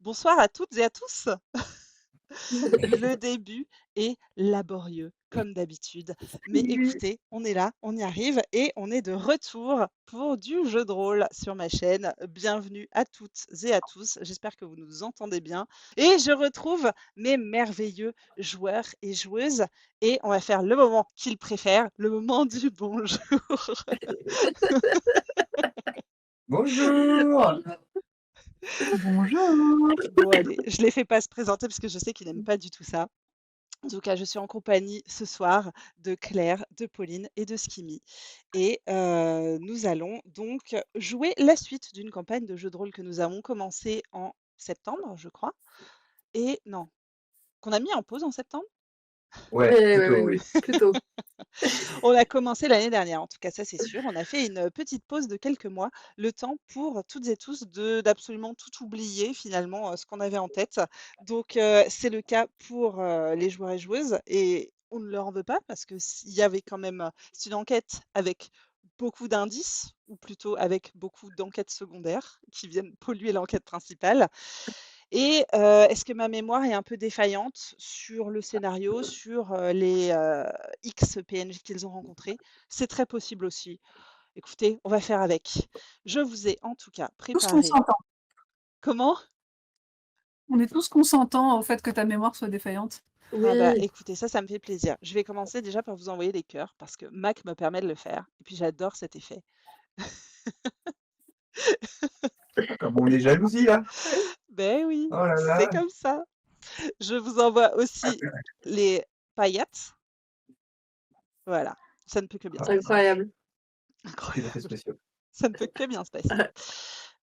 Bonsoir à toutes et à tous. Le début est laborieux, comme d'habitude. Mais Salut. écoutez, on est là, on y arrive et on est de retour pour du jeu de rôle sur ma chaîne. Bienvenue à toutes et à tous. J'espère que vous nous entendez bien. Et je retrouve mes merveilleux joueurs et joueuses. Et on va faire le moment qu'ils préfèrent, le moment du bonjour. Bonjour. Bonjour. Bon, allez, je les fais pas se présenter parce que je sais qu'ils n'aiment pas du tout ça. En tout cas, je suis en compagnie ce soir de Claire, de Pauline et de Skimmy. Et nous allons donc jouer la suite d'une campagne de jeu de rôle que nous avons commencé en septembre, je crois. Et non, qu'on a mis en pause en septembre. Ouais, Oui, plutôt oui. oui, plutôt. On a commencé l'année dernière, en tout cas, ça c'est sûr. On a fait une petite pause de quelques mois, le temps pour toutes et tous d'absolument tout oublier finalement, ce qu'on avait en tête. Donc, c'est le cas pour, les joueurs et joueuses et on ne leur en veut pas parce que s'il y avait quand même, c'est une enquête avec beaucoup d'indices ou plutôt avec beaucoup d'enquêtes secondaires qui viennent polluer l'enquête principale. Et est-ce que ma mémoire est un peu défaillante sur le scénario, sur, les, X PNJ qu'ils ont rencontrés? C'est très possible aussi. Écoutez, on va faire avec. Je vous ai en tout cas Tous préparé consentants. comment? On est tous consentants au fait que ta mémoire soit défaillante. Ah bah, Oui, écoutez, ça me fait plaisir. Je vais commencer déjà par vous envoyer des cœurs parce que Mac me permet de le faire et puis j'adore cet effet. Ah, comme on est jalousie là. Ben oui, Oh là c'est là. comme ça. Je vous envoie aussi les paillettes. Voilà, ça ne peut que bien Oh se la passer. vache. incroyable. Quels effets Incroyable, spéciaux. ça ne peut que bien se passer.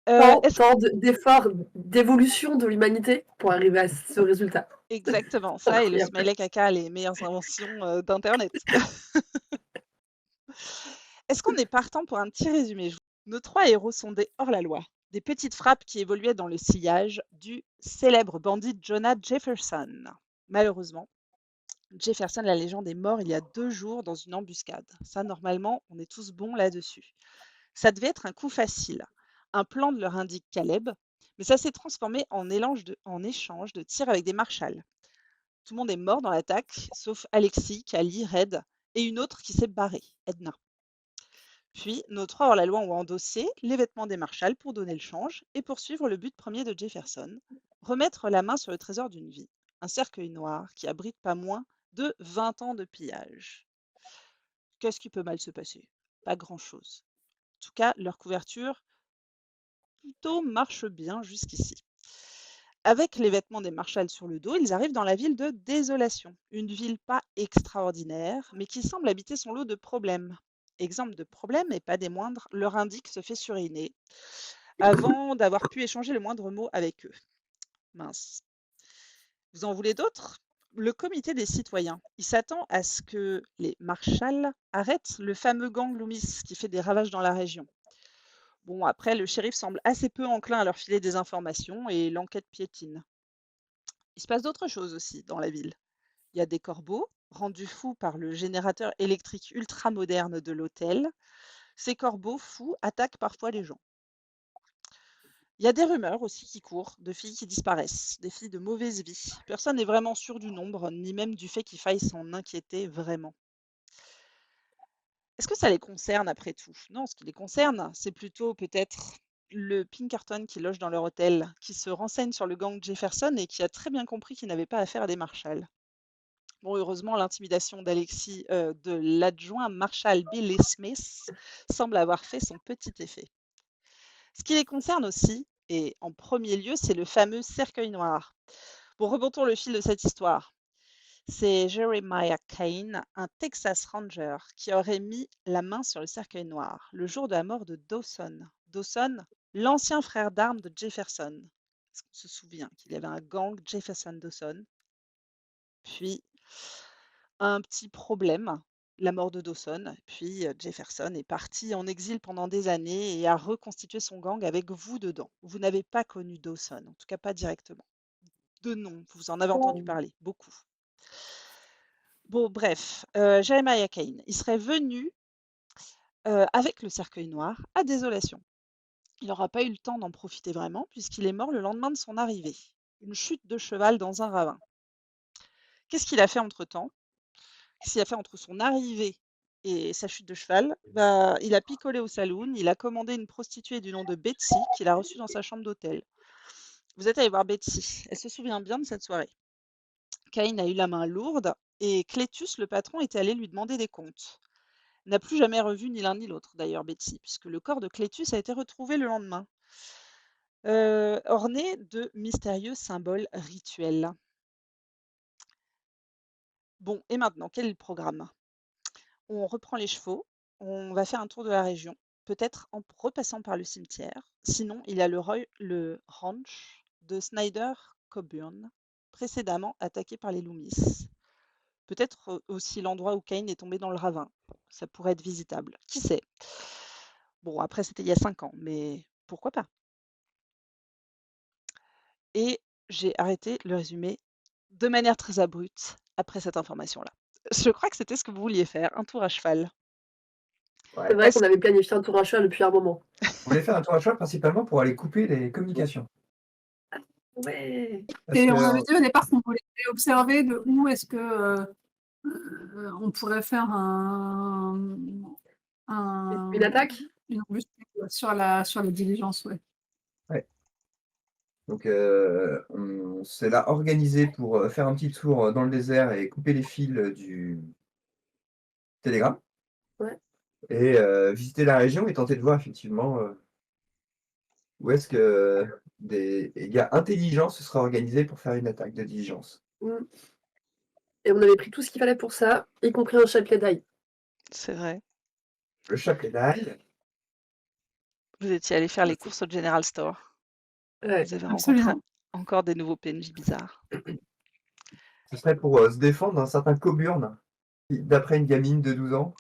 Tant, Est-ce tant d'efforts d'évolution de l'humanité pour arriver à ce résultat. Exactement, ça et le Incroyable. smiley caca, les meilleures inventions, d'internet. Est-ce qu'on est partant pour un petit résumé? Nos 3 héros sont des hors-la-loi, des petites frappes qui évoluaient dans le sillage du célèbre bandit Jonah Jefferson. Malheureusement, Jefferson, la légende, est mort il y a 2 jours dans une embuscade. Ça, normalement, on est tous bons là-dessus. Ça devait être un coup facile. Un plan de leur indique Caleb, mais ça s'est transformé en échange de tirs avec des marshals. Tout le monde est mort dans l'attaque, sauf Alexis, Kali, Red et une autre qui s'est barrée, Edna. Puis, nos 3 hors-la-loi ont endossé les vêtements des marshals pour donner le change et poursuivre le but premier de Jefferson, remettre la main sur le trésor d'une vie, un cercueil noir qui abrite pas moins de 20 ans de pillage. Qu'est-ce qui peut mal se passer? Pas grand-chose. En tout cas, leur couverture plutôt marche bien jusqu'ici. Avec les vêtements des marshals sur le dos, ils arrivent dans la ville de Désolation, une ville pas extraordinaire, mais qui semble habiter son lot de problèmes. Exemple de problème, et pas des moindres, leur indique se fait suriner avant d'avoir pu échanger le moindre mot avec eux. Mince. Vous en voulez d'autres? Le comité des citoyens, il s'attend à ce que les marshals arrêtent le fameux gang Loomis qui fait des ravages dans la région. Bon, après, le shérif semble assez peu enclin à leur filer des informations et l'enquête piétine. Il se passe d'autres choses aussi dans la ville. Il y a des corbeaux, rendus fous par le générateur électrique ultra-moderne de l'hôtel. Ces corbeaux fous attaquent parfois les gens. Il y a des rumeurs aussi qui courent de filles qui disparaissent, des filles de mauvaise vie. Personne n'est vraiment sûr du nombre, ni même du fait qu'il faille s'en inquiéter vraiment. Est-ce que ça les concerne après tout? Non, ce qui les concerne, c'est plutôt peut-être le Pinkerton qui loge dans leur hôtel, qui se renseigne sur le gang Jefferson et qui a très bien compris qu'il n'avait pas affaire à des marshals. Bon, heureusement, l'intimidation d'Alexis, de l'adjoint Marshal Billy Smith semble avoir fait son petit effet. Ce qui les concerne aussi, et en premier lieu, c'est le fameux cercueil noir. Bon, remontons le fil de cette histoire. C'est Jeremiah Kane, un Texas Ranger, qui aurait mis la main sur le cercueil noir le jour de la mort de Dawson. Dawson, l'ancien frère d'armes de Jefferson. Est-ce qu'on se souvient qu'il y avait un gang Jefferson-Dawson? Puis, un petit problème, la mort de Dawson. Puis Jefferson est parti en exil pendant des années et a reconstitué son gang avec vous dedans. Vous n'avez pas connu Dawson, en tout cas pas directement. De nom, vous en avez entendu parler, beaucoup. Bon, bref, Jeremiah Kane, il serait venu avec le cercueil noir à Désolation. Il n'aura pas eu le temps d'en profiter vraiment, puisqu'il est mort le lendemain de son arrivée. Une chute de cheval dans un ravin. Qu'est-ce qu'il a fait entre-temps? Qu'est-ce qu'il a fait entre son arrivée et sa chute de cheval? Bah, il a picolé au saloon, il a commandé une prostituée du nom de Betsy, qu'il a reçue dans sa chambre d'hôtel. Vous êtes allé voir Betsy, elle se souvient bien de cette soirée. Cain a eu la main lourde et Clétus, le patron, était allé lui demander des comptes. N'a plus jamais revu ni l'un ni l'autre, d'ailleurs, Betsy, puisque le corps de Clétus a été retrouvé le lendemain, orné de mystérieux symboles rituels. Bon, et maintenant, quel est le programme? On reprend les chevaux, on va faire un tour de la région, peut-être en repassant par le cimetière. Sinon, il y a le ranch de Snyder Coburn, précédemment attaqué par les Loomis. Peut-être aussi l'endroit où Cain est tombé dans le ravin. Ça pourrait être visitable. Qui sait? Bon, après, c'était il y a 5 ans, mais pourquoi pas? Et j'ai arrêté le résumé de manière très abrupte après cette information-là. Je crois que c'était ce que vous vouliez faire, un tour à cheval. C'est Ouais. vrai Est-ce qu'on avait planifié un tour à cheval depuis un moment. On voulait faire un tour à cheval principalement pour aller couper les communications. Ouais. Parce Et que, on avait dit au départ qu'on voulait observer de où est-ce que on pourrait faire Une attaque? une embuscade sur la diligence, ouais. donc, on s'est là organisé pour faire un petit tour dans le désert et couper les fils du télégramme. Ouais. Et visiter la région et tenter de voir effectivement où est-ce que des gars intelligents se seraient organisés pour faire une attaque de diligence. Mmh. Et on avait pris tout ce qu'il fallait pour ça, y compris un chapelet d'ail. C'est vrai. Le chapelet d'ail, Vous étiez allé faire les courses au General Store. Ouais. Vous avez rencontré Absolument. encore des nouveaux PNJ bizarres. ce serait pour se défendre d'un certain Coburn, qui, d'après une gamine de 12 ans,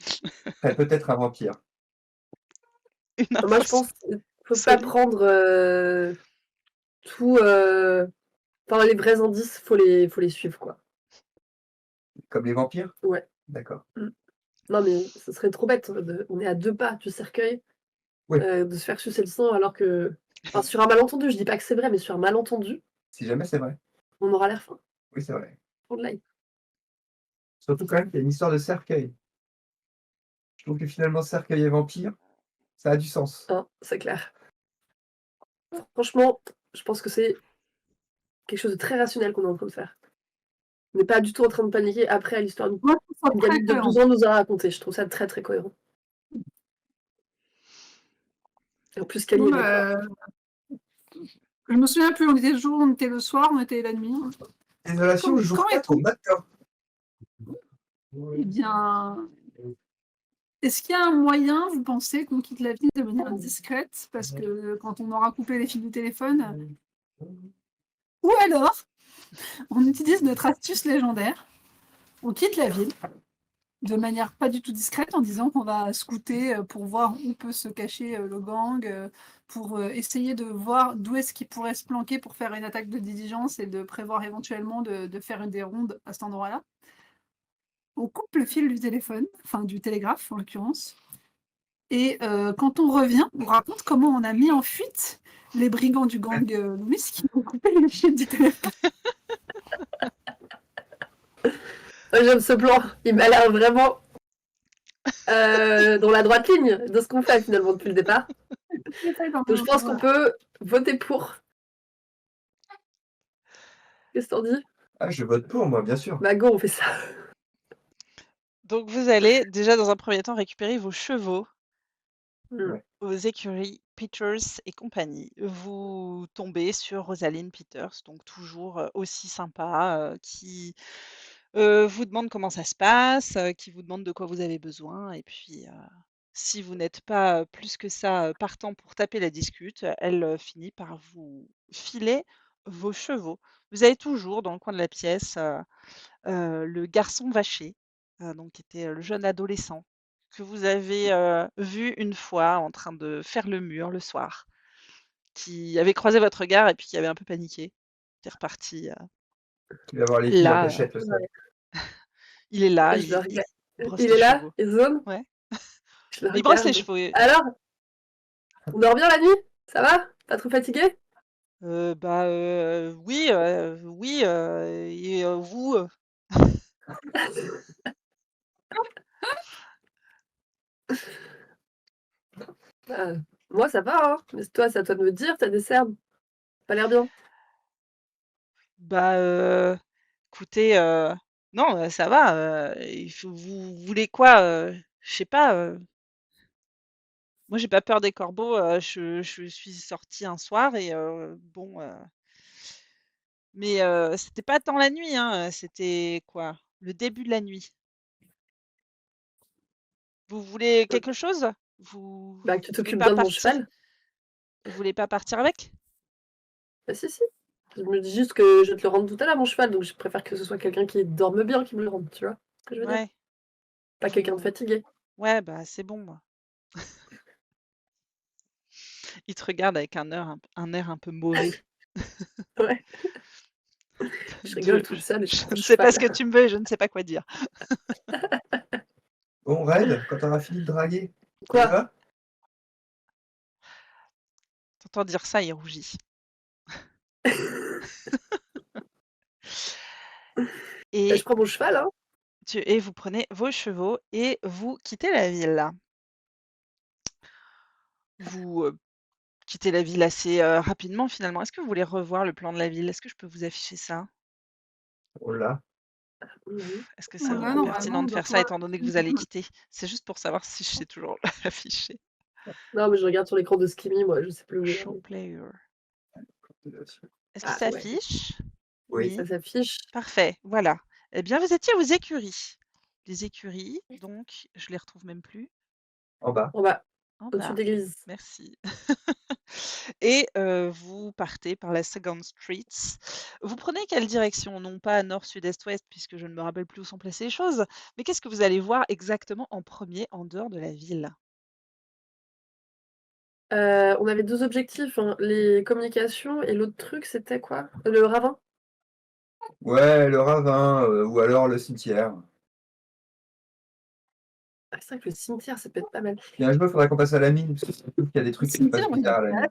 serait peut-être un vampire. Une Moi, je info pense qu'il faut pas solide. prendre tout. Enfin, les vrais indices, faut les suivre, quoi. Comme les vampires? Ouais. D'accord. Non, mais ce serait trop bête. On est à 2 pas du cercueil, Oui. de se faire sucer le sang alors que. Enfin, sur un malentendu, je dis pas que c'est vrai, mais sur un malentendu, Si jamais c'est vrai. on aura l'air fin. Oui, c'est vrai. Pour de l'ail. Surtout quand même qu'il y a une histoire de cercueil. Je trouve que finalement, cercueil et vampire, ça a du sens. Hein, c'est clair. Franchement, je pense que c'est quelque chose de très rationnel qu'on est en train de faire. On n'est pas du tout en train de paniquer après l'histoire d'une Moi, je trouve ça très gamine de cohérent. 12 ans nous a raconté. Je trouve ça très très cohérent. Et en plus, Camille Bon, est d'accord. je me souviens plus, on était le jour, on était le soir, on était la nuit. Désolation, Quand jour 4 est-on? au matin. Eh bien, est-ce qu'il y a un moyen, vous pensez, qu'on quitte la ville de manière discrète? Parce que quand on aura coupé les fils du téléphone, ou alors, on utilise notre astuce légendaire, on quitte la ville de manière pas du tout discrète en disant qu'on va scouter pour voir où peut se cacher le gang, pour essayer de voir d'où est-ce qu'il pourrait se planquer pour faire une attaque de diligence et de prévoir éventuellement de faire des rondes à cet endroit-là. On coupe le fil du téléphone, enfin du télégraphe en l'occurrence, et quand on revient, on raconte comment on a mis en fuite les brigands du gang Loomis qui ont coupé le fil du téléphone. J'aime ce plan. Il m'a l'air vraiment dans la droite ligne de ce qu'on fait finalement depuis le départ. Donc je pense qu'on peut voter pour. Qu'est-ce que t'en dis? Ah, je vote pour, moi, bien sûr. Bah go, on fait ça. Donc vous allez déjà dans un premier temps récupérer vos chevaux Ouais. aux écuries Peters et compagnie. Vous tombez sur Rosaline Peters, donc toujours aussi sympa, qui vous demande comment ça se passe, qui vous demande de quoi vous avez besoin, et puis si vous n'êtes pas plus que ça partant pour taper la discute, elle finit par vous filer vos chevaux. Vous avez toujours dans le coin de la pièce le garçon vaché, donc qui était le jeune adolescent que vous avez vu une fois en train de faire le mur le soir, qui avait croisé votre regard et puis qui avait un peu paniqué, qui est reparti. Il va avoir les filles en Là, cachette le soir. il est là, Je le il regarde. brosse Il les est là, chevaux. il zone. Ouais. Je le Il brosse les regarde. chevaux. Alors, on dort bien la nuit? Ça va? Pas trop fatigué? Oui, oui, et vous? Bah, moi, ça va, hein. Mais toi, c'est à toi de me dire, t'as des cernes. Pas l'air bien. Bah, écoutez, non, ça va, vous voulez quoi? Je sais pas, moi j'ai pas peur des corbeaux, je suis sortie un soir et bon, mais c'était pas tant la nuit, hein, c'était quoi? Le début de la nuit. Vous voulez Euh, quelque chose? Vous Bah, que tu voulez t'occupes pas bien de mon partir? cheval. Vous voulez pas partir avec? Bah, si, si. Je me dis juste que je vais te le rendre tout à l'heure, mon cheval, donc je préfère que ce soit quelqu'un qui dorme bien qui me le rende, tu vois ce que je veux dire? Ouais, Pas quelqu'un de vous fatigué. ouais, bah, c'est bon, moi. Il te regarde avec un air un peu mauvais. Ouais, je rigole toute Je seule et je je prends mon ne sais pas cheval. ce que tu me veux et je ne sais pas quoi dire. Bon, Red, quand tu auras fini de draguer, on y Quoi? va? T'entends dire ça, il rougit. Bah, je Et prends mon cheval, hein. vous prenez vos chevaux et vous quittez la ville. Vous, quittez la ville assez, rapidement finalement. Est-ce que vous voulez revoir le plan de la ville? Est-ce que je peux vous afficher ça? On l'a. Oui. Est-ce que ça Là, serait normalement, pertinent on de doit faire ça pouvoir étant donné que vous allez quitter? C'est juste pour savoir si je sais toujours l'afficher. Non, mais je regarde sur l'écran de Skimmy, moi, je sais plus où il est. Show player. Est-ce qu'il Ah ouais, s'affiche? Oui, ça Oui, s'affiche. parfait, voilà. Eh bien, vous étiez aux écuries. Les écuries, donc je les retrouve même plus. en bas. En bas, En au-dessus bas, d'église. merci. Et vous partez par la Second Street. Vous prenez quelle direction? Non pas nord, sud, est, ouest, puisque je ne me rappelle plus où sont placées les choses, mais qu'est-ce que vous allez voir exactement en premier en dehors de la ville? On avait 2 objectifs, hein, les communications et l'autre truc, c'était quoi? Le ravin? Ouais, le ravin, ou alors le cimetière. Ah, c'est vrai que le cimetière, ça peut être pas mal. Et un jour, il faudrait qu'on passe à la mine, parce que je trouve qu'il y a des Le trucs qui se cimetière, passent on y bizarres à la est allé. mine.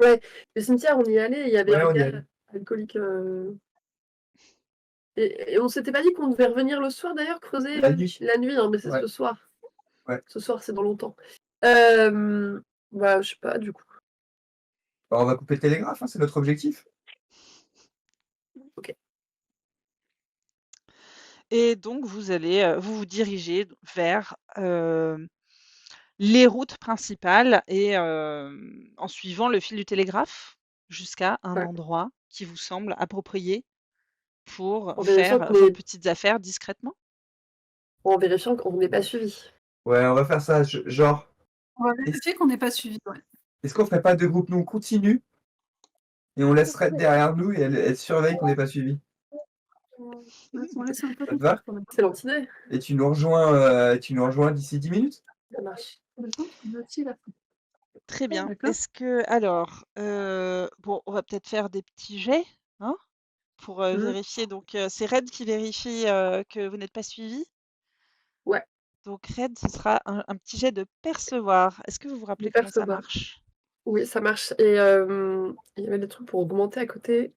Ouais, le cimetière, on y est allé, il y avait Ouais, un on y gars allait. alcoolique, et on s'était pas dit qu'on devait revenir le soir d'ailleurs, creuser, La nuit. la nuit, hein, mais c'est Ouais, ce soir. ouais. Ce soir, c'est dans longtemps. Hem, Bah, je sais pas du coup. Bah, on va couper le télégraphe, hein, c'est notre objectif. OK. Et donc vous allez, vous vous dirigez vers, les routes principales et en suivant le fil du télégraphe jusqu'à un Ouais, endroit qui vous semble approprié pour en vérifiant faire qu'on vos est petites affaires discrètement? en vérifiant qu'on n'est pas suivis. Ouais, on va faire ça, genre, On va est-ce vérifier qu'on n'est pas suivi. Ouais. est-ce qu'on ferait pas 2 groupes? Nous, on continue et on laisse Red derrière nous et elle surveille qu'on n'est pas suivis. On laisse un peu Ça te confiance va? quand même. Excellente idée, Et tu nous rejoins d'ici 10 minutes? ça marche. Très bien. D'accord. Est-ce que alors, bon, on va peut-être faire des petits jets, hein? Pour, Mmh. vérifier donc, c'est Red qui vérifie, que vous n'êtes pas suivis? Ouais, Donc Red, ce sera un petit jet de percevoir. Est-ce que vous vous de rappelez comment ça percevoir. marche? Oui, ça marche et il y avait des trucs pour augmenter à côté.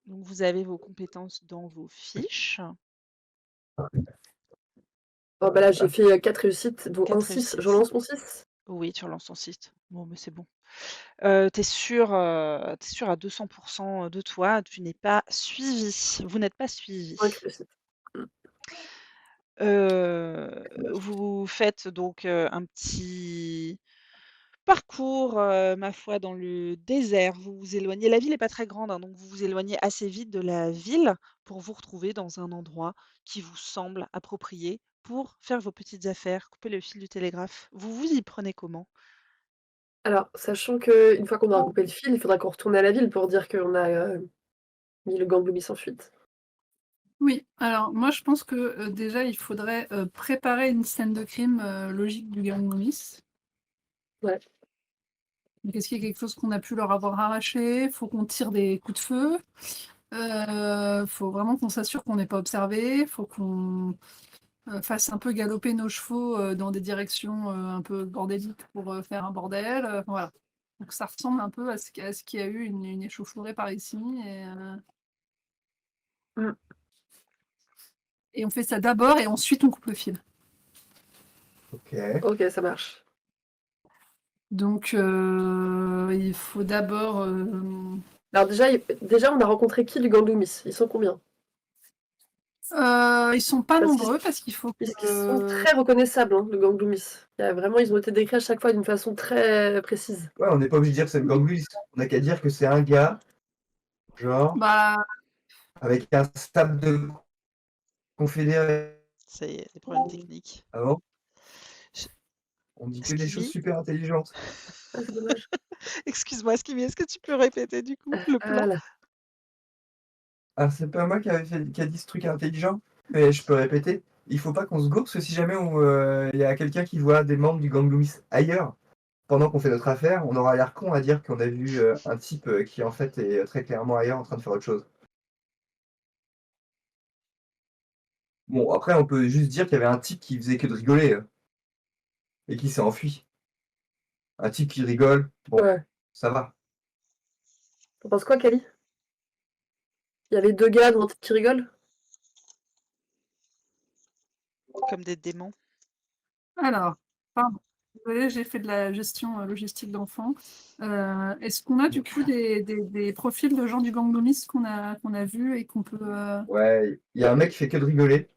Donc vous avez vos compétences dans vos fiches. Oh bah là, j'ai fait, 4 réussites, dont un 4 6. Je réussites. relance mon 6? Oui, tu relances ton site. Bon, mais c'est bon. Tu es sûr, à 200 de toi, tu n'es pas suivi. Vous n'êtes pas 5 suivi. réussites. Mmh. Vous faites donc, un petit parcours, ma foi, dans le désert. Vous vous éloignez la ville est pas très grande, hein, donc vous vous éloignez assez vite de la ville pour vous retrouver dans un endroit qui vous semble approprié pour faire vos petites affaires, couper le fil du télégraphe. Vous vous y prenez comment? Alors, sachant qu'une fois qu'on aura coupé le fil, il faudra qu'on retourne à la ville pour dire qu'on a, mis le gang Loomis en fuite. Oui, alors moi je pense que déjà il faudrait préparer une scène de crime logique du gang Loomis. Ouais. Donc est-ce qu'il y a quelque chose qu'on a pu leur avoir arraché? Faut qu'on tire des coups de feu. Faut vraiment qu'on s'assure qu'on n'est pas observé. Faut qu'on fasse un peu galoper nos chevaux dans des directions un peu bordéliques pour faire un bordel. Voilà. Donc ça ressemble un peu à ce qu'il y a eu une échauffourée par ici. Mm. Et on fait ça d'abord et ensuite on coupe le fil. Ok. Ok, ça marche. Donc il faut d'abord... Alors déjà, on a rencontré qui du gang Loomis? Ils sont combien? ils sont pas Parce nombreux parce qu'il faut qu'ils sont que... très reconnaissables, hein, le gang Loomis. Vraiment, ils ont été décrits à chaque fois d'une façon très précise. Ouais, on n'est pas obligé de dire que c'est le gang Loomis. On n'a qu'à dire que c'est un gars, genre, Bah, avec un stable de confédérés. C'est des problèmes techniques. Avant, Je- on dit que des choses Skimmy, super intelligentes. Ah, c'est dommage. excuse-moi, Skimmy, est-ce que tu peux répéter du coup le plan? Voilà. Ah, c'est pas moi qui a dit ce truc intelligent, mais je peux répéter. Il faut pas qu'on se gourre, parce que si jamais il y a quelqu'un qui voit des membres du gang Loomis ailleurs, pendant qu'on fait notre affaire, on aura l'air con à dire qu'on a vu un type qui en fait est très clairement ailleurs en train de faire autre chose. Bon, après, on peut juste dire qu'il y avait un type qui faisait que de rigoler et qui s'est enfui. Un type qui rigole, bon, Ouais. ça va. T'en penses quoi, Kali? Il y avait deux gars dont un type qui rigole? Comme des démons. alors, pardon. Désolée, j'ai fait de la gestion logistique d'enfants. Est-ce qu'on a du coup des profils de gens du gang Loomis qu'on a vus et qu'on peut... Ouais, il y a un mec qui fait que de rigoler.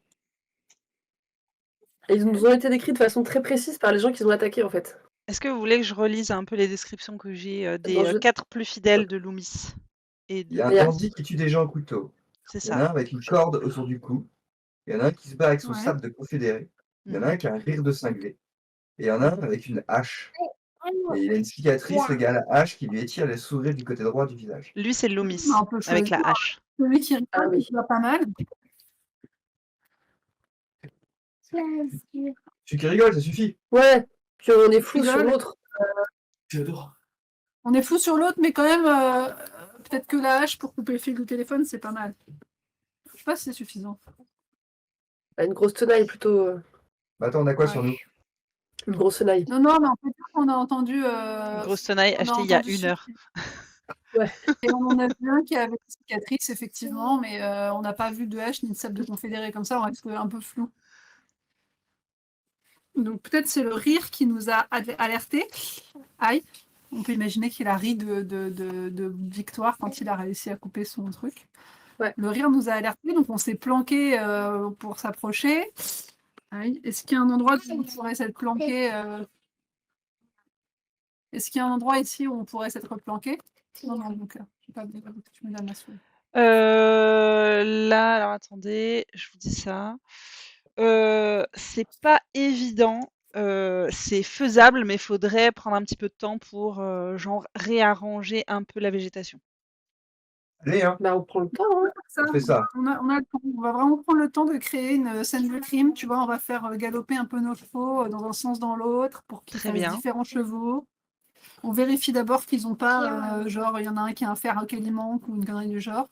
Et ils nous ont été décrits de façon très précise par les gens qu'ils ont attaqués, en fait. Est-ce que vous voulez que je relise un peu les descriptions que j'ai Attends, des 4 plus fidèles de Loomis et Il y a un Il y a- bandit qui tue des gens au couteau. C'est Il y en ça. a un avec une corde autour du cou. Il y en a un qui se bat avec son Ouais. sabre de confédéré. Il y en a Mhm. un qui a un rire de cinglé. Et il y en a un avec une hache. Et il a une cicatrice, le gars à la hache, qui lui étire les sourires du côté droit du visage. Lui, c'est Loomis On peut avec la choisir hache. celui qui Ah rigole, oui. qui va pas mal. Celui qui rigole, ça suffit. Ouais, puis on est flou sur Rigole. l'autre. J'adore. On est fou sur l'autre, mais quand même, peut-être que la hache pour couper le fil du téléphone, c'est pas mal. Je sais pas si c'est suffisant. Bah, une grosse tenaille plutôt. Bah attends, on a quoi Ouais. sur nous? Une grosse tenaille. Non, non, mais on peut dire qu'on a entendu... Une grosse tenaille on a achetée il y a entendu 1 heure. Et on en a vu un qui avait une cicatrice, effectivement, mais on n'a pas vu de hache ni de sabre de confédéré comme ça, on reste un peu flou. Donc peut-être c'est le rire qui nous a alertés. Aïe, on peut imaginer qu'il a ri de victoire quand il a réussi à couper son truc. Ouais. Le rire nous a alertés, donc on s'est planqué pour s'approcher. Aïe. Est-ce qu'il y a un endroit où on pourrait s'être planqué Est-ce qu'il y a un endroit ici où on pourrait s'être planqué? Non, non, donc je sais pas, tu me donnes la souris. Là, alors attendez, je vous dis ça. C'est pas évident, c'est faisable, mais faudrait prendre un petit peu de temps pour, genre réarranger un peu la végétation. Allez, hein, Bah, on prend le temps, hein. Ça, on fait ça. on a le temps. On va vraiment prendre le temps de créer une scène de crime. Tu vois, on va faire galoper un peu nos chevaux dans un sens, dans l'autre, pour qu'ils Très fassent bien. différents chevaux. On vérifie d'abord qu'ils n'ont pas, genre, il y en a un qui a un fer qui lui manque ou une connerie du genre.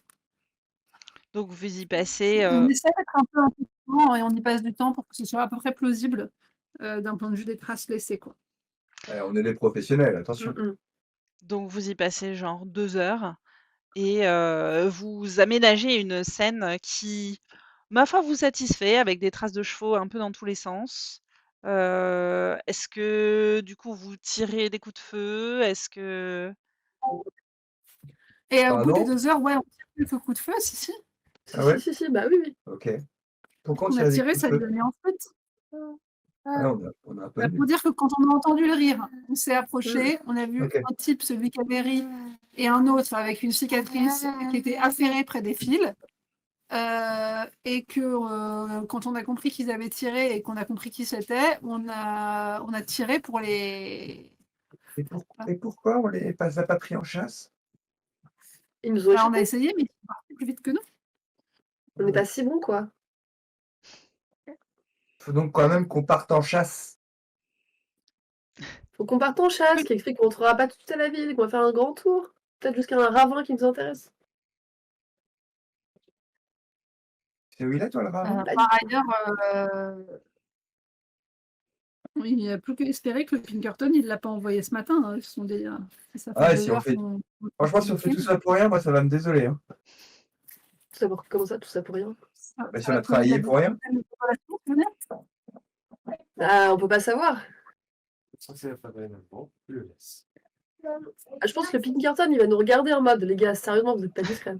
Donc vous y passez, On essaie d'être un peu intelligent et on y passe du temps pour que ce soit à peu près plausible d'un point de vue des traces laissées, quoi. Ouais, on est des professionnels, attention. donc vous y passez genre 2 heures et vous aménagez une scène qui, ma foi, vous satisfait avec des traces de chevaux un peu dans tous les sens. Est-ce que du coup vous tirez des coups de feu? Est-ce que Et au Ah bout des non? 2 heures, ouais, on tire quelques coups de feu, si, si. Si, Ah ouais? si, bah oui, oui. Ok. Pourquoi on On a tire des tiré, coups ça de lui feu? a mis en feu. Ah, on a un peu de Pour dire que quand on a entendu le rire, on s'est approché, on a vu Ok. un type, celui qui avait ri, et un autre avec une cicatrice qui était affairé près des fils. Et que quand on a compris qu'ils avaient tiré et qu'on a compris qui c'était, on a tiré pour les... Et pourquoi on les a pas pris en chasse? Ils nous ont Enfin, on a échappé. essayé, mais ils sont partis plus vite que nous. On n'est pas si bons, quoi. Faut donc quand même qu'on parte en chasse. Faut qu'on parte en chasse, qui explique qu'on ne rentrera pas tout de suite à la ville, qu'on va faire un grand tour. Peut-être jusqu'à un ravin qui nous intéresse. C'est où il est, toi, le ravin? Par ailleurs, Il n'y a plus qu'à espérer que le Pinkerton, il ne l'a pas envoyé ce matin. Hein. Ça fait Ah, 2 si on heures fait. qu'on Franchement, si on fait tout ça pour rien, moi, ça va me désoler. Hein. Comment ça, tout ça pour rien? Bah, si on a travaillé pour rien. Ah, on peut pas savoir. Ah, je pense que le Pinkerton, il va nous regarder en mode, les gars, sérieusement, vous êtes pas discrets.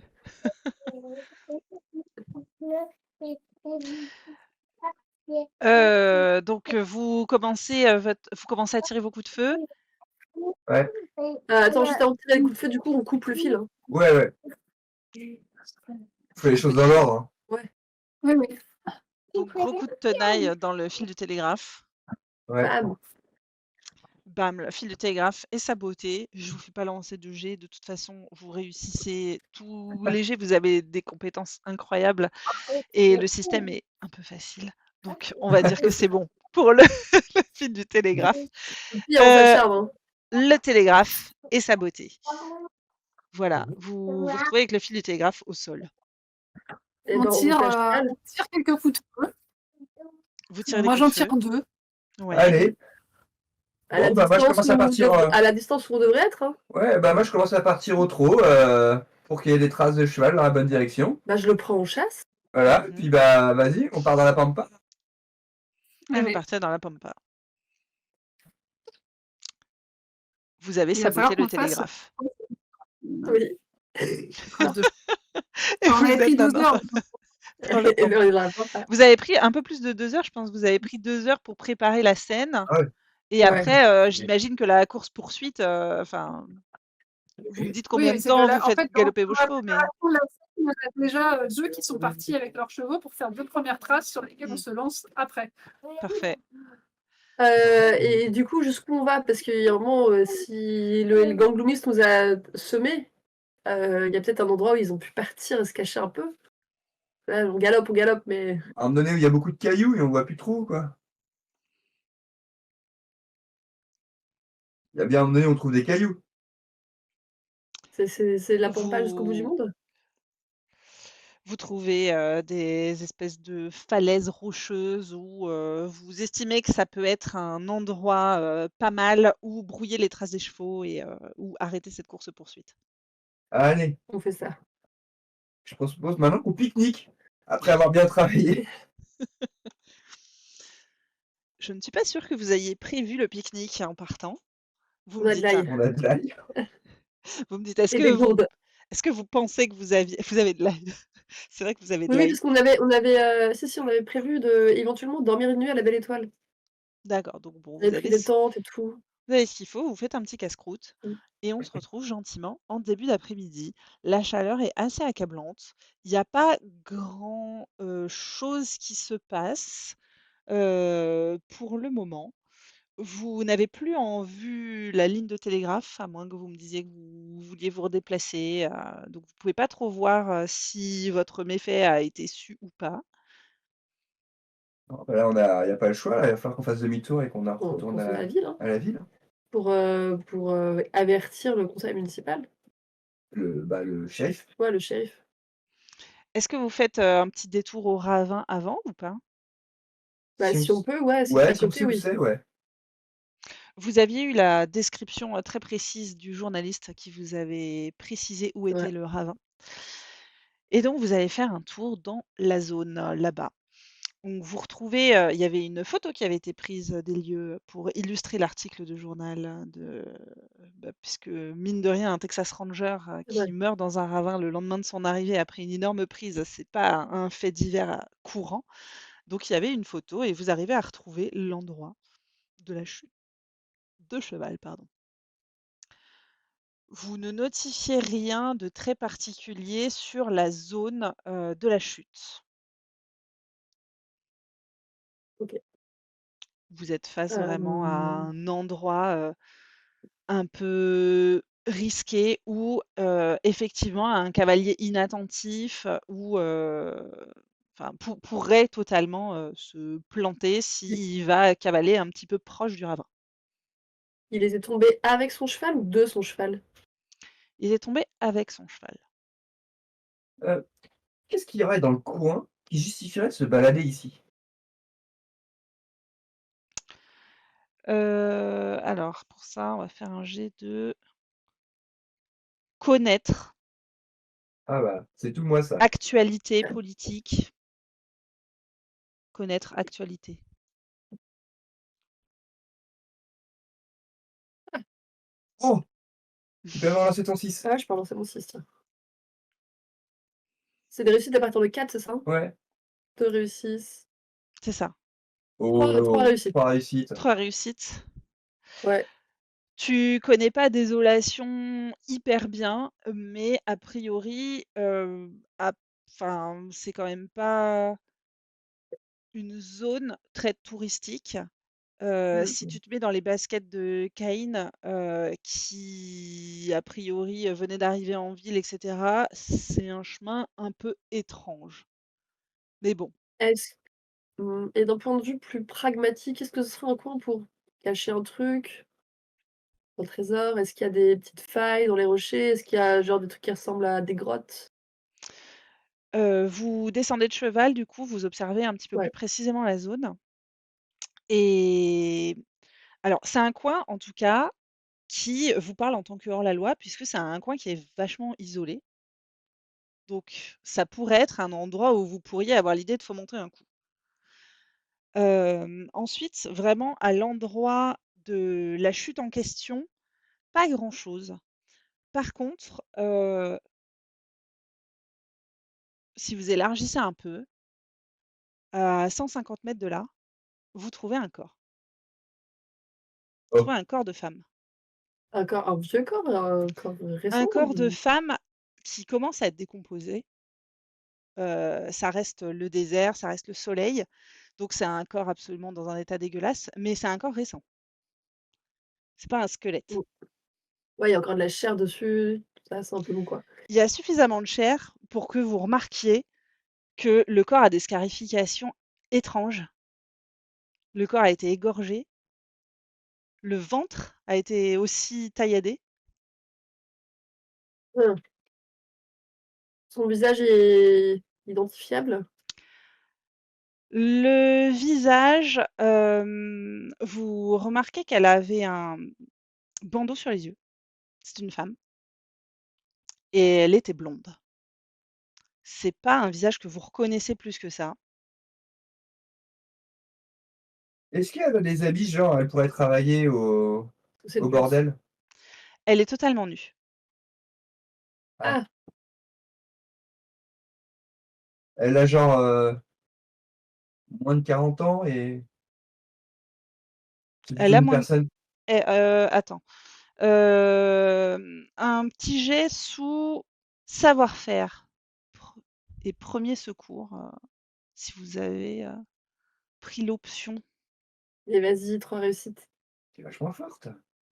Donc vous commencez à tirer vos coups de feu. Ouais, Attends, juste avant de tirer les coups de feu, du coup, on coupe le fil. Hein. ouais. Faut les choses dans l'ordre. Hein. Oui. Donc gros coup de tenaille dans le fil du télégraphe. Ouais. Bam. Bam, le fil du télégraphe est saboté. Je vous fais pas lancer de jet. De toute façon, vous réussissez tout léger. Vous avez des compétences incroyables et le système est un peu facile. Donc on va dire que c'est bon pour le, le fil du télégraphe. Puis, on s'acharne. Hein. Le télégraphe est saboté. Voilà, vous vous retrouvez avec le fil du télégraphe au sol. Et On ben, tire, on cache on tire quelques coups de feu. Vous tirez des Moi, coups j'en de feu. tire 2. Ouais. Allez. à la Bon, bah, moi, je distance commence à où partir. à la distance où on devrait être. Hein. Ouais, bah, moi, je commence à partir au trot pour qu'il y ait des traces de cheval dans la bonne direction. Bah, je le prends en chasse. Voilà, puis bah, vas-y, on part dans la pampa. Et vous Allez. partez dans la pampa. Vous avez Il va falloir saboté le qu'on fasse. télégraphe. Oui. Trace de- Et On vous avait pris êtes 2 maintenant heures. dans la Et ben, pampa. on est dans la pampa. Vous avez pris un peu plus de 2 heures, je pense. Vous avez pris 2 heures pour préparer la scène. Ah ouais. Et après, j'imagine que la course-poursuite, vous me dites combien Oui, de c'est que temps là, vous en faites fait, galoper vos dans la chevaux, mais préparation de la scène, on a déjà 2 qui sont partis avec leurs chevaux pour faire 2 premières traces sur lesquelles on se lance après. parfait. Et du coup, jusqu'où on va? Parce qu'il y a un moment, si le gangloumiste nous a semés, il y a peut-être un endroit où ils ont pu partir et se cacher un peu. Là, on galope, mais À un moment donné où il y a beaucoup de cailloux et on voit plus trop, quoi. Il y a bien un moment donné où on trouve des cailloux. c'est la pampa jusqu'au bout du Vous monde? vous trouvez, des espèces de falaises rocheuses où, vous estimez que ça peut être un endroit, pas mal où brouiller les traces des chevaux et où arrêter cette course-poursuite. Allez, On fait ça. je propose maintenant qu'on pique-nique, après avoir bien travaillé. Je ne suis pas sûre que vous ayez prévu le pique-nique en partant. Vous On me a de dites, l'ail On a de l'ail. vous me dites, et des gourdes. est-ce que vous pensez que vous avez de l'ail? C'est vrai que vous avez de Oui, l'ail. parce on avait, si, on avait prévu de éventuellement dormir une nuit à la Belle Étoile. D'accord, donc bon, On avait pris des tentes et tout. vous avez ce qu'il faut, vous faites un petit casse-croûte Mmh. et on se retrouve gentiment en début d'après-midi. La chaleur est assez accablante. Il n'y a pas grand, chose qui se passe, pour le moment. Vous n'avez plus en vue la ligne de télégraphe, à moins que vous me disiez que vous vouliez vous redéplacer, donc vous pouvez pas trop voir, si votre méfait a été su ou pas. Non, bah là, il y a pas le choix, là, il va falloir qu'on fasse demi-tour et qu'on On retourne retourne à la ville, hein, à la ville. pour avertir le conseil municipal. Le shérif. Ouais, le shérif. Est-ce que vous faites, un petit détour au ravin avant ou pas? Bah, si on peut, ouais, si c'est Ouais, à comme côté, c'est où oui. c'est, ouais. Vous aviez eu la description, très précise du journaliste qui vous avait précisé où était Ouais. le ravin et donc vous allez faire un tour dans la zone, là-bas. Donc vous retrouvez, il y avait une photo qui avait été prise, des lieux pour illustrer l'article de journal, puisque mine de rien, un Texas Ranger, Ouais. qui meurt dans un ravin le lendemain de son arrivée après une énorme prise, c'est pas un fait divers, courant. Donc il y avait une photo et vous arrivez à retrouver l'endroit de la chute de cheval, pardon. Vous ne notifiez rien de très particulier sur la zone, de la chute. OK. Vous êtes face vraiment à Hem, un endroit, un peu risqué où, effectivement un cavalier inattentif ou, enfin pourrait totalement, se planter il s'il va cavaler un petit peu proche du ravin. il était tombé avec son cheval ou de son cheval? Il est tombé avec son cheval. Heu, Qu'est-ce qu'il y aurait dans le coin qui justifierait de se balader ici? Alors pour ça, on va faire un jet de connaître, Ah bah, c'est tout moi ça. actualité politique, connaître actualité. Oh! Tu peux avoir lancé ton 6. Ah, je peux lancer mon 6, tiens. C'est des réussites à partir de 4, c'est ça? Ouais. 2 réussites. C'est ça. 3 réussites. 3 réussites. 3 réussites. Ouais. Tu connais pas Désolation hyper bien, mais a priori, enfin, c'est quand même pas une zone très touristique. Si tu te mets dans les baskets de Caïn, qui a priori, venait d'arriver en ville et cetera, c'est un chemin un peu étrange. Mais bon, Est-ce et d'un point de vue plus pragmatique, est-ce que ce serait un coin pour cacher un truc? Un trésor? Est-ce qu'il y a des petites failles dans les rochers? Est-ce qu'il y a genre des trucs qui ressemblent à des grottes? vous descendez de cheval, du coup, vous observez un petit peu plus Ouais. précisément la zone et alors c'est un coin, en tout cas, qui vous parle en tant que hors-la-loi puisque c'est un coin qui est vachement isolé. Donc ça pourrait être un endroit où vous pourriez avoir l'idée de fomenter un coup. Ensuite, vraiment à l'endroit de la chute en question, pas grand-chose. Par contre, si vous élargissez un peu, à 150 mètres de là, vous trouvez un corps. Vous Oh. trouvez un corps de femme. Un vieux corps? Un corps Un récent? corps de femme qui commence à être décomposé. Ça reste le désert, ça reste le soleil, donc c'est un corps absolument dans un état dégueulasse, mais c'est un corps récent. C'est pas un squelette. Mmh. Ouais, il y a encore de la chair dessus, tout ça, c'est un peu long, quoi. Il y a suffisamment de chair pour que vous remarquiez que le corps a des scarifications étranges. Le corps a été égorgé, le ventre a été aussi tailladé. Mmh. Son visage est identifiable? Le visage, vous remarquez qu'elle avait un bandeau sur les yeux. C'est une femme et elle était blonde. C'est pas un visage que vous reconnaissez plus que ça. Est-ce qu'elle a des habits, genre, elle pourrait travailler C'est au une pute? bordel? Elle est totalement nue. Ah. Ah! Elle a genre, moins de 40 ans et c'est plutôt Elle a une moins de personne attends, un petit jet sous savoir-faire pre et 1er secours, si vous avez, pris l'option. Et vas-y, 3 réussites. qui est vachement forte.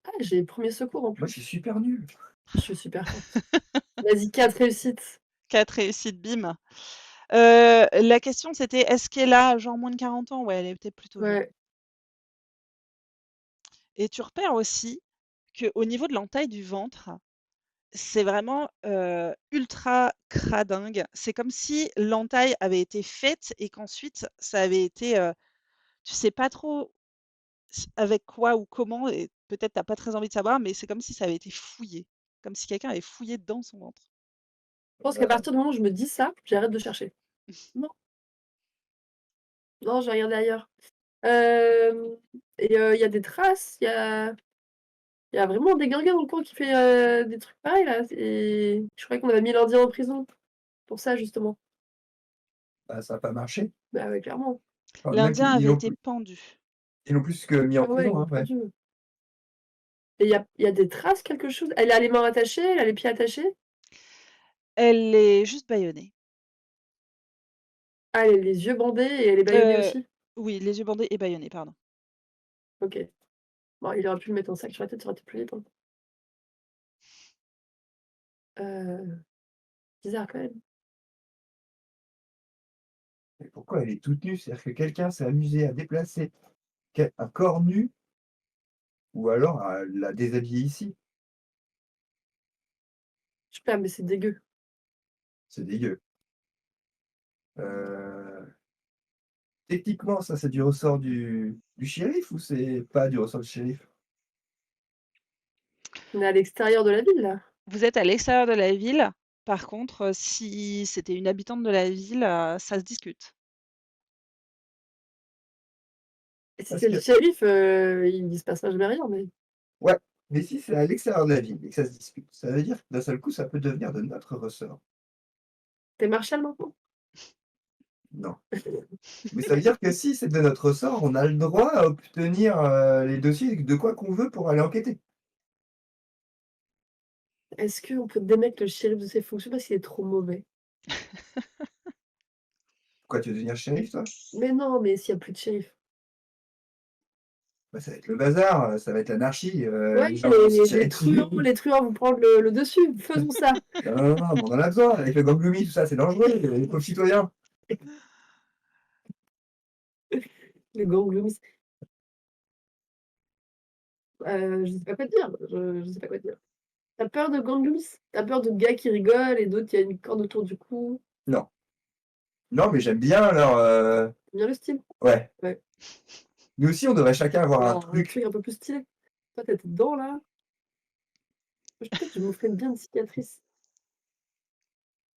Ah, j'ai 1er secours en Moi, je suis plus. super nul. Je suis super forte. Vas-y, 4 réussites. 4 réussites, bim. La question c'était est-ce qu'elle a genre moins de 40 ans? Ouais, elle est peut-être plutôt jeune Ouais. et tu repères aussi qu'au niveau de l'entaille du ventre, c'est vraiment, ultra cradingue. C'est comme si l'entaille avait été faite et qu'ensuite ça avait été, tu sais pas trop avec quoi ou comment et peut-être tu as pas très envie de savoir, mais c'est comme si ça avait été fouillé, comme si quelqu'un avait fouillé dans son ventre. Je pense qu'à partir du moment où je me dis ça, j'arrête de chercher. Non, non, je vais regarder ailleurs. Hem et il y a des traces, il y a vraiment des gringueurs dans le coin qui fait, des trucs pareils là et je croyais qu'on avait mis l'Indien en prison pour ça justement. Bah, ça a pas marché. Bah ouais, clairement. Enfin, même L'Indien qu'ils avait l'ont été pendu. ils l'ont plus que mis en Ah ouais, ils prison, l'ont hein, ouais. pendu. Et il y a des traces, quelque chose? Elle a les mains attachées? Elle a les pieds attachés? Elle est juste bâillonnée. Ah, elle a les yeux bandés et elle est bâillonnée Heu, aussi? oui, les yeux bandés et bâillonnés, pardon. OK. Bon, il aurait pu le mettre en sac sur la tête, ça aurait été plus vite, hein. Bizarre quand même. Mais pourquoi elle est toute nue? C'est-à-dire que quelqu'un s'est amusé à déplacer un corps nu ou alors à la déshabiller ici. Je sais pas, mais c'est dégueu. C'est dégueu. Heu, techniquement, ça, c'est du ressort du shérif ou c'est pas du ressort du shérif? On est à l'extérieur de la ville, là. Vous êtes à l'extérieur de la ville. Par contre, si c'était une habitante de la ville, ça se discute. Et si Parce c'est le que shérif, il ne se passera jamais rien, mais ouais, mais si c'est à l'extérieur de la ville et que ça se dispute, ça veut dire que d'un seul coup, ça peut devenir de notre ressort. tu Marshall maintenant? Non. Mais ça veut dire que si c'est de notre ressort, on a le droit à obtenir, les dossiers de quoi qu'on veut pour aller enquêter. Est-ce qu'on peut démettre le shérif de ses fonctions parce qu'il est trop mauvais? Pourquoi tu veux devenir shérif, toi? Mais non, mais s'il y a plus de shérif. Bah, ça va être le bazar, ça va être l'anarchie, Ouais, les gens vont se tirer les dessus. truands vont prendre le dessus. Faisons ça. Non, non, non, mais on en a besoin avec le gang Loomis, tout ça, c'est dangereux, les pauvres citoyens. Le gang Loomis. Je sais pas quoi te dire. Je sais pas quoi te dire. Tu peur de gang Loomis? Tu peur de gars qui rigolent et d'autres, il y a une corde autour du cou? Non. Non, mais j'aime bien leur, Tu bien le style? ouais. Ouais. Nous aussi, on devrait chacun avoir un Alors, un truc. truc un peu plus stylé. Toi, t'es dedans, là. Peut-être que je me ferais bien une cicatrice.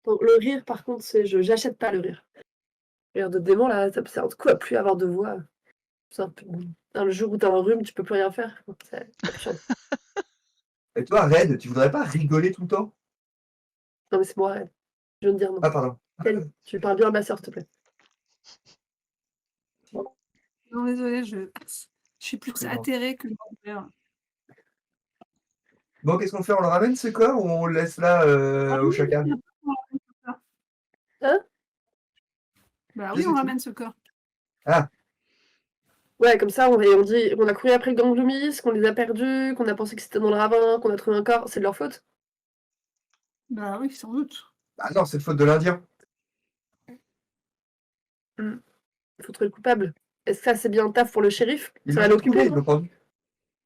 Bon, le rire, par contre, j'achète pas le rire. Le rire de démon, là, ça sert de coup à plus avoir de voix. C'est un peu... Le jour où t'as un rhume, tu peux plus rien faire. C'est absurde. Et toi, Red, tu voudrais pas rigoler tout le temps? Non, mais c'est moi, Red. Je viens de dire non. Ah pardon. Kelly, tu parles bien à ma sœur, s'il te plaît. Non, désolée, je suis plus C'est bon. atterrée que grand-père. Bon, qu'est-ce qu'on fait? On le ramène ce corps ou on le laisse là, Ah au oui, chacal? oui, on ramène ce corps. Hein? Bah oui, Qu'est-ce on que tu ramène ce corps. Ah! Ouais, comme ça, on dit on a couru après le gang Loomis, qu'on les a perdus, qu'on a pensé que c'était dans le ravin, qu'on a trouvé un corps. C'est de leur faute? Bah oui, sans doute. Ah non, c'est de faute de l'Indien. Il faut trouver le coupable. Est-ce que ça, c'est bien un taf pour le shérif? Ils Ça l'ont va pas trouvé, l'occuper, ils non? l'ont pendu.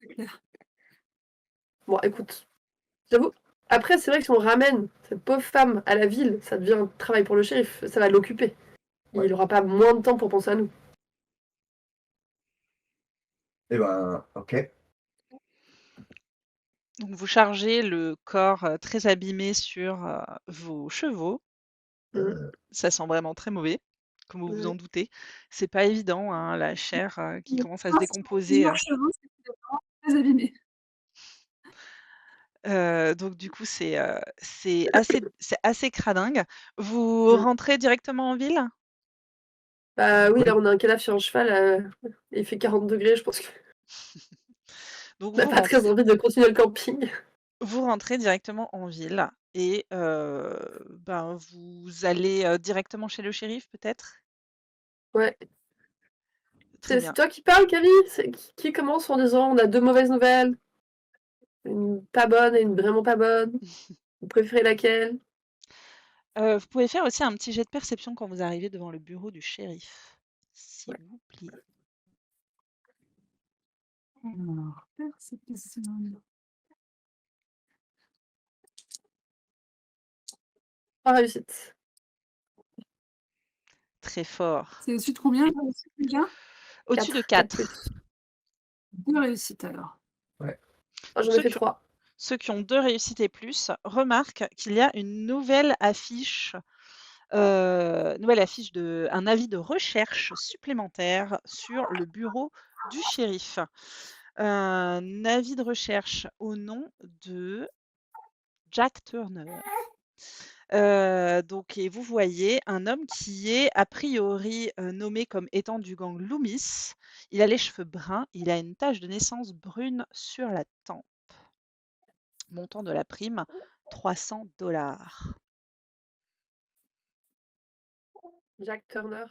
C'est clair. Bon, écoute, j'avoue. Après, c'est vrai que si on ramène cette pauvre femme à la ville, ça devient un travail pour le shérif. Ça va l'occuper. Ouais. Il aura pas moins de temps pour penser à nous. Eh ben, OK. Donc vous chargez le corps, très abîmé sur, vos chevaux. Heu, Ça sent vraiment très mauvais, comme vous vous en Ouais. doutez. C'est pas évident, hein, la chair, qui Le commence à se principe de décomposer, plusieurs chevaux, c'est qu'il est vraiment très abîmé. donc du coup c'est assez cradingue. Vous Mm. rentrez directement en ville? Bah oui, oui. là, on a un cadavre sur un cheval. Il fait 40 degrés, je pense qu'on Donc n'a pas très envie de continuer le camping. vous rentrez directement en ville et ben, vous allez, directement chez le shérif peut-être? Ouais. Très C'est bien. toi qui parles, Camille? Qui commence en disant on a deux mauvaises nouvelles? Une pas bonne et une vraiment pas bonne? Vous préférez laquelle? Vous pouvez faire aussi un petit jet de perception quand vous arrivez devant le bureau du shérif, s'il Ouais. vous plaît. Alors, perception. 3 réussites. Très fort. C'est au-dessus de combien là, au-dessus, déjà? Au-dessus de 4 4. plus. 2 réussites alors. Oh, j'en ai Ceux fait qui 3. ceux qui ont 2 réussites et plus remarquent qu'il y a une nouvelle affiche de un avis de recherche supplémentaire sur le bureau du shérif. Un avis de recherche au nom de Jack Turner. Donc et vous voyez un homme qui est a priori, nommé comme étant du gang Loomis. Il a les cheveux bruns, il a une tache de naissance brune sur la tempe. Montant de la prime, $300. Jack Turner.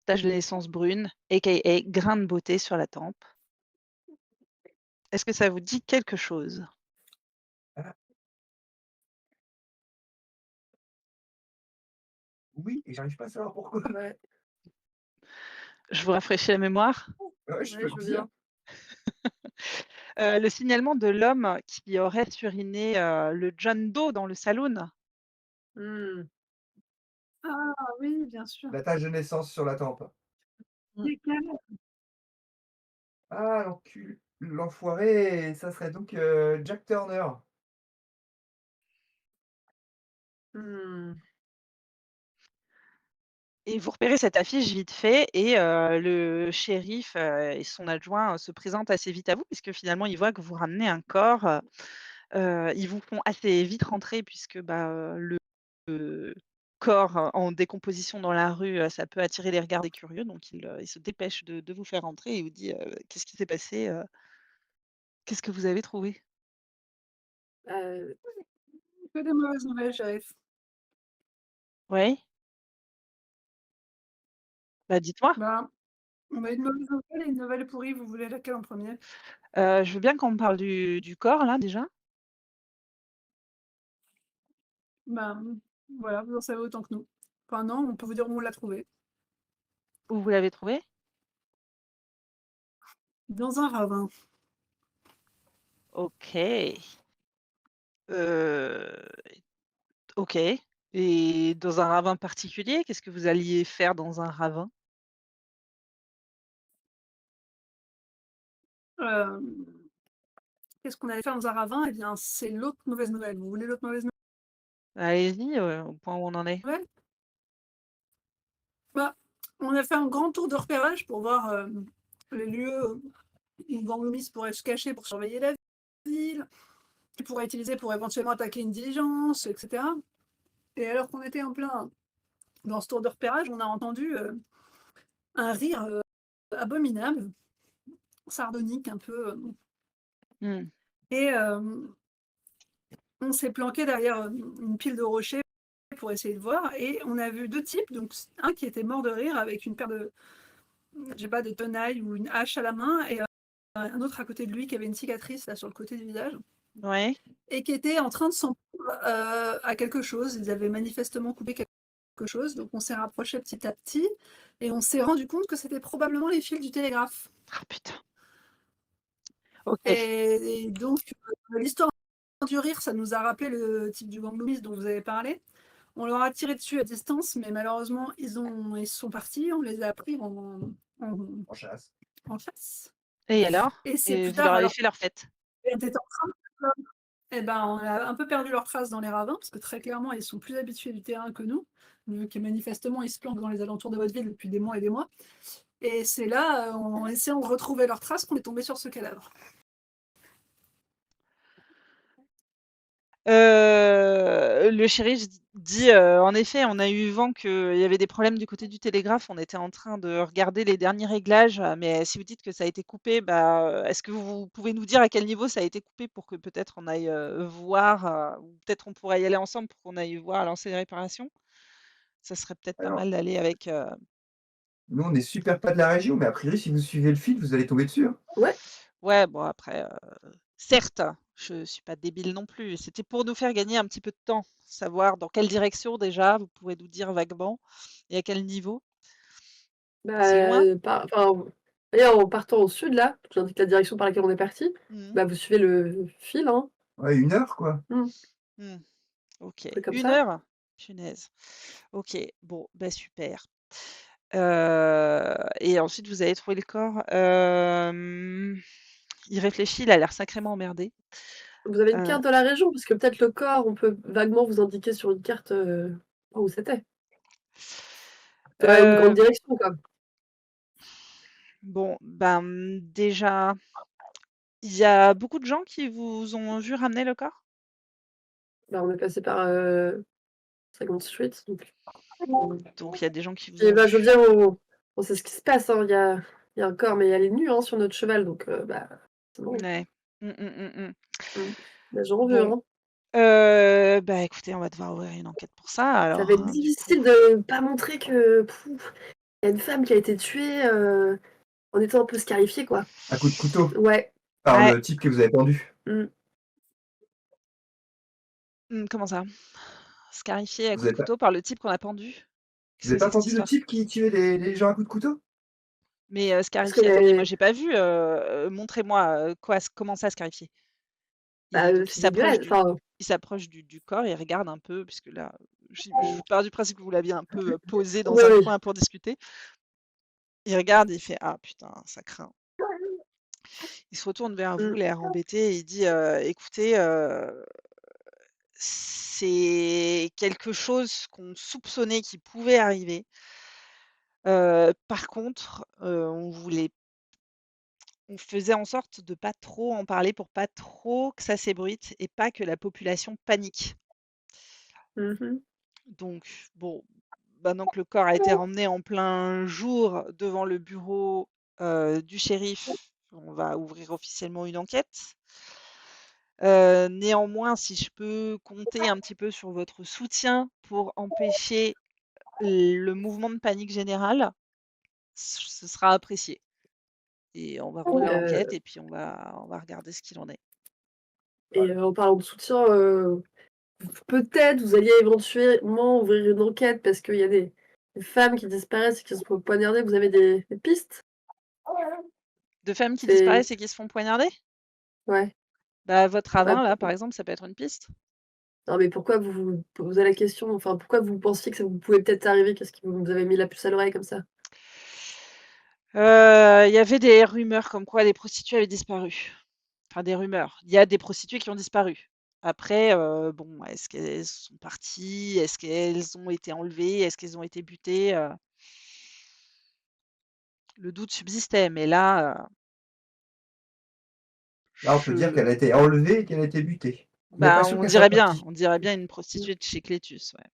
Tache de naissance brune, aka grain de beauté sur la tempe. Est-ce que ça vous dit quelque chose? Ah, oui, et j'arrive pas à savoir pourquoi. Ouais, Je vous rafraîchis la mémoire? Ouais, je ouais, peux je te veux dire. bien. Le signalement de l'homme qui aurait suriné, le John Doe dans le saloon. Mmh. Ah oui, bien sûr. La tache de naissance sur la tempe. Mmh. Lesquels? Ah l'enfoiré, ça serait donc, Jack Turner. Mmh. Et vous repérez cette affiche vite fait et le shérif, et son adjoint, se présentent assez vite à vous puisque finalement ils voient que vous ramenez un corps, ils vous font assez vite rentrer puisque, bah, le corps en décomposition dans la rue, ça peut attirer les regards des curieux donc ils se dépêchent de vous faire rentrer et il vous dit: «Qu'est-ce qui s'est passé, Qu'est-ce que vous avez trouvé?» Heu, Que des mauvaises nouvelles, shérif. «Ouais? Bah, dites-moi». Ben, on a une mauvaise nouvelle et une nouvelle pourrie, vous voulez laquelle en premier? Je veux bien qu'on me parle du corps là déjà. Ben, voilà, vous en savez autant que nous. Enfin non, on peut vous dire où on l'a trouvé. Où vous l'avez trouvé? Dans un ravin. OK. Heu OK, et dans un ravin particulier? Qu'est-ce que vous alliez faire dans un ravin? Hem, Qu'est-ce qu'on allait faire dans un ravin? Eh bien, c'est l'autre mauvaise nouvelle. Vous voulez l'autre mauvaise Allez-y, au point où on en est. nouvelle? Bah, on a fait un grand tour de repérage pour voir, les lieux où Gang Loomis pourrait se cacher pour surveiller la ville, qu'il pourrait utiliser pour éventuellement attaquer une diligence, et cetera. Et alors qu'on était en plein dans ce tour de repérage, on a entendu, un rire, abominable, sardonique un peu, Mmh. et on s'est planqué derrière, une pile de rochers pour essayer de voir et on a vu 2 types, donc un qui était mort de rire avec une paire de, je sais pas, de tenailles ou une hache à la main et un autre à côté de lui qui avait une cicatrice là sur le côté du visage Ouais. et qui était en train de s'en prendre, à quelque chose. Ils avaient manifestement coupé quelque chose, donc on s'est rapproché petit à petit et on s'est rendu compte que c'était probablement les fils du télégraphe. Ah putain. OK. Et donc, l'histoire du rire, ça nous a rappelé le type du Gang Loomis dont vous avez parlé. On leur a tiré dessus à distance, mais malheureusement, ils sont partis. On les a pris en, En chasse. en chasse. Et alors? Et c'est Et plus vous leur tard, avez alors fait leur fête? qu'on était en train de... Eh ben, on a un peu perdu leurs traces dans les ravins, parce que très clairement, ils sont plus habitués du terrain que nous, vu que manifestement, ils se planquent dans les alentours de votre ville depuis des mois et des mois. Et c'est là, en essayant de retrouver leurs traces, qu'on est tombé sur ce cadavre. Le shérif dit, «En effet, on a eu vent qu'il y avait des problèmes du côté du télégraphe. On était en train de regarder les derniers réglages, mais si vous dites que ça a été coupé, bah, est-ce que vous pouvez nous dire à quel niveau ça a été coupé pour que peut-être on aille, voir, ou peut-être on pourrait y aller ensemble pour qu'on aille voir à l'enseigne réparation?» Ça serait peut-être pas Alors, mal d'aller avec, nous, on est super pas de la région, mais a priori, si vous suivez le fil, vous allez tomber dessus, hein. ouais, ouais, bon après, certes, je suis pas débile non plus. C'était pour nous faire gagner un petit peu de temps, savoir dans quelle direction déjà, vous pouvez nous dire vaguement et à quel niveau? C'est loin? par enfin, d'ailleurs, en partant au sud là, je vous indique la direction par laquelle on est parti, Mmh. bah, vous suivez le fil, hein. Ouais, 1 heure, quoi. Mmh, Mmh. OK. truc comme 1 ça. heure? Punaise. OK, bon, bah, super. Et ensuite vous avez trouvé le corps. Il réfléchit, il a l'air sacrément emmerdé. Vous avez une Heu, carte de la région? Parce que peut-être le corps, on peut vaguement vous indiquer sur une carte, où c'était. Une grande heu, direction, quoi. bon, ben, déjà, il y a beaucoup de gens qui vous ont vu ramener le corps? Bah, on est passé par, 50 Street, donc Donc il y a des gens qui vous et ont bah, je veux vu. dire, on sait ce qui se passe, hein. Il y a un corps, mais elle est nue, hein, sur notre cheval, donc bah, c'est bon. Ouais. Mmh, mmh, mmh, mmh. Mmh. Les gens ont vu, Bon, hein. bah, écoutez, on va devoir ouvrir une enquête pour ça Ça va alors, être hein, du coup. difficile de pas montrer que, il y a une femme qui a été tuée, en étant un peu scarifiée, quoi. À coups de couteau, Ouais. par Ouais, le type que vous avez pendu. Mmh. comment ça? Scarifié à Vous coups de avez pas couteau par le type qu'on a pendu? vous Qu'est-ce avez que c'est pas que cette pendu le histoire? type qui tuait les gens à coups de couteau? Mais, Parce que scarifié, attendez, moi les j'ai pas vu, montrez-moi, quoi comment ça scarifié? bah, Donc c'est dégueulasse, enfin, il s'approche du corps, il regarde un peu puisque là, je pars du principe que vous l'aviez un peu posé dans Oui, un oui. coin pour discuter. Il regarde, il fait ah putain, ça craint. Il se retourne vers vous, Mm. l'air embêté, et il dit écoutez, c'est quelque chose qu'on soupçonnait qui pouvait arriver. Par contre, on faisait en sorte de pas trop en parler pour pas trop que ça s'ébruite et pas que la population panique. Mhm. Donc bon, maintenant que le corps a été ramené en plein jour devant le bureau, du shérif, on va ouvrir officiellement une enquête. Néanmoins, si je peux compter un petit peu sur votre soutien pour empêcher le mouvement de panique générale, ce sera apprécié. Et on va rouvrir l'enquête Euh, et puis on va regarder ce qu'il en est. en parlant de soutien, peut-être vous alliez éventuellement ouvrir une enquête parce qu'il y a des femmes qui disparaissent et qui se font poignarder. Vous avez des pistes? De femmes qui C'est disparaissent et qui se font poignarder? ouais. Bah, votre Bah, ravin là, par exemple, ça peut être une piste. non, mais pourquoi vous vous posez la question? Enfin, pourquoi vous pensiez que ça vous pouvait peut-être arriver? Qu'est-ce qui vous avez mis la puce à l'oreille comme ça? Il y avait des rumeurs comme quoi des prostituées avaient disparu. Enfin des rumeurs. Il y a des prostituées qui ont disparu. Après, bon, est-ce qu'elles sont parties? Est-ce qu'elles ont été enlevées? Est-ce qu'elles ont été butées? Le doute subsistait, mais là, Là, on peut dire je qu'elle a été enlevée et qu'elle a été butée. On n'est pas sûr qu'elle soit partie. on dirait bien une prostituée de chez Clétus, ouais.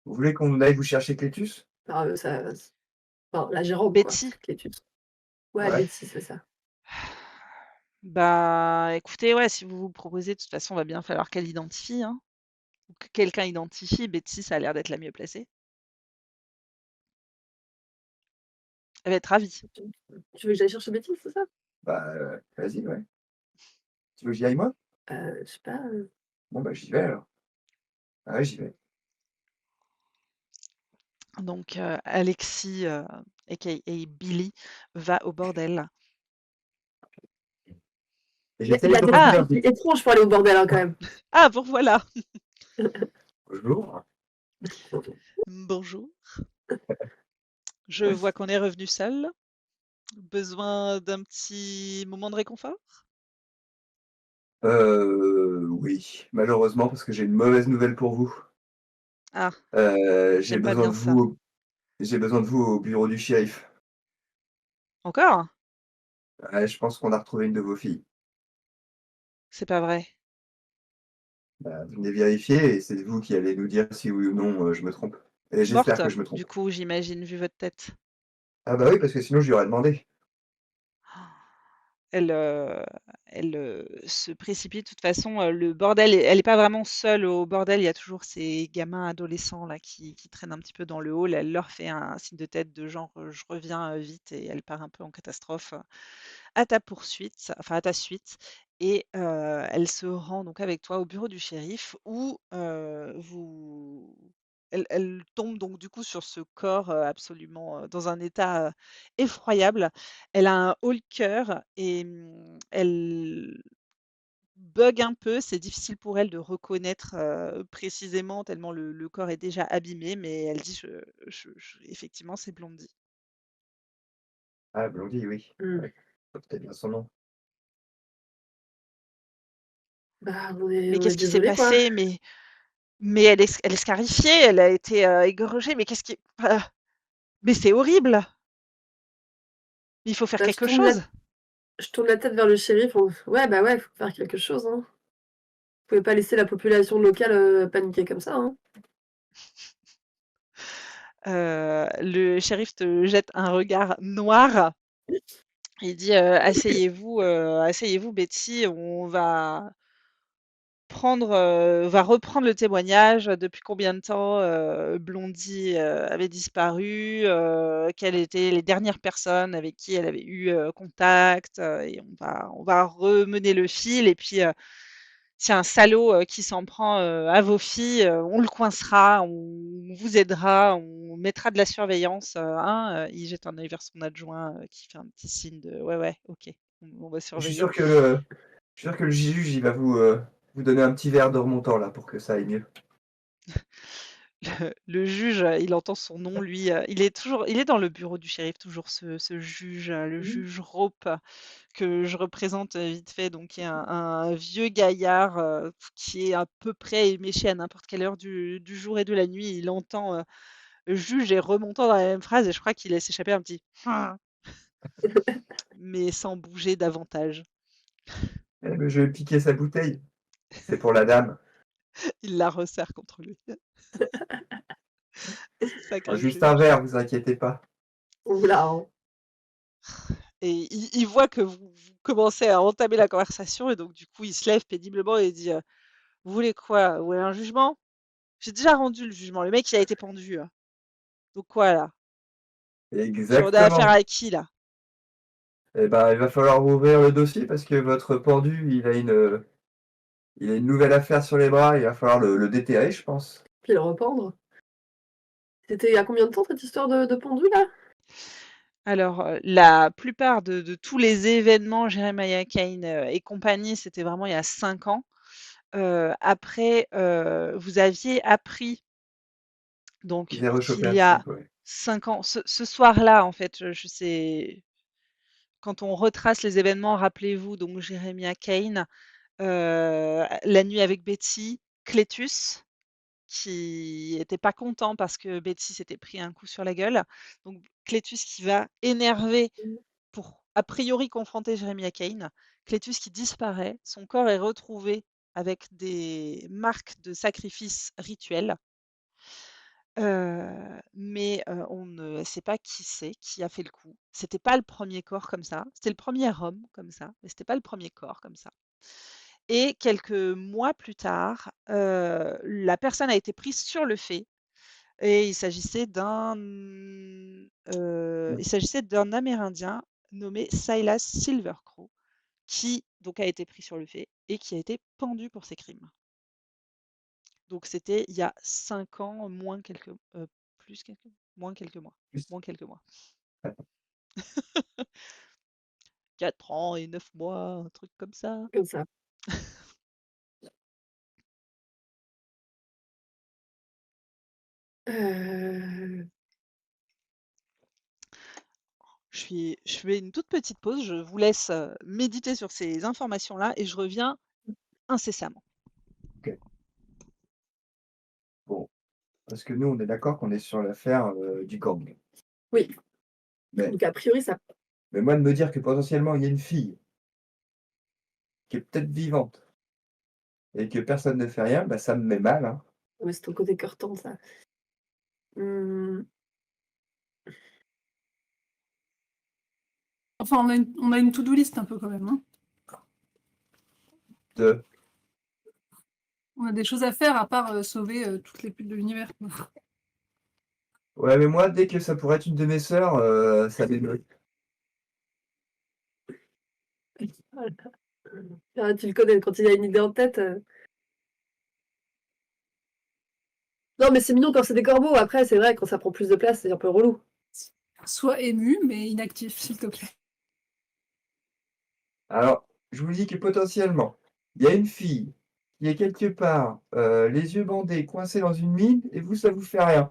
Vous voulez qu'on aille vous chercher Clétus? Enfin, enfin, la Jérôme, quoi, Betty? Clétus. Ouais, Ouais. Betty, c'est ça. Bah, écoutez, ouais, si vous vous proposez, de toute façon, va bien falloir qu'elle identifie, hein, ou que quelqu'un identifie. Betty, ça a l'air d'être la mieux placée. Elle va être ravie. Tu veux que j'aille chercher Betty, c'est ça? Bah, vas-y, ouais. Tu veux que j'y aille moi? Je sais pas, Bon, bah, j'y vais alors. Ah ouais, j'y vais. Donc, Alexis, aka Billy, va au bordel. Et il j'essaye a de des Ah! revenir habitudes vite. étranges pour aller au bordel, hein, quand même. Ah, vous revoilà! Bonjour. Bonjour. Je vois qu'on est revenu seul. Besoin d'un petit moment de réconfort? Oui, malheureusement, parce que j'ai une mauvaise nouvelle pour vous. Ah, J'ai j'aime pas besoin bien de ça. j'ai besoin de vous au bureau du shérif. Encore? Ouais, je pense qu'on a retrouvé une de vos filles. C'est pas vrai. Bah, venez vérifier et c'est vous qui allez nous dire si oui ou non, je me trompe. Et j'espère Morte, que je me du trompe. coup, j'imagine, vu votre tête. Ah bah oui, parce que sinon je lui aurais demandé. Elle, se précipite. De toute façon, le bordel, elle est pas vraiment seule au bordel. Il y a toujours ces gamins adolescents là qui traînent un petit peu dans le hall. Elle leur fait un signe de tête de genre, «Je reviens, vite» et elle part un peu en catastrophe, à ta poursuite, enfin à ta suite et elle se rend donc avec toi au bureau du shérif où, vous elle tombe donc du coup sur ce corps, absolument, dans un état, effroyable. Elle a un haut-le-cœur et elle bug un peu. C'est difficile pour elle de reconnaître, précisément tellement le corps est déjà abîmé, mais elle dit: «Je» effectivement, c'est Blondie. Ah Blondie, oui. Mmh. Ouais, c'était bien son nom. Bah, Mais on est qu'est-ce qui s'est désolés, quoi. passé? Mais elle est scarifiée, elle a été, égorgée, mais qu'est-ce qui mais c'est horrible! Il faut faire Bah, quelque chose! je tourne la tête vers le shérif, ouais, bah, ouais, faut faire quelque chose, hein. Vous pouvez pas laisser la population locale, paniquer comme ça, hein. Le shérif te jette un regard noir. Il dit, asseyez-vous Betty, on va reprendre le témoignage. Depuis combien de temps, Blondie, avait disparu, quelles étaient les dernières personnes avec qui elle avait eu, contact, et on va remener le fil et puis, s'il y a un salaud, qui s'en prend, à vos filles, on le coincera, on vous aidera, on mettra de la surveillance, hein, il jette un œil vers son adjoint, qui fait un petit signe de: «Ouais, ouais, OK, on va Je suis surveiller». sûr que je suis sûr que le juge, il va vous donner un petit verre de remontant là pour que ça aille mieux. Le juge, il entend son nom, lui, il est dans le bureau du shérif, toujours ce juge, le Mhm. juge Rope, que je représente vite fait, donc qui est un vieux gaillard qui est à peu près éméché à n'importe quelle heure du jour et de la nuit. Il entend juge et remontant dans la même phrase, et je crois qu'il laisse échapper un petit ah, mais sans bouger davantage. Eh ben, je vais piquer sa bouteille. C'est pour la dame. Il la resserre contre lui. Oh, Sacré juste un juge. verre, vous inquiétez pas. Oula, hein. Et il voit que vous commencez à entamer la conversation, et donc du coup, il se lève péniblement et dit vous voulez quoi? Vous voulez un jugement? J'ai déjà rendu le jugement. Le mec, il a été pendu. Donc quoi là? Puis on a affaire Exactement. à qui là? Eh ben, il va falloir ouvrir le dossier parce que votre pendu, il a une nouvelle affaire sur les bras. Il va falloir le déterrer, je pense. Puis le rependre. C'était il y a combien de temps cette histoire de pendu là? Alors, la plupart de tous les événements Jeremiah Kane et compagnie, c'était vraiment il y a 5 ans. Après, vous aviez appris donc Ils aient rechopé qu'il un y a type, ouais. 5 ans, ce soir-là, en fait, je sais, quand on retrace les événements, rappelez-vous donc Jeremiah Kane, la nuit avec Betty, Clétus, qui était pas content parce que Betty s'était pris un coup sur la gueule. Donc Clétus qui va énervé pour a priori confronter Jeremiah Kane. Clétus qui disparaît, son corps est retrouvé avec des marques de sacrifice rituels. Mais on ne sait pas qui c'est, qui a fait le coup. C'était pas le premier corps comme ça, c'était le premier homme comme ça, mais c'était pas le premier corps comme ça. Et quelques mois plus tard, la personne a été prise sur le fait, et il s'agissait d'un Amérindien nommé Silas Silvercrow, qui donc a été pris sur le fait et qui a été pendu pour ses crimes. Donc c'était il y a 5 ans, plus quelques moins quelques mois, Plus. moins quelques mois. 4 ans et 9 mois, un truc comme ça. Comme ça. Euh, Je fais une toute petite pause, je vous laisse, méditer sur ces informations-là et je reviens incessamment. Ok. Bon, parce que nous, on est d'accord qu'on est sur l'affaire du gang. Oui. Mais, Donc a priori ça. mais moi, de me dire que potentiellement, il y a une fille qui est peut-être vivante et que personne ne fait rien, bah, ça me met mal, hein. Mais c'est ton côté cœur tendre ça. Hum, Enfin, on a une to-do list un peu quand même, hein. De... On a des choses à faire à part sauver toutes les putes de l'univers, quoi. Ouais, mais moi, dès que ça pourrait être une de mes sœurs, ça m'émeut. Ah, tu le connais quand il a une idée en tête. Non mais c'est mignon quand c'est des corbeaux. Après c'est vrai quand ça prend plus de place c'est un peu relou. Sois ému, mais inactif, s'il te plaît. Alors, je vous dis que potentiellement, il y a une fille qui est quelque part, les yeux bandés, coincée dans une mine, et vous, ça vous fait rien.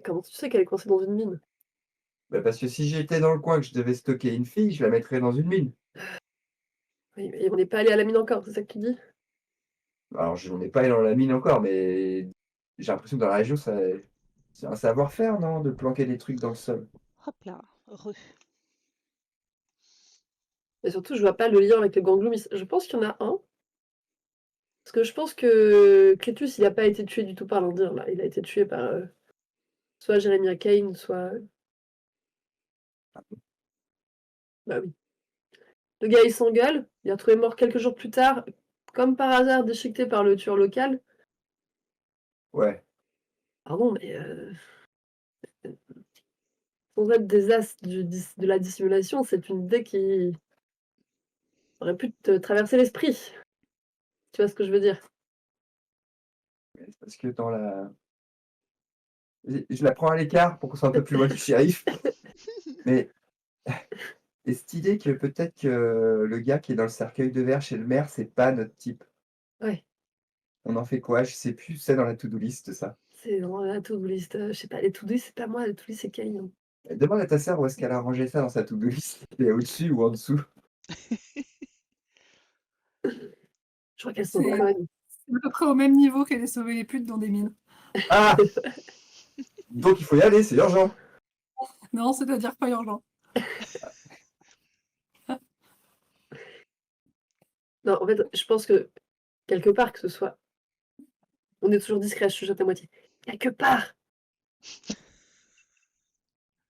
Comment tu sais qu'elle est coincée dans une mine? Bah, parce que si j'étais dans le coin, que je devais stocker une fille, je la mettrais dans une mine. Oui, mais on n'est pas allé à la mine encore, c'est ça que tu dis? Alors, je n'en ai pas allé dans la mine encore, mais j'ai l'impression que dans la région, c'est un savoir-faire, non, de planquer des trucs dans le sol. Hop là, Et surtout je vois pas le lien avec le ganglou, mais je pense qu'il y en a un. Parce que je pense que Clétus il a pas été tué du tout par l'Indien là, il a été tué par soit Jeremiah Kane, soit. Bah oui. Le gars il s'engueule, il est retrouvé mort quelques jours plus tard, comme par hasard déchiqueté par le tueur local. Ouais, Pardon, mais sans être des as de la dissimulation, c'est une idée qui aurait pu te traverser l'esprit. Tu vois ce que je veux dire? mais c'est parce que dans la... Je la prends à l'écart pour qu'on soit un peu plus loin du shérif, mais et cette idée que peut-être que le gars qui est dans le cercueil de verre chez le maire, c'est pas notre type. Ouais. On en fait quoi? Je sais plus, c'est dans la to-do list, ça. C'est dans la to-do list, je sais pas, les to-do list, c'est pas moi, les to-do list, c'est Kay, hein. Demande à ta sœur où est-ce qu'elle a rangé ça dans sa to-do list. C'est au-dessus ou en dessous? Je crois qu'elles sont C'est connes. à peu près au même niveau qu'aller sauver les putes dans des mines. Ah! Donc il faut y aller, c'est urgent. Non, c'est-à-dire pas urgent. Non, en fait, je pense que quelque part que ce soit on est toujours discret, je chuchote à moitié. Quelque part,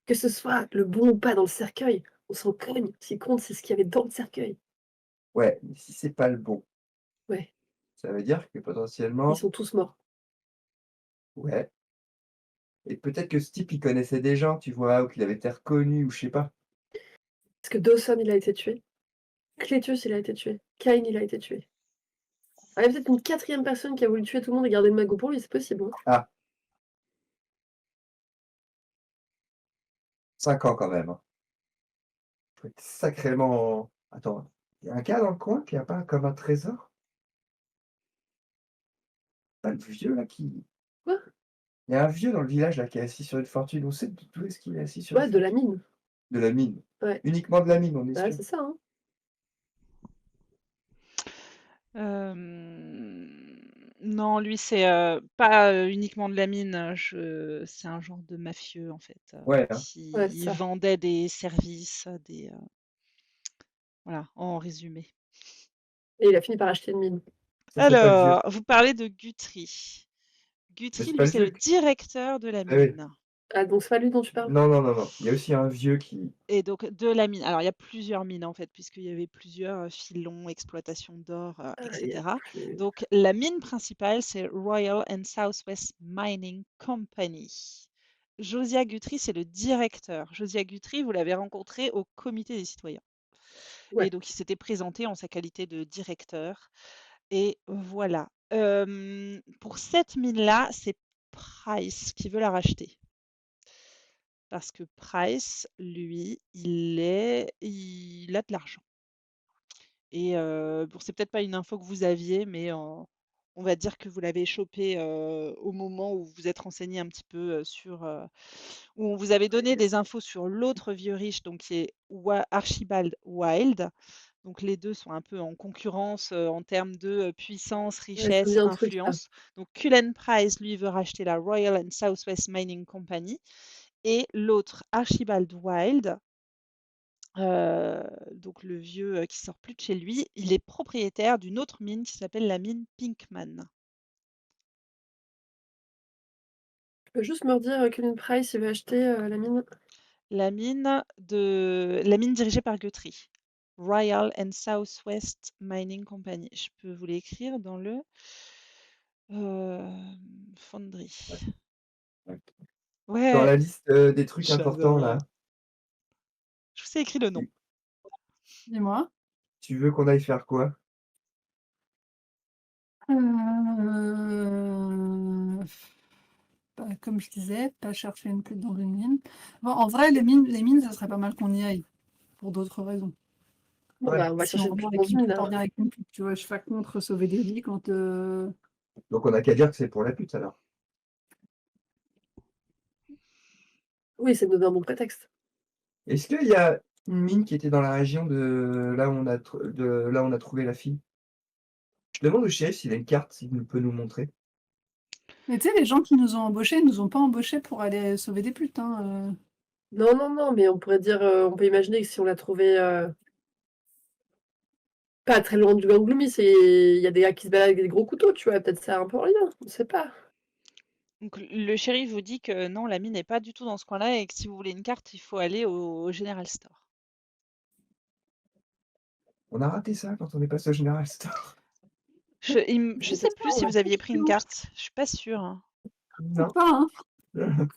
que ce soit le bon ou pas dans le cercueil, on s'en cogne. Ce qui compte, c'est ce qu'il y avait dans le cercueil. Ouais, mais si c'est pas le bon, Ouais, ça veut dire que ils potentiellement sont tous morts. ouais et peut-être que ce type, il connaissait des gens, tu vois? Ou qu'il avait été reconnu ou je sais pas. Parce que Dawson, il a été tué. Cletus, il a été tué. Kane, il a été tué. Ah, il y a peut-être une 4e personne qui a voulu tuer tout le monde et garder le magot pour lui, c'est possible, hein. Ah, 5 ans quand même, hein. Faut être sacrément attends, il y a un gars dans le coin qui a pas comme un trésor? Pas le vieux là qui Quoi? il y a un vieux dans le village là qui est assis sur une fortune. On sait d'où est-ce qu'il est assis sur une Ouais, de la fortune? mine. De la mine. Ouais, Uniquement de la mine, on est bah, sûr? c'est ça, hein. Non, lui, c'est pas uniquement de la mine. C'est un genre de mafieux, en fait, Ouais, hein. Ouais, c'est qui ça. vendait des services, voilà, en résumé. Et il a fini par acheter une mine. Ça, c'est pas le vieux. Alors, vous parlez de Guthrie. Mais Guthrie, c'est pas lui, le c'est le vieux? directeur de la Ah oui. mine. Ah, donc c'est pas lui dont tu parles? Non, non, non, non. Il y a aussi un vieux qui Et donc, de la mine. Alors, il y a plusieurs mines, en fait, puisqu'il y avait plusieurs filons, exploitation d'or, Ah, il y a etc. plus. Donc, la mine principale, c'est Royal and Southwest Mining Company. Josiah Guthrie, c'est le directeur. Josiah Guthrie, vous l'avez rencontré au comité des citoyens. Et Ouais. donc, il s'était présenté en sa qualité de directeur. Et voilà. Pour cette mine-là, c'est Price qui veut la racheter. Parce que Price, lui, il a de l'argent. Et bon, c'est peut-être pas une info que vous aviez, mais on va dire que vous l'avez chopé au moment où vous vous êtes renseigné un petit peu sur, où on vous avait donné des infos sur l'autre vieux riche, donc qui est Archibald Wilde. Donc les deux sont un peu en concurrence en termes de puissance, Ouais, ça me richesse, dit un truc, ça. influence. Donc Cullen Price, lui, veut racheter la Royal and Southwest Mining Company. Et l'autre, Archibald Wilde, donc le vieux qui sort plus de chez lui, il est propriétaire d'une autre mine qui s'appelle la mine Pinkman. Tu peux juste me redire, Colin Price, il veut acheter, la mine? La mine dirigée par Guthrie. Royal and Southwest Mining Company. Je peux vous l'écrire dans le Fonderie. ouais. Dans Ouais, la liste, des trucs importants j'adore. là, Je vous ai écrit le nom. tu Dis-moi. tu veux qu'on aille faire quoi? Bah, comme je disais, pas chercher une pute dans une mine. Bon, en vrai, les mines, ça serait pas mal qu'on y aille, pour d'autres raisons. Bon, Ouais, bah, on va Si chercher on une revient pute dans avec une une mine, pute, on alors. revient avec une pute. Tu vois, je suis pas contre sauver des vies quand. donc on a qu'à dire que c'est pour la pute alors. Oui, c'est de nous donner un bon prétexte. Est-ce qu'il y a une mine qui était dans la région de là où on a trouvé la fille? Je demande au shérif s'il a une carte, s'il peut nous montrer. Mais tu sais, les gens qui nous ont embauchés, ils nous ont pas embauchés pour aller sauver des putes, hein. Non, non, non, mais on pourrait dire, on peut imaginer que si on l'a trouvé, pas très loin du Gang Gloomy, il y a des gars qui se baladent avec des gros couteaux, tu vois? Peut-être ça a un peu en lien, on sait pas. Donc le shérif vous dit que non, la mine n'est pas du tout dans ce coin-là et que si vous voulez une carte, il faut aller au General Store. On a raté ça quand on est passé au General Store. Je sais plus si vous aviez pris une carte. Je suis pas sûre, hein. Non. Pas, hein.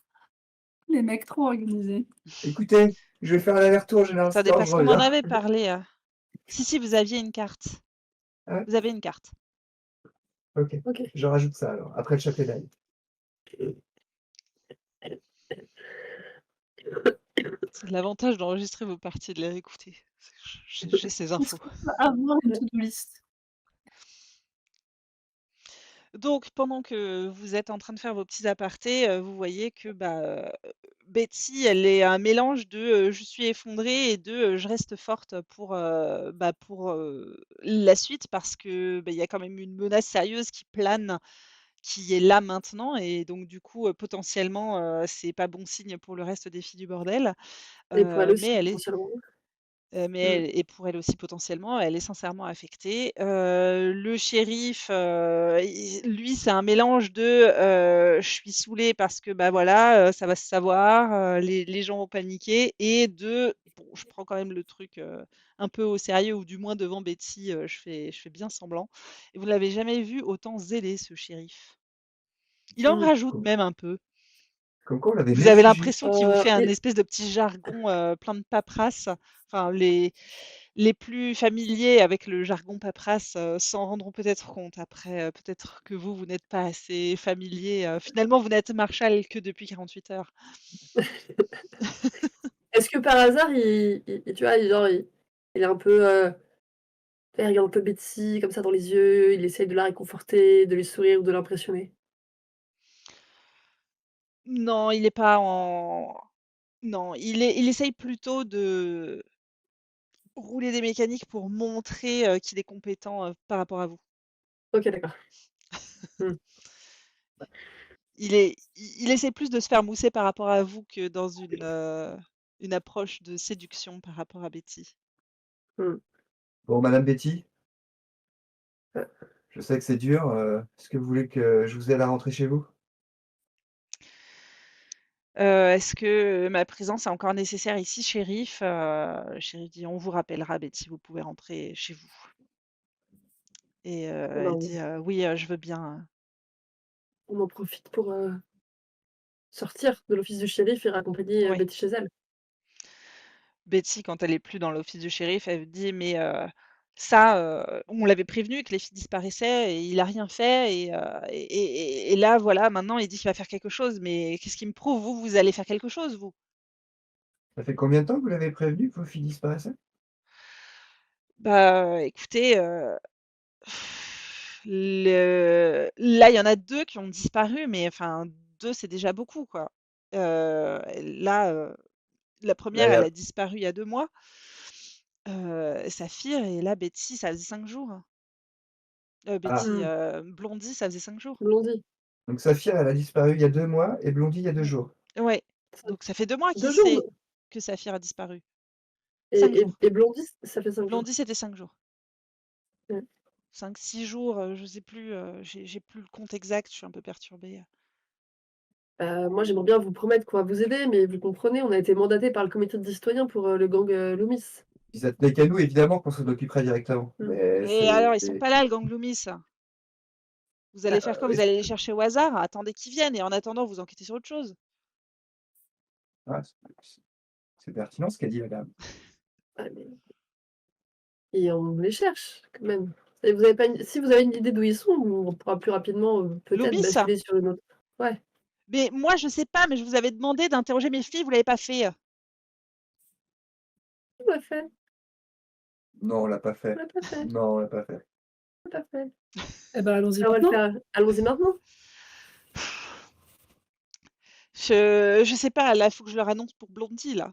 Les mecs trop organisés. Écoutez, je vais faire l'aller-retour au General Attendez, Store, je parce qu'on en reviens. avait parlé. Si, vous aviez une carte. Ah ouais? Vous avez une carte. OK. OK. Je rajoute ça alors, après le chapelet d'ail. C'est l'avantage d'enregistrer vos parties et de les réécouter. J'ai ces Est-ce infos. qu'on peut avoir une to-do list? Donc pendant que vous êtes en train de faire vos petits apartés, vous voyez que, Betty, elle est un mélange de, «Je suis effondrée» et de, «Je reste forte» pour, la suite parce que, il y a quand même une menace sérieuse qui plane, qui est là maintenant et donc du coup, potentiellement, c'est pas bon signe pour le reste des filles du bordel. Et pour elle Mais aussi, elle est potentiellement. mais Mmh. elle et pour elle aussi potentiellement, elle est sincèrement affectée. Le shérif, i lui, c'est un mélange de, «Je suis saoulé parce que, voilà, ça va se savoir, les gens vont paniquer» et de: «Bon, je prends quand même le truc, un peu au sérieux» ou du moins devant Betty, je fais bien semblant et vous ne l'avez jamais vu autant zélé ce shérif. Il en Mmh. rajoute même un peu. Comme quoi on l'avait Vous avez négligé. l'impression qu'il vous fait un Et espèce de petit jargon, plein de paperasse. Enfin, les plus familiers avec le jargon paperasse, s'en rendront peut-être compte. Après, peut-être que vous n'êtes pas assez familier, finalement, vous n'êtes marshal que depuis 48 heures. est-ce que par hasard, tu vois, genre, il est un peu, il regarde un peu Betsy comme ça dans les yeux, il essaye de la réconforter, de lui sourire ou de l'impressionner? Non, il est pas en non, il essaye plutôt de rouler des mécaniques pour montrer, qu'il est compétent, par rapport à vous. OK, d'accord. Mmh. Il essaie plus de se faire mousser par rapport à vous que dans une approche de séduction par rapport à Betty. Mmh. Bon, Madame Betty, Ouais. je sais que c'est dur, est-ce que vous voulez que je vous aide à rentrer chez vous? Est-ce que ma présence est encore nécessaire ici, shérif? Le shérif dit: «On vous rappellera Betty, vous pouvez rentrer chez vous» et Bon, bah, elle dit: «Oui, je veux bien». on en profite pour, sortir de l'office du shérif et raccompagner, Oui. Betty chez elle. Betty, quand elle est plus dans l'office du shérif, elle dit: «Mais ça, on l'avait prévenu que les filles disparaissaient et il a rien fait et là, voilà, maintenant il dit qu'il va faire quelque chose, mais qu'est-ce qui me prouve? Vous, vous allez faire quelque chose, vous?» Ça fait combien de temps que vous l'avez prévenu que vos filles disparaissaient? Bah, écoutez, là, il y en a 2 qui ont disparu, mais enfin 2 c'est déjà beaucoup, quoi. Là, la Là, première il y elle a a disparu il y a 2 mois, Saphir et là Betty, ça faisait 5 jours. ah, Betty, Mmh. Blondie, ça faisait 5 jours. Blondie. donc Saphir, elle a disparu il y a 2 mois et Blondie il y a 2 Mmh. jours. Ouais, Ça donc ça fait 2 mois qu'il 2 jours sait de que Saphir a disparu. 5 et jours. et et Blondie, ça fait 5 jours. Blondie, c'était 5 jours. Ouais. 5-6 jours, je sais plus, j'ai plus le compte exact, je suis un peu perturbée. Moi, j'aimerais bien vous promettre qu'on va vous aider, mais vous comprenez, on a été mandatés par le comité de citoyens pour, le gang, Loomis. Si ça tenait qu'à nous, évidemment qu'on s'en occuperait directement, Mmh. mais Et alors, ils sont pas là, le gang Loomis. Vous allez faire quoi? oui, Vous allez les chercher au hasard? Attendez qu'ils viennent et en attendant, vous enquêtez sur autre chose. ah, c'est pertinent ce qu'a dit madame. Ah mais et on les cherche quand même. Et vous avez pas une si vous avez une idée d'où ils sont, on pourra plus rapidement, peut-être Loomis? basculer sur une autre ouais, Mais moi, je sais pas, mais je vous avais demandé d'interroger mes filles, vous l'avez pas fait. tout à fait, Non, on l'a pas fait. tout à fait, Non, on l'a pas fait. tout à fait. Eh ben, allons-y Ah, on va le maintenant. faire, allons-y maintenant. Je sais pas, là, il faut que je leur annonce pour Blondie, là.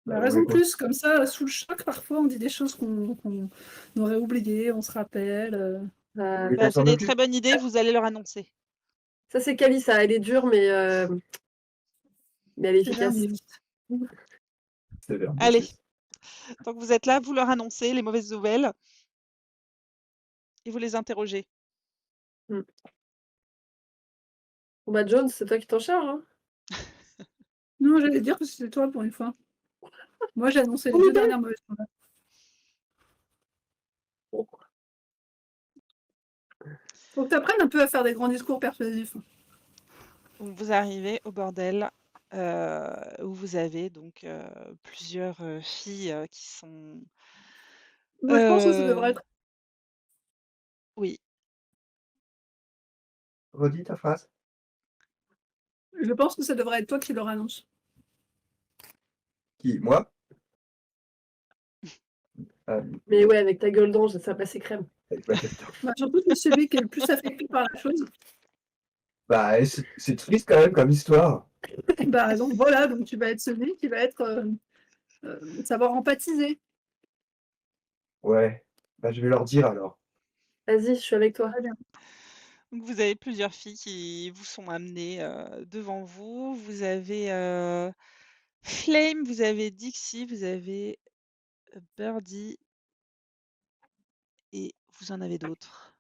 Bah, Vous raison voulez de plus, comme ça, sous le choc, parfois, on dit des choses qu'on aurait oubliées, on se rappelle. vous voulez qu'on Bah, s'en tenez, occupe? très bonne idée, vous allez leur annoncer. Ça c'est Cali ça, elle est dure mais elle est C'est vers efficace. vite. C'est vers Allez, B6. tant que vous êtes là, vous leur annoncez les mauvaises nouvelles et vous les interrogez. Mmh. Bon bah, Jones, c'est toi qui t'en charges, hein? Non, j'allais dire que c'était toi pour une fois. Moi, j'ai annoncé les Bonne 2 idée! dernières mauvaises nouvelles. Bon, Faut que tu apprennes un peu à faire des grands discours persuasifs. Vous arrivez au bordel, où vous avez donc, plusieurs, filles, qui sont, Moi, je pense que ça devrait heu être oui, Redis ta phrase. je pense que ça devrait être toi qui leur annonce. Qui? Moi? mais ouais, avec ta gueule d'ange, ça va passer crème. avec ma tête. Bah, surtout que celui qui est le plus affecté par la chose. Bah, c'est triste quand même comme histoire. Bah, donc voilà, donc tu vas être celui qui va être savoir empathiser. Ouais. Bah, je vais leur dire alors. Vas-y, je suis avec toi. Très bien. Donc vous avez plusieurs filles qui vous sont amenées, devant vous. Vous avez, Flame, vous avez Dixie, vous avez, Birdie et vous en avez d'autres.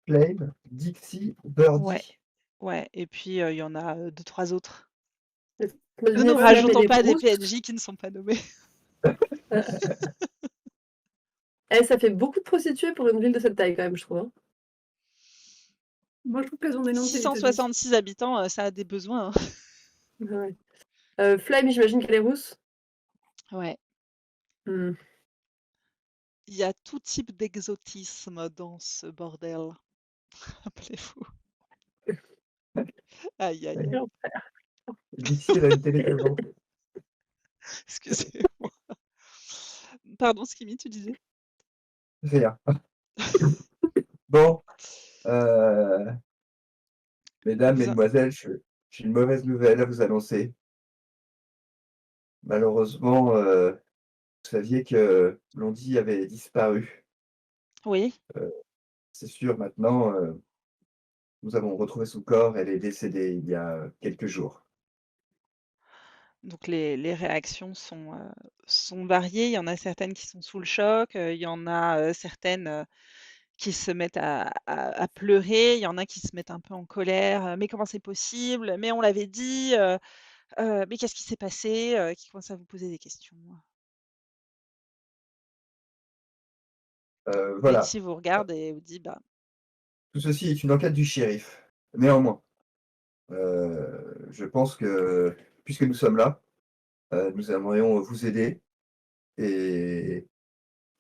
Flame, Dixie, Ouais, Birdie. ouais et puis, il y en a, 2-3 autres. Ne Imaginez nous Flemme et rajoutons les pas des Proust. PNJ qui ne sont pas nommés. Eh, ça fait beaucoup de prostituées pour une ville de cette taille, quand même, je trouve. Hein. Moi, je trouve qu'elles ont des noms qualitatifs. 666 habitants, ça a des besoins, hein. Ouais. Flemme, j'imagine qu'elle est rousse. Ouais. Hmm. Il y a tout type d'exotisme dans ce bordel. Rappelez-vous. Aïe, aïe, aïe. Dixie, elle a une télécommande. Excusez-moi. Pardon, Skimmy, tu disais? Rien. Bon, euh, mesdames, Vous en mesdemoiselles, j'ai une mauvaise nouvelle à vous annoncer. Malheureusement, vous saviez que Blondie avait disparu. Oui, Euh, c'est sûr, maintenant, nous avons retrouvé son corps. Elle est décédée il y a quelques jours. donc les réactions sont variées. Il y en a certaines qui sont sous le choc, il y en a, certaines, qui se mettent à pleurer, il y en a qui se mettent un peu en colère, «Mais comment c'est possible? Mais on l'avait dit, mais qu'est-ce qui s'est passé?» qui commencent à vous poser des questions. Voilà. Dixie vous regarde et vous dit: «Bah, Tout ceci est une enquête du shérif. Néanmoins, je pense que puisque nous sommes là, nous aimerions vous aider et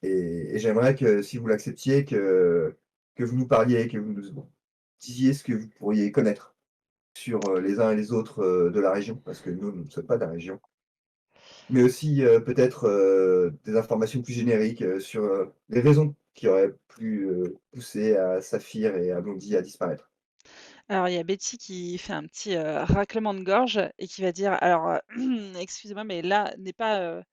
et j'aimerais que si vous l'acceptiez, que vous nous parliez, que vous nous disiez ce que vous pourriez connaître sur, les uns et les autres, de la région, parce que nous ne sommes pas de la région. Mais aussi, peut-être, des informations plus génériques, sur, les raisons qui auraient pu, pousser à Saphir et à Blondie à disparaître. Alors il y a Betty qui fait un petit, raclement de gorge et qui va dire: «Alors, excusez-moi, mais là n'est pas,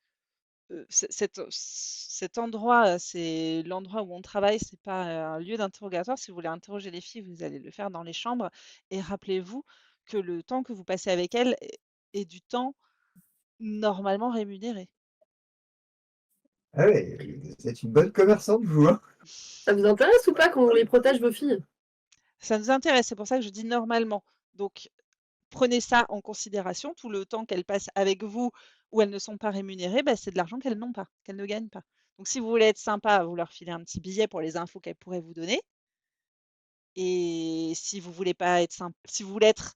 cet endroit, c'est l'endroit où on travaille, c'est pas, un lieu d'interrogatoire. Si vous voulez interroger les filles, vous allez le faire dans les chambres et rappelez-vous que le temps que vous passez avec elles est du temps normalement rémunéré». Ah ouais, vous êtes une bonne commerçante vous, hein? Ça vous intéresse ou pas qu'on les protège, vos filles? Ça nous intéresse, c'est pour ça que je dis normalement. Donc prenez ça en considération, tout le temps qu'elles passent avec vous où elles ne sont pas rémunérées, bah, c'est de l'argent qu'elles n'ont pas, qu'elles ne gagnent pas. Donc si vous voulez être sympa, vous leur filez un petit billet pour les infos qu'elles pourraient vous donner et si vous voulez pas être si vous voulez être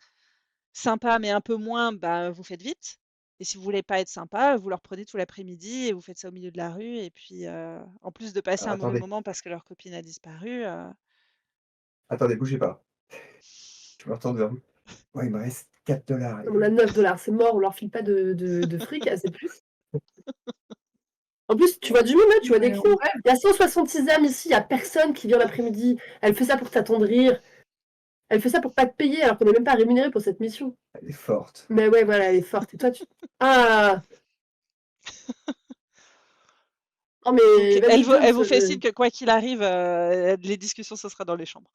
sympa mais un peu moins, bah, vous faites vite et si vous voulez pas être sympa, vous leur prenez tout l'après-midi et vous faites ça au milieu de la rue et puis, en plus de passer Alors un mauvais attendez, moment parce que leur copine a disparu, attendez, bougez pas. Je me retourne vers vous. Moi, il me reste 4 $ On a 9 $, c'est mort, on leur file pas de fric, c'est plus. En plus, tu vois du monde, là, tu vois des Mais on clients. rêve. Il y a 166 âmes ici, il y a personne qui vient l'après-midi. Elle fait ça pour t'attendrir. Elle fait ça pour pas te payer alors qu'on n'est même pas rémunéré pour cette mission. Elle est forte. Mais ouais, voilà, elle est forte. Et toi, tu. Ah! Oh, donc mais vas-y, Jones. elle vous fait signe que quoi qu'il arrive, les discussions, ce sera dans les chambres.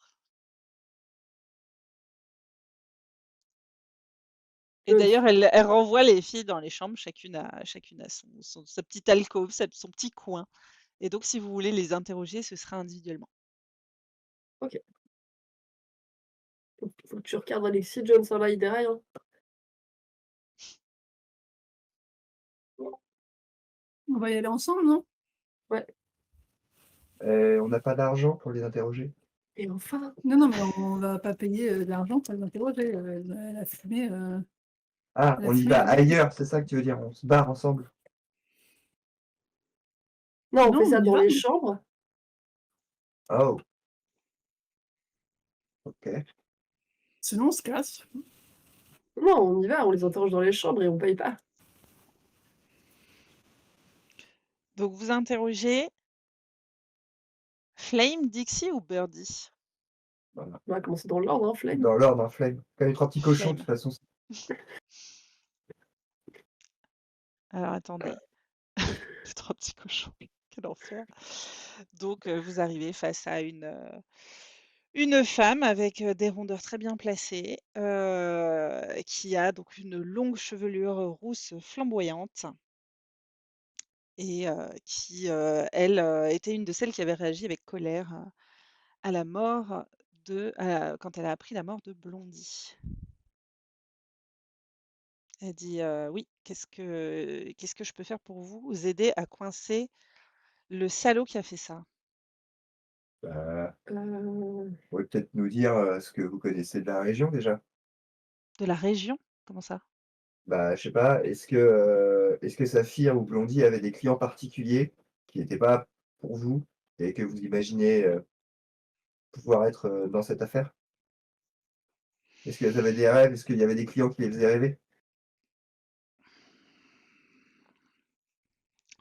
Et Jones. d'ailleurs, elle renvoie les filles dans les chambres, chacune a sa petite alcôve, son petit coin. Et donc, si vous voulez les interroger, ce sera individuellement. Ok. Faut que tu regardes Alexis, Jones, là, il déraille. Hein. On va y aller ensemble, non? Ouais. On n'a pas d'argent pour les interroger? Et enfin. Non, non, mais on va pas payer de l'argent pour les interroger. Elle a fumé. Ah, Elle a on y fumé va la bouteille. ailleurs, c'est ça que tu veux dire? On se barre ensemble? Non, on Non, fait on ça y dans va. les chambres. Oh, OK. Sinon, on se casse. Non, on y va, on les interroge dans les chambres et on paye pas. Donc, vous interrogez Flame, Dixie ou Birdie? Voilà. On va commencer dans l'ordre, hein, Flame. Dans l'ordre, hein, Flame. Comme les 3 petits cochons, de toute Flame. façon. Alors attendez. Les 3 petits cochons. Quel enfer. Donc vous arrivez face à une femme avec, des rondeurs très bien placées, qui a donc une longue chevelure rousse flamboyante et qui, elle, était une de celles qui avait réagi avec colère, à la mort quand elle a appris la mort de Blondie. Elle dit, «Oui, qu'est-ce que je peux faire pour vous aider à coincer le salaud qui a fait ça?» Bah, Euh, vous pouvez peut-être nous dire, ce que vous connaissez de la région déjà? De la région? Comment ça? Bah, je sais pas, est-ce que Saphir ou Blondie avaient des clients particuliers qui n'étaient pas pour vous et que vous imaginez, pouvoir être, dans cette affaire? Est-ce qu'elles avaient des rêves? Est-ce qu'il y avait des clients qui les faisaient rêver?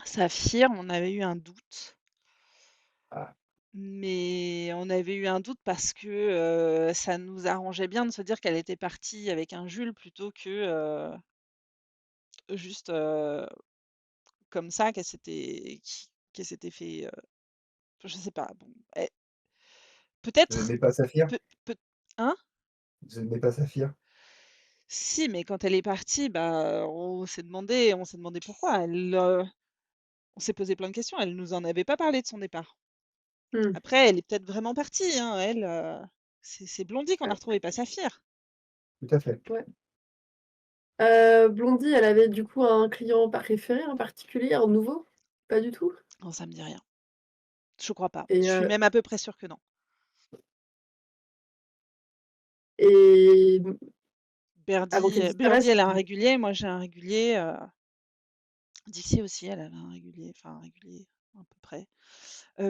Saphir, on avait eu un doute, Ah, mais on avait eu un doute parce que, ça nous arrangeait bien de se dire qu'elle était partie avec un Jules plutôt que, juste, comme ça, qu'elle s'était fait, je sais pas, bon, vous peut-être, n'aimez pas Saphir? peut peut hein? Vous n'aimez pas Saphir? Si, mais quand elle est partie, bah, on s'est demandé pourquoi. On s'est posé plein de questions. Elle nous en avait pas parlé de son départ. hmm, Après, elle est peut-être vraiment partie, hein, elle, c'est Blondie qu'on a ouais, retrouvée, pas Saphir. Tout à fait. ouais. Blondie, elle avait du coup un client préféré en particulier, un nouveau? Pas du tout? Non, ça me dit rien. Je crois pas. Et, Je suis même à peu près sûre que non. et avant Birdie, qu'elle Birdie, disparaisse, elle a un régulier, moi j'ai un régulier, Dixie aussi, elle avait un régulier, enfin un régulier à peu près.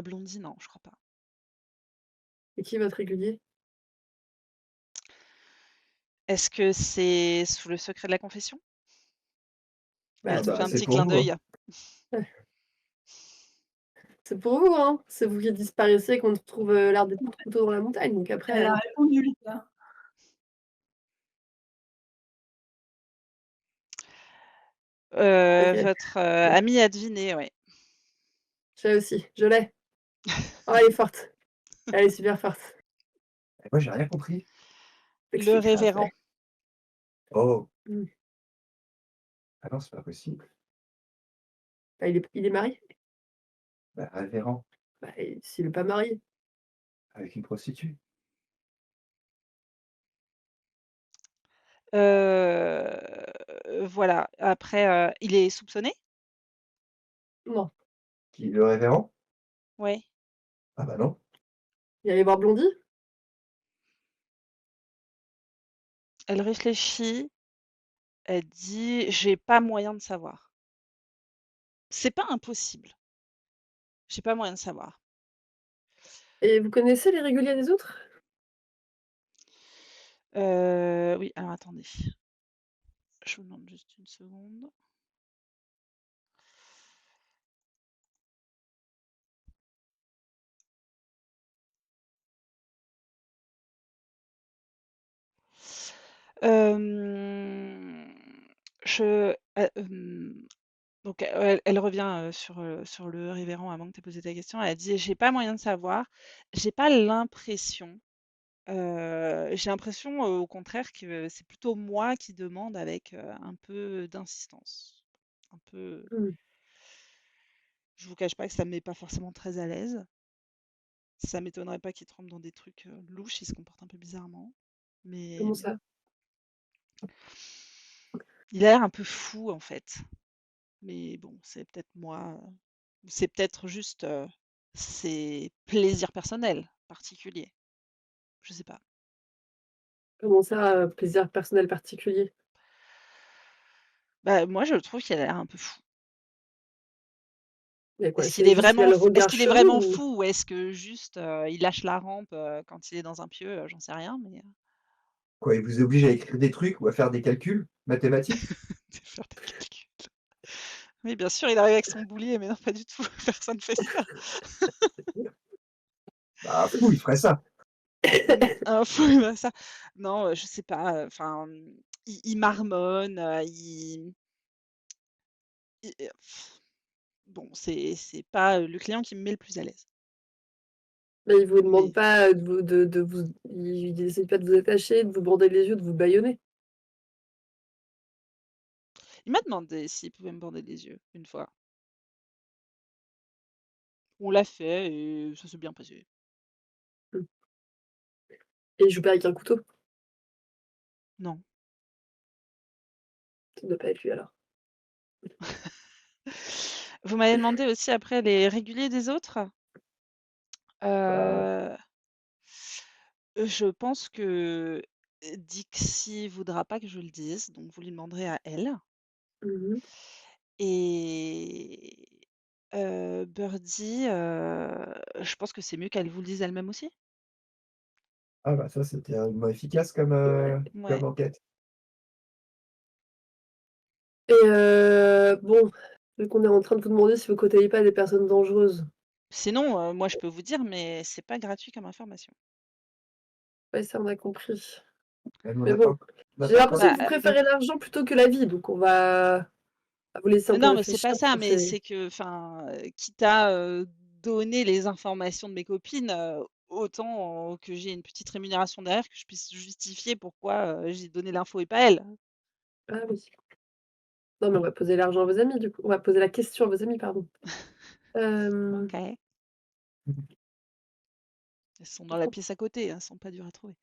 Blondie, non, je crois pas. c'est qui votre régulier? Est-ce que c'est sous le secret de la confession? Elle Bah, Ah te fait bah, un c'est petit pour clin vous, hein. d'œil. c'est pour vous, hein. C'est vous qui disparaissez et qu'on trouve l'arbre des couteaux dans la montagne. Donc Elle après, a répondu, Lisa. ok, Votre, amie a deviné, ouais. j'ai aussi, je l'ai. Oh, elle est forte. Elle est super forte. Et moi, j'ai rien compris. Le T'expliqueras révérend. après. Oh! Hmm. Ah non, c'est pas possible. Bah, il est marié. Bah, révérend Bah, et s'il n'est pas marié. avec une prostituée. Voilà. Après, il est soupçonné? Non. Qui, le révérend? Ouais. Ah bah non. Il allait voir Blondie? Elle réfléchit, elle dit: «J'ai pas moyen de savoir. C'est pas impossible. J'ai pas moyen de savoir». Et vous connaissez les réguliers des autres? Oui, alors attendez. Je vous demande juste une seconde. Hem, je donc elle revient, sur le révérend avant que tu aies posé ta question. Elle dit: «J'ai pas moyen de savoir. J'ai pas l'impression». J'ai l'impression, au contraire que c'est plutôt moi qui demande avec, un peu d'insistance. Un peu Hmm. Je vous cache pas que ça me met pas forcément très à l'aise. Ça m'étonnerait pas qu'il trempe dans des trucs, louches, il se comporte un peu bizarrement. Mais Comment ça? il a l'air un peu fou, en fait. Mais bon, c'est peut-être moi, c'est peut-être juste, ses plaisirs personnels particuliers. Je sais pas. Comment ça, plaisir personnel particulier? Bah, moi, je trouve qu'il a l'air un peu fou. Mais quoi, Est-ce qu'il c'est est juste qu'il a vraiment le f est-ce regard qu'il est chelou vraiment ou? fou ou est-ce que juste, il lâche la rampe, quand il est dans un pieu? J'en sais rien, mais Quoi, il vous oblige à écrire des trucs ou à faire des calculs mathématiques? de faire des calculs. Oui, bien sûr, il arrive avec son boulier, mais non, pas du tout, personne fait ça. Bah, fou, il ferait ça. Un fou, bah, ça non, je sais pas, enfin, il marmonne, il bon, c'est pas, le client qui me met le plus à l'aise. Mais il vous demande Mais pas de vous il essaie pas de vous attacher, de vous bander les yeux, de vous bâillonner? il m'a demandé s'il pouvait me bander les yeux, une fois. On l'a fait et ça s'est bien passé. Mmh. Et il joue pas avec un couteau? Non. Ça doit pas être lui alors. Vous m'avez demandé aussi après les réguliers des autres. Bah, Heu, je pense que Dixie voudra pas que je le dise, donc vous lui demanderez à elle Mmh. et Birdie, je pense que c'est mieux qu'elle vous le dise elle-même aussi. ah bah ça, c'était un mot efficace comme, Ouais. Ouais. comme enquête. Et bon, vu qu'on est en train de vous demander si vous côtoyez pas des personnes dangereuses. Sinon, moi je peux vous dire, mais c'est pas gratuit comme information. Ouais, ça on a compris. Elle m'en Mais a pas bon, enc on n'a j'ai pas encore l'impression Bah, que vous préférez l'argent plutôt que la vie, donc on va vous laisser un peu non, mais c'est réfléchir pas ça, sur mais ces c'est que, enfin, quitte à, donner les informations de mes copines, autant, que j'ai une petite rémunération derrière, que je puisse justifier pourquoi, j'ai donné l'info et pas elle. ah oui. Non, mais on va poser l'argent à vos amis du coup. On va poser la question à vos amis, pardon. Hem, OK. Elles sont dans la pièce à côté, elles sont pas dures à trouver.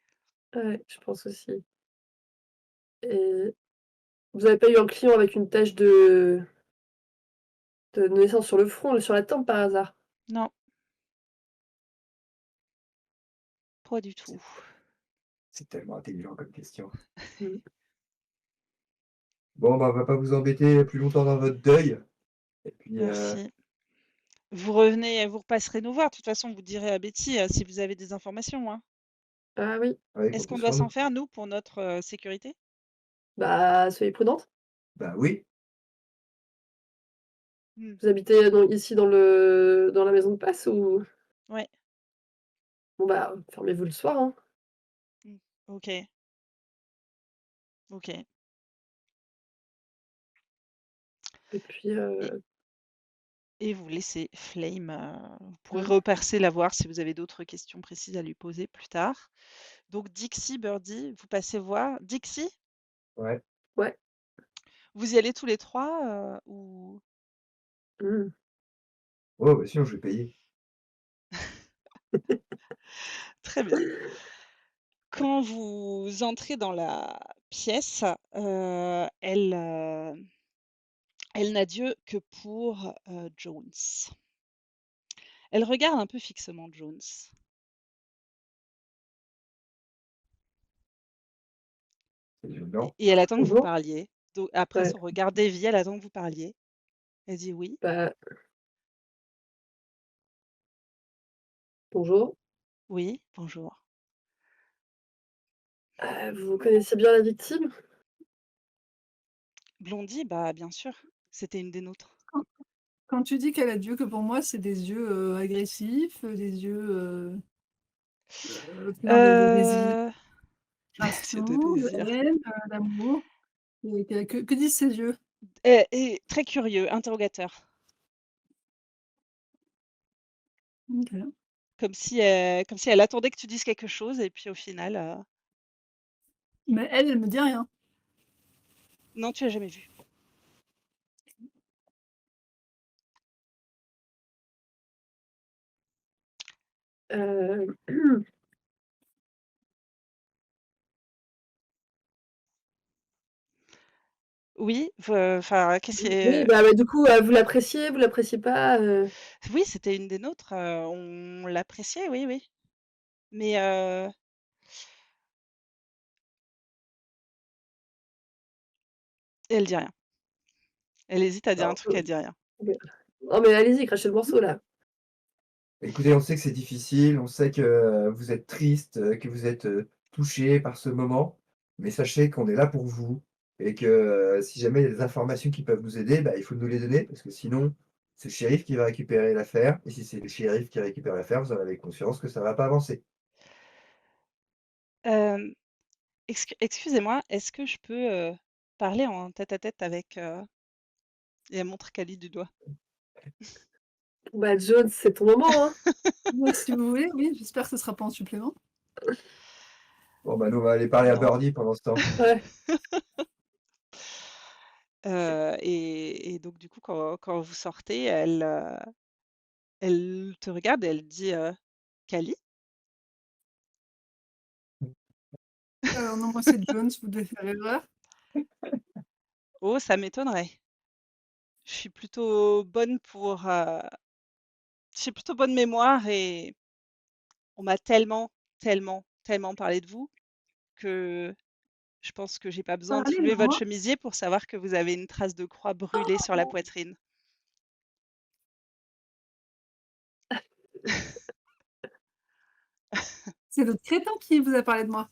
ouais, je pense aussi. Et vous avez pas eu un client avec une tache de naissance sur le front, sur la tempe par hasard? Non, pas du c'est tout. c'est tellement intelligent comme question. Mmh. Bon, bah, on va pas vous embêter plus longtemps dans votre deuil et puis, Merci. Vous revenez, vous repasserez nous voir. De toute façon, vous direz à Betty, si vous avez des informations, hein. Ah oui, ouais, Est-ce comptez qu'on doit sur s'en nous. faire, nous, pour notre, sécurité? bah, soyez prudente. Bah oui, Mmh. Vous habitez ici dans la maison de passe ou? Ouais. Bon bah, fermez-vous le soir, hein. Mmh. OK, OK. Et puis, Et vous laissez Flame, vous pourrez mmh, repasser la voir si vous avez d'autres questions précises à lui poser plus tard. Donc Dixie, Birdie, vous passez voir. Dixie, ouais. ouais, vous y allez tous les 3 ou mmh. Ouais, bah, sinon je vais payer. très bien. Quand vous entrez dans la pièce, elle n'a d'yeux que pour, Jones. Elle regarde un peu fixement Jones C'est violent. et elle attend que vous Bonjour. parliez. Donc après Ouais, son regard dévié, elle attend que vous parliez. Elle dit: «Oui, bah, bonjour. oui, bonjour». Vous connaissez bien la victime? Blondie, bah, bien sûr, c'était une des nôtres. Quand quand tu dis qu'elle a Dieu que pour moi, c'est des yeux, agressifs, des yeux, pleins de désir, Heu, c'est de de désir. haine, d'amour et que disent ces yeux? Et très curieux, interrogateur. OK. Comme si elle attendait que tu dises quelque chose et puis au final, Mais elle, elle me dit rien. non, tu l'as jamais vue. Heu, Oui, enfin, qu'est-ce qui oui, est bah, du coup, vous l'appréciez pas, oui, c'était une des nôtres, on l'appréciait, oui, oui. Mais, elle dit rien. Elle hésite à dire un Alors, truc, elle dit rien. non mais allez-y, crachez le morceau là. écoutez, on sait que c'est difficile, on sait que vous êtes triste, que vous êtes, touchés par ce moment, mais sachez qu'on est là pour vous et que, si jamais il y a des informations qui peuvent nous aider, bah, il faut nous les donner parce que sinon, c'est le shérif qui va récupérer l'affaire, et si c'est le shérif qui récupère l'affaire, vous en avez conscience que ça va pas avancer. Hem, excusez-moi, est-ce que je peux, parler en tête-à-tête avec, et elle montre Cali du doigt. Bah, Jones, c'est ton moment, hein. Moi, si vous voulez, oui, j'espère que ce sera pas en supplément. Bon, bah, nous, on va aller parler à Non. Birdie pendant ce temps. Ouais. Et donc du coup, quand vous sortez, elle te regarde et elle dit, «Cali?» Alors non, moi c'est Jones, vous devez faire erreur. «Oh, ça m'étonnerait. Je suis plutôt bonne pour, j'ai plutôt bonne mémoire et on m'a tellement, tellement, tellement parlé de vous que je pense que j'ai pas besoin de Parlez soulever de votre moi. chemisier pour savoir que vous avez une trace de croix brûlée sur la poitrine». C'est l'autre crétin qui vous a parlé de moi.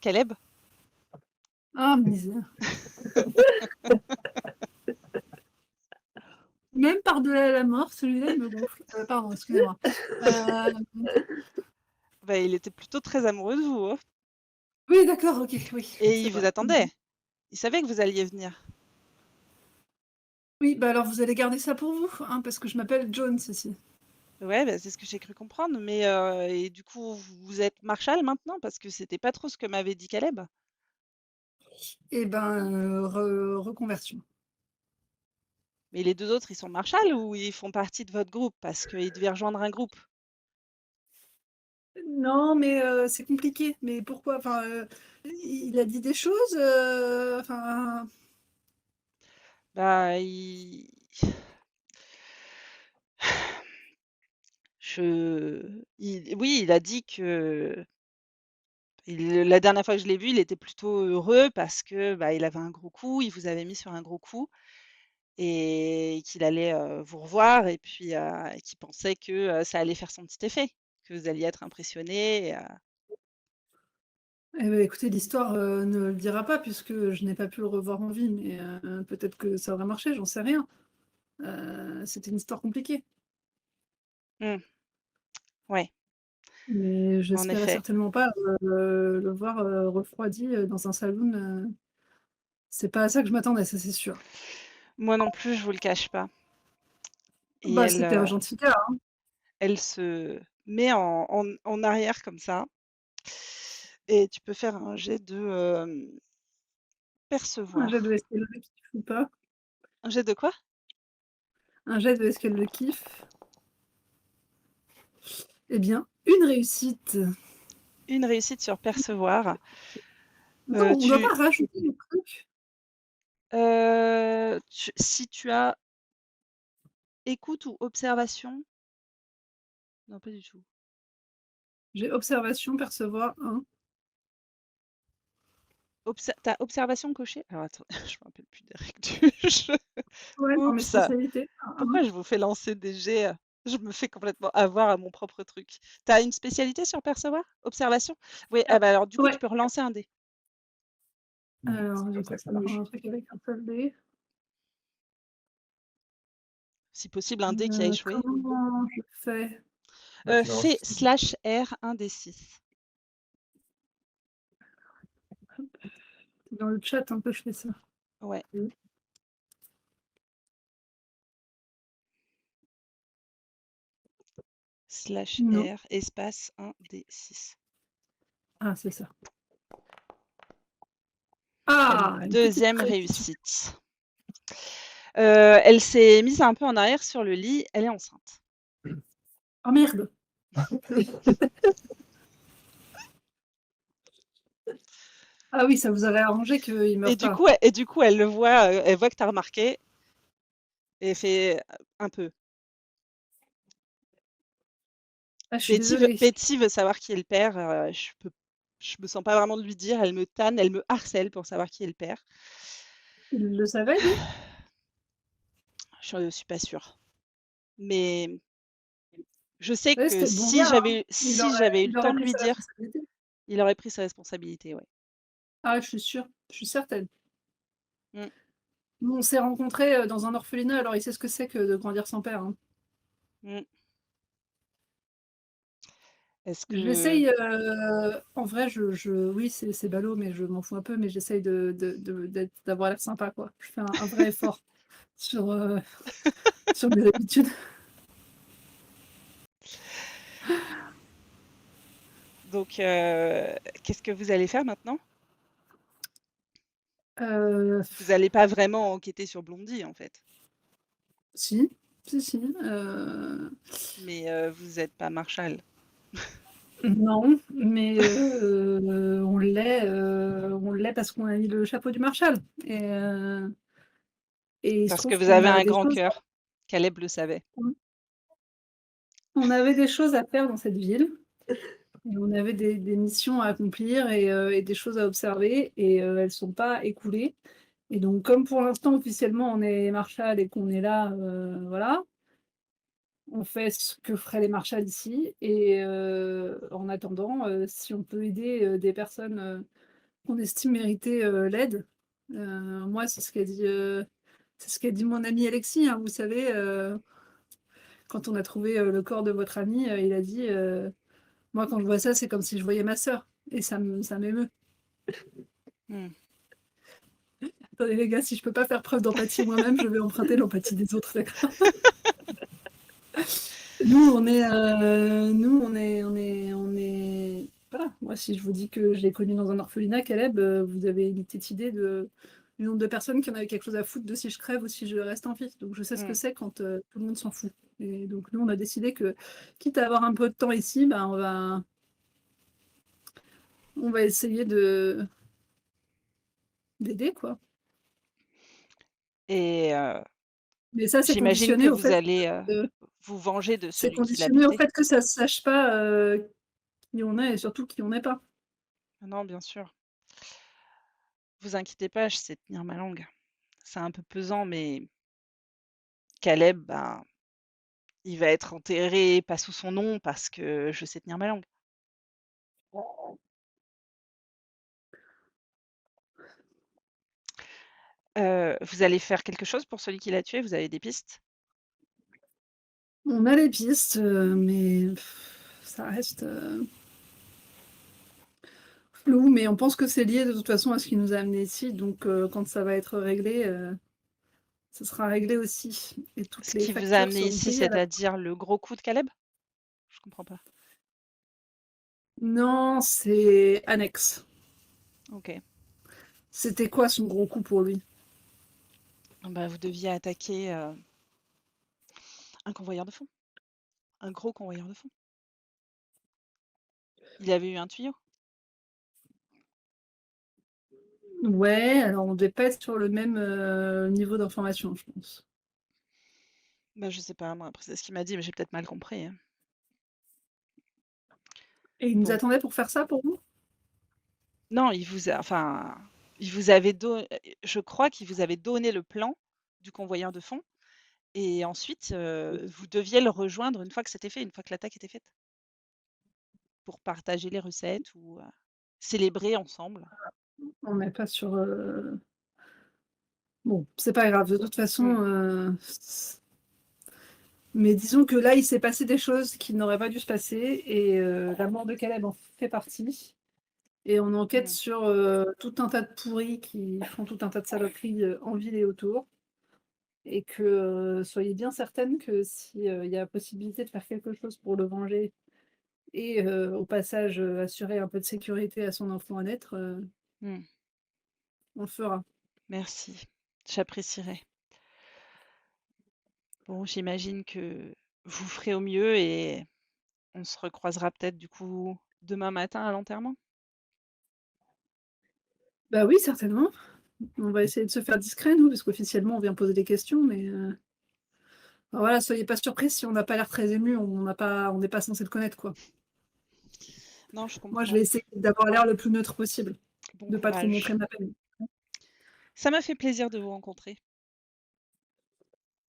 Caleb? Ah, misère. Même par-delà la mort, celui-là, il me gonfle. Pardon, excusez-moi. Bah, il était plutôt très amoureux de vous, hein, Oui, d'accord, OK, oui, et c'est il vous vrai. attendait. Il savait que vous alliez venir. Oui, bah alors vous allez garder ça pour vous, hein, parce que je m'appelle Jones ici. Ouais, bah, c'est ce que j'ai cru comprendre, mais et du coup, vous êtes Marshall maintenant? Parce que c'était pas trop ce que m'avait dit Caleb. Eh ben, reconversion. Mais les 2 autres, ils sont Marshall ou ils font partie de votre groupe? Parce qu'ils devaient rejoindre un groupe. Non, mais c'est compliqué. Mais pourquoi? Enfin, il a dit des choses, enfin, Bah, oui, il a dit que la dernière fois que je l'ai vu, il était plutôt heureux parce que, bah, il avait un gros coup, il vous avait mis sur un gros coup et qu'il allait, vous revoir et puis, et qu'il pensait que, ça allait faire son petit effet, que vous alliez être impressionnés eh beh, écoutez, l'histoire, ne le dira pas puisque je n'ai pas pu le revoir en vie, mais peut-être que ça aurait marché, j'en sais rien. C'était une histoire compliquée, Mmh, ouais, mais en j'espérais effet. certainement pas, le voir, refroidi, dans un saloon, c'est pas à ça que je m'attendais, ça c'est sûr. Moi non plus, je vous le cache pas et Bah, c'était un gentil gars, hein. elle se met en arrière comme ça et tu peux faire un jet de, Un jet de percevoir. est-ce qu'elle le kiffe ou pas? Un jet de quoi? Un jet de est-ce qu'elle le kiffe? Eh bien, une réussite. Une réussite sur percevoir. Non, on doit Tu pas rajouter des trucs. si tu as écoute ou observation? Non, pas du tout. J'ai observation, percevoir, 1. Tu observation cochée? Alors attends, je me rappelle plus des règles du jeu. Ouais, dans mes Oups! spécialités, 1. Pourquoi je vous fais lancer des jets, je me fais complètement avoir à mon propre truc. Tu as une spécialité sur percevoir? Observation? Oui, ah bah, alors du coup, tu Ouais. peux relancer un dé. Alors, C'est du comme coup, ça que ça ça me marche. rend un truc avec un seul dé. Si possible, un dé qui a échoué. Comment je fais? Bah, tu lances Fais /R 1 des 6. C'est dans le chat un peu, je fais ça. Ouais. Non. /R espace 1 des 6. Ah, c'est ça. Ah! Une petite 2e réussite. réussite. Elle s'est mise un peu en arrière sur le lit, elle est enceinte. Oh merde! Ah oui, ça vous aurait arrangé qu'il meure pas. Et du coup, elle le voit, elle voit que tu as remarqué et fait un peu. Ah, je suis désolée. Betty veut savoir qui est le père, je me sens pas vraiment de lui dire, elle me tanne, elle me harcèle pour savoir qui est le père. Il le savait, lui? Je suis pas sûre. Mais je sais Ouais, que c'était le bon gars, hein. si j'avais eu le Il temps aurait de pris lui sa dire, responsabilité. il aurait pris ses responsabilités, ouais. Ah, je suis sûre, je suis certaine. Mmh. Nous, on s'est rencontrés dans un orphelinat, alors il sait ce que c'est que de grandir sans père. Hein. Mm. Est-ce que... J'essaye, en vrai, oui, c'est ballot, mais je m'en fous un peu, mais j'essaye d'avoir l'air sympa, quoi. Je fais un vrai effort sur, sur mes habitudes. Donc, qu'est-ce que vous allez faire maintenant? Vous n'allez pas vraiment enquêter sur Blondie, en fait. Si, si. Mais vous n'êtes pas Marshall. Non, mais on l'est parce qu'on a mis le chapeau du Marshall. Et il se Parce que trouve vous qu'on avez a un des grand choses, cœur. Caleb le savait. on avait des choses à faire dans cette ville. Et on avait des missions à accomplir et des choses à observer, et elles sont pas écoulées. Et donc, comme pour l'instant, officiellement, on est Marshall et qu'on est là, voilà, on fait ce que feraient les Marshalls ici. Et en attendant, si on peut aider des personnes qu'on estime mériter l'aide, moi, c'est ce qu'a dit mon ami Alexis. Hein, vous savez, quand on a trouvé le corps de votre ami, il a dit moi, quand je vois ça, c'est comme si je voyais ma sœur. Et ça m'émeut. Hmm. Attendez, les gars, si je peux pas faire preuve d'empathie moi-même, je vais emprunter l'empathie des autres, d'accord? Voilà. Moi, si je vous dis que je l'ai connu dans un orphelinat, Caleb, vous avez une petite idée du nombre de personnes qui en avaient quelque chose à foutre de si je crève ou si je reste en vie. Donc, je sais ce que c'est quand tout le monde s'en fout. Et donc, nous, on a décidé que, quitte à avoir un peu de temps ici, bah, on va essayer d'aider, quoi. Et Mais ça, c'est j'imagine que conditionné au vous fait allez que vous venger de c'est celui qui l'a conditionné au buté. fait que ça se sache pas qui on est et surtout qui on n'est pas. Non, bien sûr. Vous inquiétez pas, je sais tenir ma langue. C'est un peu pesant, mais Caleb, ben, il va être enterré pas sous son nom parce que je sais tenir ma langue. Vous allez faire quelque chose pour celui qui l'a tué? Vous avez des pistes? On a les pistes, mais ça reste flou. Mais on pense que c'est lié de toute façon à ce qui nous a amenés ici. Donc, quand ça va être réglé, ça sera réglé aussi. Et toutes Ce les qui vous a factures amené seront ici, payées à la. c'est-à-dire le gros coup de Caleb? Je comprends pas. Non, c'est annexe. OK. C'était quoi son gros coup pour lui? Bah, vous deviez attaquer, un convoyeur de fonds, un gros convoyeur de fonds. Il avait eu un tuyau? Ouais, alors on devait pas être sur le même niveau d'information, je pense. Bah, je sais pas, moi, après c'est ce qu'il m'a dit, mais j'ai peut-être mal compris, hein. Et il nous Bon. attendait pour faire ça pour vous? Non, il vous avait je crois qu'il vous avait donné le plan du convoyeur de fonds et ensuite, vous deviez le rejoindre une fois que c'était fait, une fois que l'attaque était faite, pour partager les recettes ou, célébrer ensemble. On n'est pas sur. Bon, c'est pas grave, de toute façon. Mmh. Mais disons que là, il s'est passé des choses qui n'auraient pas dû se passer, et la mort de Caleb en fait partie. Et on enquête Mmh. sur tout un tas de pourris qui font tout un tas de saloperies en ville et autour. Et que soyez bien certaine que si il y a possibilité de faire quelque chose pour le venger et au passage assurer un peu de sécurité à son enfant à naître, Mmh. on le fera. Merci, j'apprécierais. Bon, j'imagine que vous ferez au mieux et on se recroisera peut-être du coup demain matin à l'enterrement? Bah oui, certainement. On va essayer de se faire discret, nous, parce qu'officiellement, on vient poser des questions, mais enfin, voilà, soyez pas surpris si on n'a pas l'air très ému, on n'est pas censé le connaître, quoi. Non, je Moi, je comprends. vais essayer d'avoir l'air le plus neutre possible, Bon de pas trop montrer courage. ma peine. Ça m'a fait plaisir de vous rencontrer.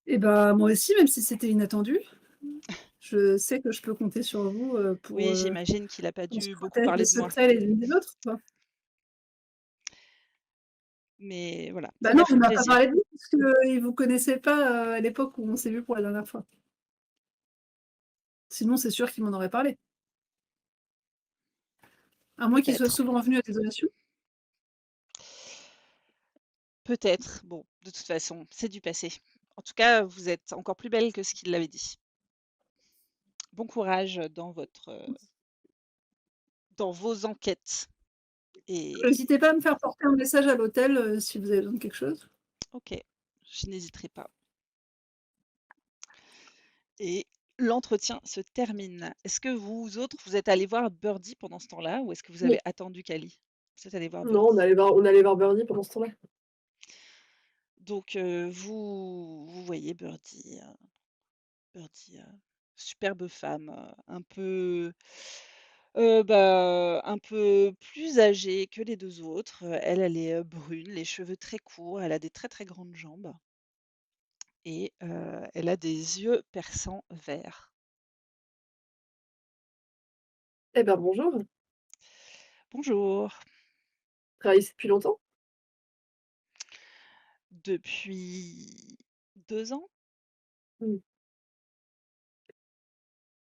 Et bah, moi aussi, même si c'était inattendu, je sais que je peux compter sur vous pour Oui, j'imagine qu'il a pas qu'on se dû beaucoup protège des parler de moi. secrets les unes des autres, quoi. Mais voilà, Bah ça non, m'a il fait m'a pas plaisir. parlé de lui parce qu'il vous connaissait pas à l'époque où on s'est vu pour la dernière fois. Sinon, c'est sûr qu'il m'en aurait parlé. À moins qu'il soit Peut-être. souvent venu à tes donations. Peut-être. Bon, de toute façon, c'est du passé. En tout cas, vous êtes encore plus belle que ce qu'il l'avait dit. Bon courage dans vos enquêtes. Et N'hésitez pas à me faire porter un message à l'hôtel si vous avez besoin de quelque chose. ok, je n'hésiterai pas. Et l'entretien se termine. Est-ce que vous autres, vous êtes allés voir Birdie pendant ce temps-là ou est-ce que vous avez Oui. attendu Cali? Vous êtes allés voir Non, Birdie. on allait voir Birdie pendant ce temps-là. Donc, vous voyez Birdie, superbe femme, un peu plus âgée que les 2 autres. Elle est, brune, les cheveux très courts, elle a des très, très grandes jambes et elle a des yeux perçants verts. Eh ben bonjour, Bonjour. travaille ici depuis longtemps? Depuis 2 ans? Mmh.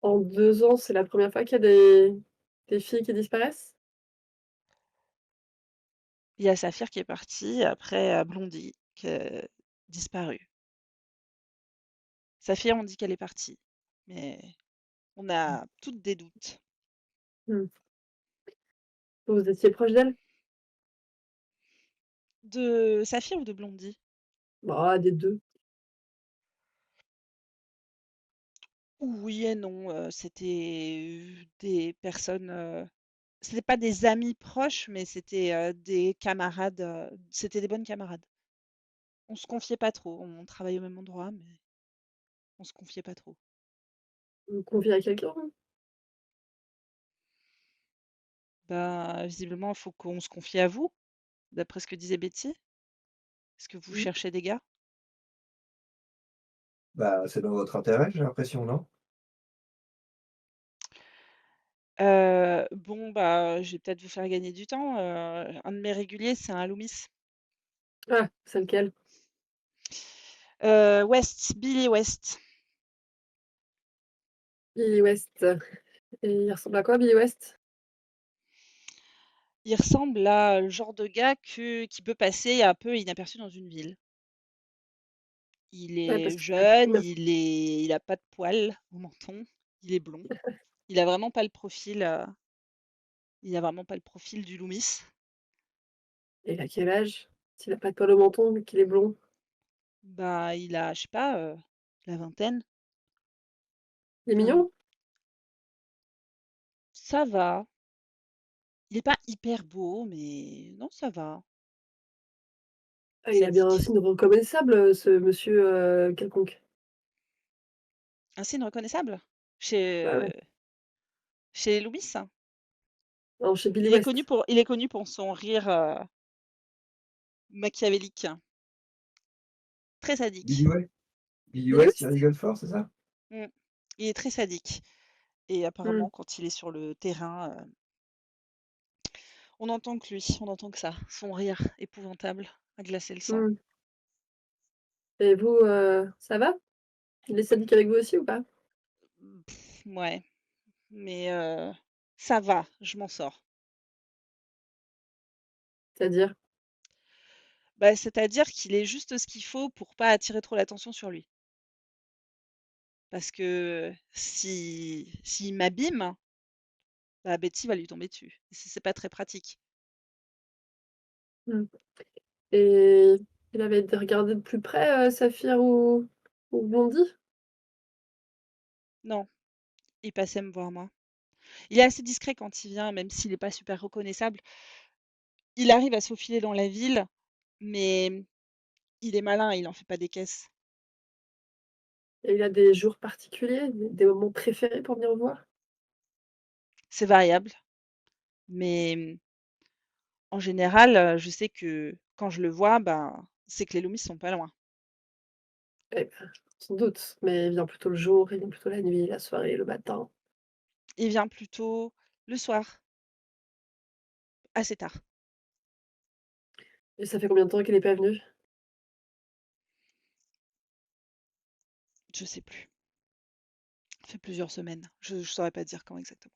En 2 ans, c'est la première fois qu'il y a des filles qui disparaissent? Il y a Saphir qui est partie, après, Blondie qui a disparu. Saphir, on dit qu'elle est partie, mais on a toutes des doutes. Mmh. Vous étiez proche d'elle? De Saphir ou de Blondie? Bah, des 2. Oui et non, c'était, des personnes, c'était pas des amis proches, mais c'était, des camarades, c'était des bonnes camarades. On se confiait pas trop, on travaillait au même endroit, mais on se confiait pas trop. Vous confiez à quelqu'un? Bah, visiblement, il faut qu'on se confie à vous, d'après ce que disait Betty. Est-ce que vous Mmh. cherchez des gars? Bah, c'est dans votre intérêt, j'ai l'impression, non? Bon, bah, je vais peut-être vous faire gagner du temps, un de mes réguliers, c'est un Loomis. Ah, c'est lequel? West, Billy West. Billy West. Et il ressemble à quoi Billy West? Il ressemble à le genre de gars qui peut passer un peu inaperçu dans une ville. Il Ouais, parce est qu'il a la jeune, fine. il a pas de poils au menton, il est blond. Il a vraiment pas le profil, il a vraiment pas le profil du Loomis. Et il a quel âge? S'il a pas de poil au menton, mais qu'il est blond? Bah, il a, je sais pas, la vingtaine. Il est Enfin, mignon? ça va. Il est pas hyper beau, mais non, ça va. Ah, il a bien un Sadique. signe reconnaissable, ce monsieur, quelconque. Un signe reconnaissable? Bah, Chez, ouais. chez Loomis? Non, chez Billy West. Il est connu pour son rire, machiavélique, très Billy sadique. West? Billy Billy West, il West? rigole fort, c'est ça? Mmh. Il est très sadique et Mmh. apparemment quand il est sur le terrain, on entend que lui, on entend que ça, son rire épouvantable a glacé le sang. Mmh. Et vous, ça va? Il est sadique avec vous aussi ou pas? Mouais, mais ça va, je m'en sors. C'est-à-dire? Bah, c'est-à-dire qu'il est juste ce qu'il faut pour pas attirer trop l'attention sur lui. Parce que s'il m'abîme, bah, Betty va lui tomber dessus et c'est pas très pratique. Mmh. Et il avait regardé de plus près, Saphir ou Blondie? Non, il passait me voir moi. Il est assez discret quand il vient, même s'il est pas super reconnaissable. Il arrive à se faufiler dans la ville, mais il est malin, il en fait pas des caisses. Et il a des jours particuliers, des moments préférés pour venir vous voir? C'est variable, mais en général, je sais que quand je le vois, ben, c'est que les Loomis sont pas loin. Eh ben, sans doute, mais il vient plutôt le jour, il vient plutôt la nuit, la soirée, le matin? Il vient plutôt le soir, assez tard. Et ça fait combien de temps qu'elle est pas venue? Je sais plus. Ça fait plusieurs semaines. Je saurais pas dire quand exactement.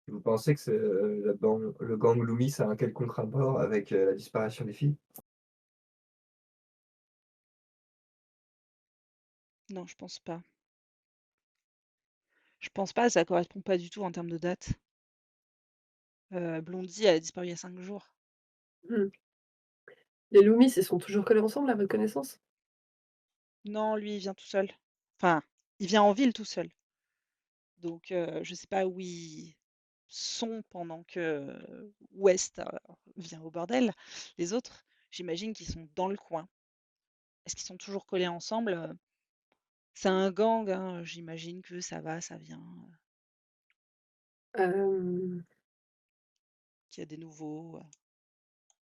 Vous pensez que le gang Loomis a un quelconque rapport avec la disparition des filles? Non, je pense pas. Je pense pas, ça correspond pas du tout en termes de date. Blondie, elle a disparu il y a 5 jours. Mmh. Les Loomis, ils sont toujours collés ensemble à votre connaissance? Non, lui, il vient tout seul. Enfin, il vient en ville tout seul. Donc, je sais pas où ils sont pendant que West vient au bordel. Les autres, j'imagine qu'ils sont dans le coin. Est-ce qu'ils sont toujours collés ensemble? C'est un gang, hein, j'imagine que ça va, ça vient, Hem, qu'il y a des nouveaux.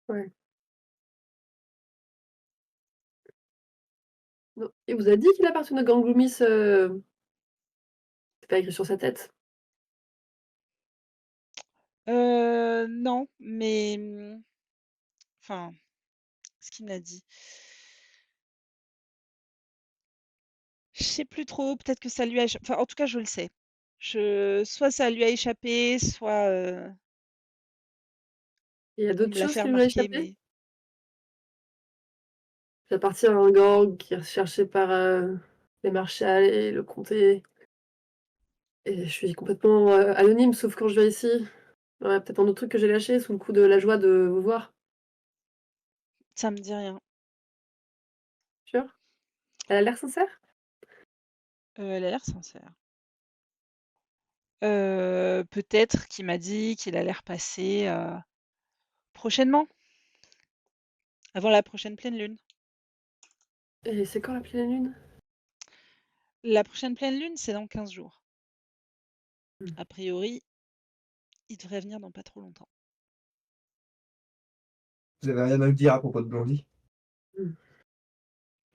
ouais. Non. Il vous a dit qu'il appartenait au gang Loomis, c'est pas écrit sur sa tête? Non, mais enfin, ce qu'il m'a dit. Je sais plus trop, peut-être que ça lui a enfin, en tout cas, je le sais. Soit ça lui a échappé, soit, Il y a on d'autres me l'a choses fait qui lui ont remarquer, échappé? mais J'appartiens à un gang qui est recherché par, les Marshall et le comté et je suis complètement, anonyme sauf quand je viens ici. Il y aurait peut-être un autre truc que j'ai lâché sous le coup de la joie de vous voir. ça me dit rien. Sûr? Elle a l'air sincère? Elle a l'air sincère. Peut-être qu'il m'a dit qu'il allait repasser, prochainement, avant la prochaine pleine lune. Et c'est quand la pleine lune? La prochaine pleine lune, c'est dans 15 jours. Mmh. A priori, il devrait venir dans pas trop longtemps. Vous avez rien à me dire à propos de Blondie? Mmh.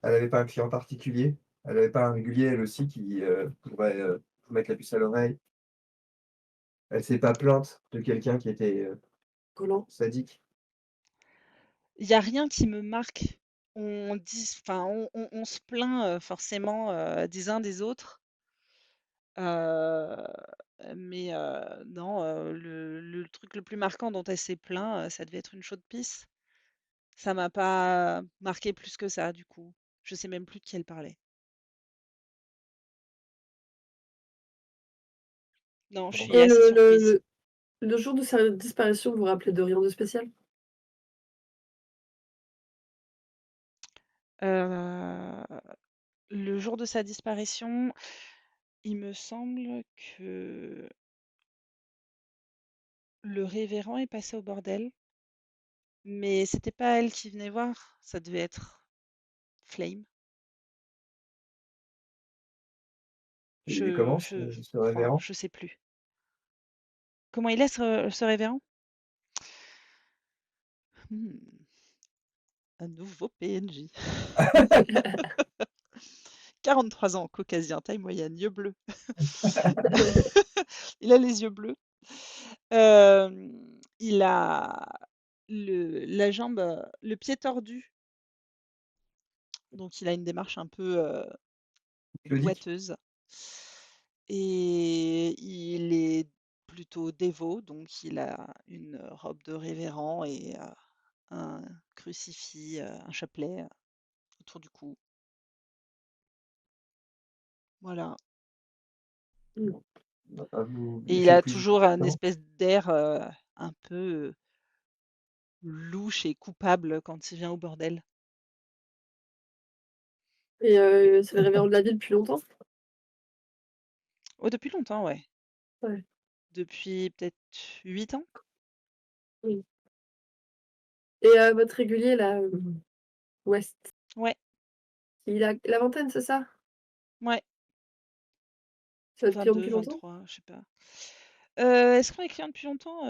Elle avait pas un client particulier? Elle avait pas un régulier elle aussi qui, pourrait, vous mettre la puce à l'oreille? Elle s'est pas plainte de quelqu'un qui était, Collant. Il sadique? y a rien qui me marque. On dit enfin, on se plaint, forcément, des uns des autres, mais non, le truc le plus marquant dont elle s'est plaint, ça devait être une chaude pisse. Ça m'a pas marqué plus que ça, du coup. Je sais même plus de qui elle parlait. Non, je Bon, suis Et assez le le surprise. le le jour de sa disparition, vous vous rappelez de rien de spécial? Heu, le jour de sa disparition, il me semble que le révérend est passé au bordel, mais c'était pas elle qui venait voir, ça devait être Flame. il est comment Je ce crois, révérend? je sais plus. Comment il est ce révérend? Mmh, un nouveau PNJ. 43 ans, caucasien, taille moyenne, yeux bleus. Il a les yeux bleus. Il a la jambe, le pied tordu, donc il a une démarche un peu, Claudique? boiteuse et il est plutôt dévot, donc il a une robe de révérend et un crucifix, un chapelet, autour du cou. Voilà, Mmh. Ah vous et il laissez a plus toujours un temps? espèce d'air, un peu louche et coupable quand il vient au bordel. Et c'est le révérend de la ville depuis longtemps? Oh, depuis longtemps, ouais. Ouais. Depuis peut-être 8 ans? Mmh. Et votre régulier là, West, Ouais, il a la vingtaine, c'est ça? ouais, C'est votre client depuis longtemps? 22-23, je sais pas. Est-ce qu'on est client depuis longtemps?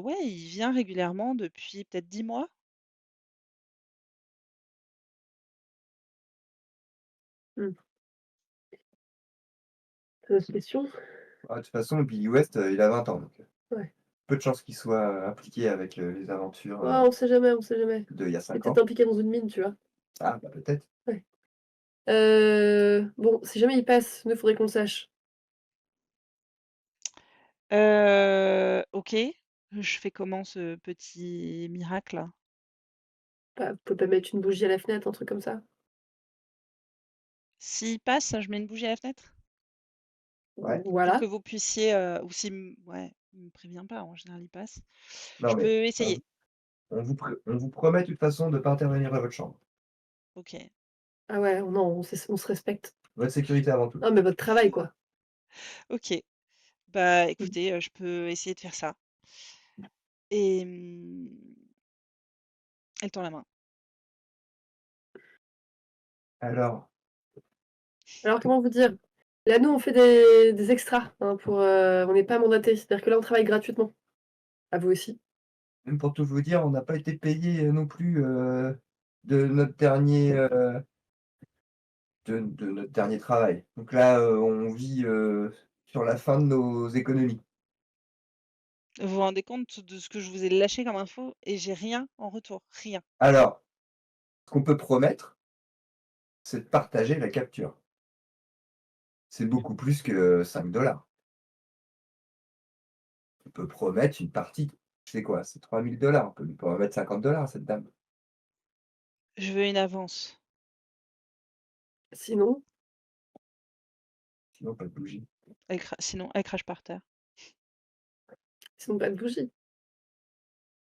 Ouais, il vient régulièrement depuis peut-être 10 mois. Mmh. Autre question? Ah, de toute façon, Billy West, il a 20 ans donc Ouais. peu de chances qu'il soit impliqué avec les aventures Ouais, on sait jamais, on sait jamais. d'il y a Il est 5 peut-être ans. impliqué dans une mine, tu vois. Ah, bah peut-être. Ouais. Bon, si jamais il passe, nous, faudrait qu'on le sache. Ok. Je fais comment ce petit miracle? Bah, vous pouvez pas mettre une bougie à la fenêtre, un truc comme ça? S'il passe, je mets une bougie à la fenêtre? Ouais. Pour que Voilà. vous puissiez, ou s'il ouais, il me prévient pas, en général il passe. Non Je mais peux essayer. on vous promet de toute façon de pas intervenir dans votre chambre. OK. Ah ouais, non, on se respecte. Votre sécurité avant tout. Non, mais votre travail, quoi. OK. Bah, Mmh. écoutez, je peux essayer de faire ça et elle tend la main. Alors, Alors, comment vous dire? Là, nous, on fait des extras, hein, on n'est pas mandatés. C'est-à-dire que là, on travaille gratuitement. À vous aussi. même pour tout vous dire, on n'a pas été payé non plus de notre dernier de notre dernier travail. Donc là, on vit sur la fin de nos économies. Vous vous rendez compte de ce que je vous ai lâché comme info et j'ai rien en retour, rien. Alors, ce qu'on peut promettre, c'est de partager la capture. C'est beaucoup plus que 5 $. On peut promettre une partie. C'est quoi? C'est 3 000 $. On peut lui promettre 50 $ à cette dame. Je veux une avance. Sinon, Sinon, pas de bougie. Sinon, elle crache par terre. pas de bougie.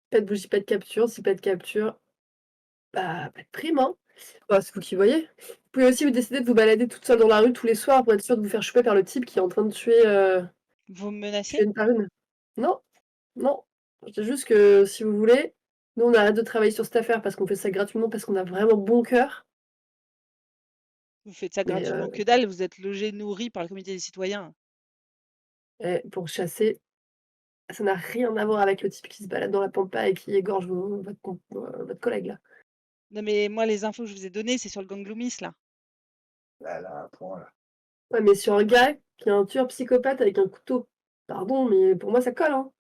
Pas de bougie, pas de capture. Si pas de capture, bah, pas de prime, hein. Bah, c'est vous qui voyez. Vous pouvez aussi vous décider de vous balader toute seule dans la rue tous les soirs pour être sûre de vous faire choper par le type qui est en train de Vous me tuer menacez? une par une. Non, non. Je dis juste que si vous voulez, nous, on arrête de travailler sur cette affaire parce qu'on fait ça gratuitement, parce qu'on a vraiment bon cœur. Vous faites ça Mais gratuitement que dalle, vous êtes logés, nourris par le comité des citoyens. pour chasser, ça n'a rien à voir avec le type qui se balade dans la pampa et qui égorge votre collègue là. Non mais moi les infos que je vous ai données, c'est sur le gang Loomis là. Là, là, un point, là. Ouais, mais sur un gars qui est un tueur psychopathe avec un couteau. Pardon, mais pour moi ça colle, hein.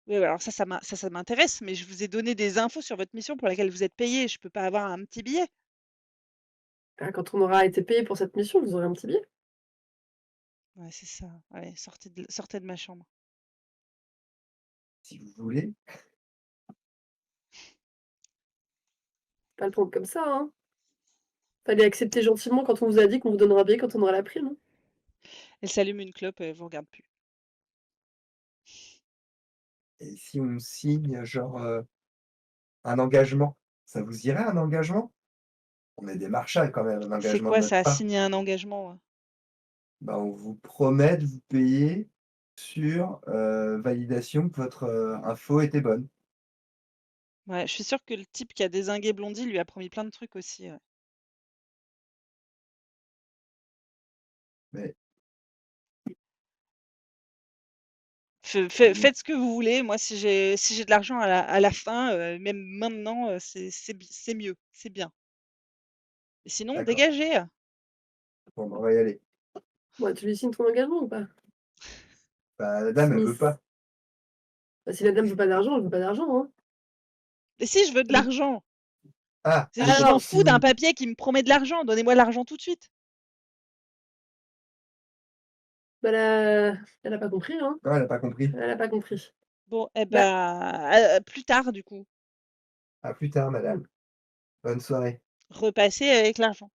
Oui, ouais, alors ça m'intéresse, mais je vous ai donné des infos sur votre mission pour laquelle vous êtes payé. Je peux pas avoir un petit billet. Ah, quand on aura été payé pour cette mission, vous aurez un petit billet. Ouais, c'est ça. Allez, sortez de ma chambre. Si vous voulez. Pas le prendre comme ça, hein. Fallait accepter gentiment quand on vous a dit qu'on vous donnera un billet quand on aura la prime, hein. Elle s'allume une clope et elle vous regarde plus. Et si on signe genre un engagement, ça vous irait un engagement? On est des marshals quand même, un C'est engagement de quoi notre ça, part. signer un engagement? Bah, on vous promet de vous payer sur validation que votre info était bonne. Ouais, je suis sûre que le type qui a dézingué Blondie lui a promis plein de trucs aussi, ouais. Mais Faites ce que vous voulez. Moi, si j'ai de l'argent à la fin, même maintenant, c'est mieux, c'est bien. Et sinon, d'accord, dégagez. bon, bah, on va y aller. Ouais, tu lui signes ton engagement ou pas? Bah, la dame, elle veut Smith. pas. Bah, si la dame veut pas d'argent, elle veut pas d'argent, hein. Et si je veux de Oui. l'argent? Ah, C'est mais juste, je Alors, m'en si fous d'un vous papier qui me promet de l'argent. Donnez-moi l'argent tout de suite. bah, elle a pas compris, hein. non, elle a pas compris. Elle a pas compris. Bon, eh Bah, ben, plus tard, du coup. À plus tard, mmh, madame. Bonne soirée. Repassez avec l'argent.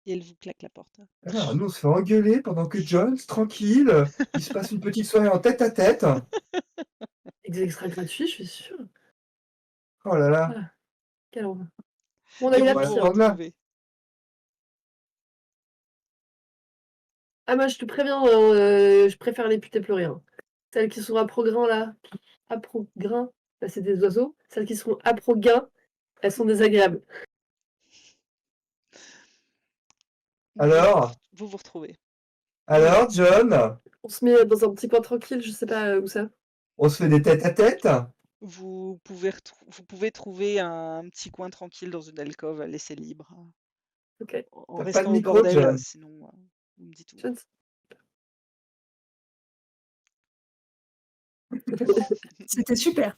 Et elle vous claque la porte. Alors, nous, on se fait engueuler pendant que Jones, tranquille, il se passe une petite soirée en tête à tête. des extras gratuits, je suis sûre. Oh là là. Ah, quelle horreur. Bon, on a Et eu la vous On va la vous pire. prendre là. retrouvez. Ah, moi, je te préviens, je préfère les putes pleurer, hein. Celles qui sont à Progrin, là, Aprogrin, bah, c'est des oiseaux. Celles qui sont Aprogain, elles sont désagréables. Alors, Vous retrouvez. Ouais. alors, John, On se met dans un petit coin tranquille, je sais pas où ça. on se fait des tête à tête? Vous pouvez trouver un petit coin tranquille dans une alcôve, laissé libre, OK. en T'as pas de restant au micro, bordel, John? sinon, vous me dites où. Je ne C'était super.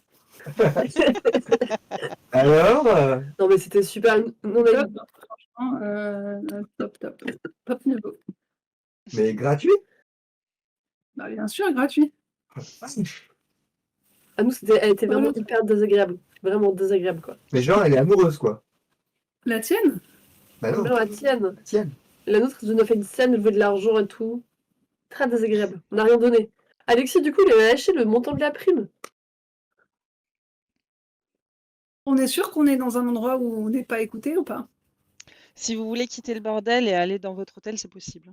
Alors, Non, mais c'était super. On a Top, franchement, top. Top niveau. mais gratuit? Bah, bien sûr, gratuit. À nous, elle était vraiment hyper désagréable. Vraiment désagréable, quoi. Mais genre, elle est amoureuse, quoi. La tienne? Bah non, Même la tienne. la tienne. La nôtre, elle nous a fait une scène, elle veut de l'argent et tout. Très désagréable. On n'a rien donné. Alexis, du coup, il a lâché le montant de la prime. On est sûr qu'on est dans un endroit où on n'est pas écouté ou pas? Si vous voulez quitter le bordel et aller dans votre hôtel, c'est possible.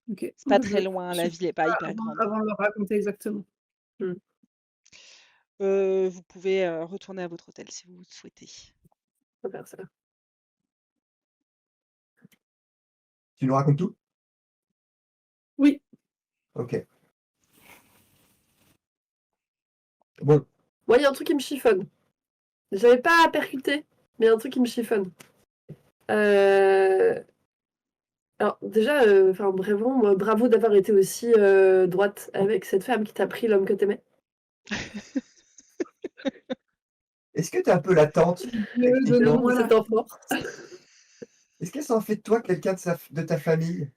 Ok. C'est pas Je- très loin, la je- ville n'est pas hyper avant, grande. avant de leur raconter exactement. Vous pouvez retourner à votre hôtel si vous le souhaitez. On va faire ça. Tu nous racontes tout? Oui. Ok. Bon, Moi, il y a un truc qui me chiffonne. J'avais pas percuté, mais il y a un truc qui me chiffonne. Alors, déjà, vraiment, bravo d'avoir été aussi droite avec cette femme qui t'a pris l'homme que t'aimais. est-ce que t'es un peu latente, techniquement? De cet enfant. Est-ce que ça en fait de toi quelqu'un de ta famille?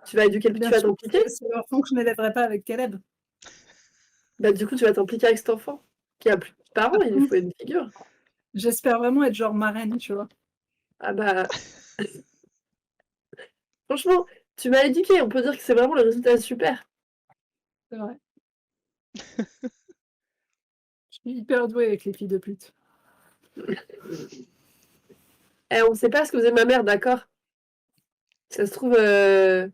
Tu vas éduquer, tu Bien vas sûr, t'impliquer. c'est l'enfant que je n'élèverai pas avec Caleb. Bah, du coup, tu vas t'impliquer avec cet enfant qui a plus de parents, il lui faut une figure. J'espère vraiment être genre marraine, tu vois. Ah bah. Franchement, tu m'as éduqué, on peut dire que c'est vraiment le résultat super. C'est vrai. Je suis hyper douée avec les filles de pute. Eh, on sait pas ce que faisait ma mère, d'accord? Ça se trouve, elle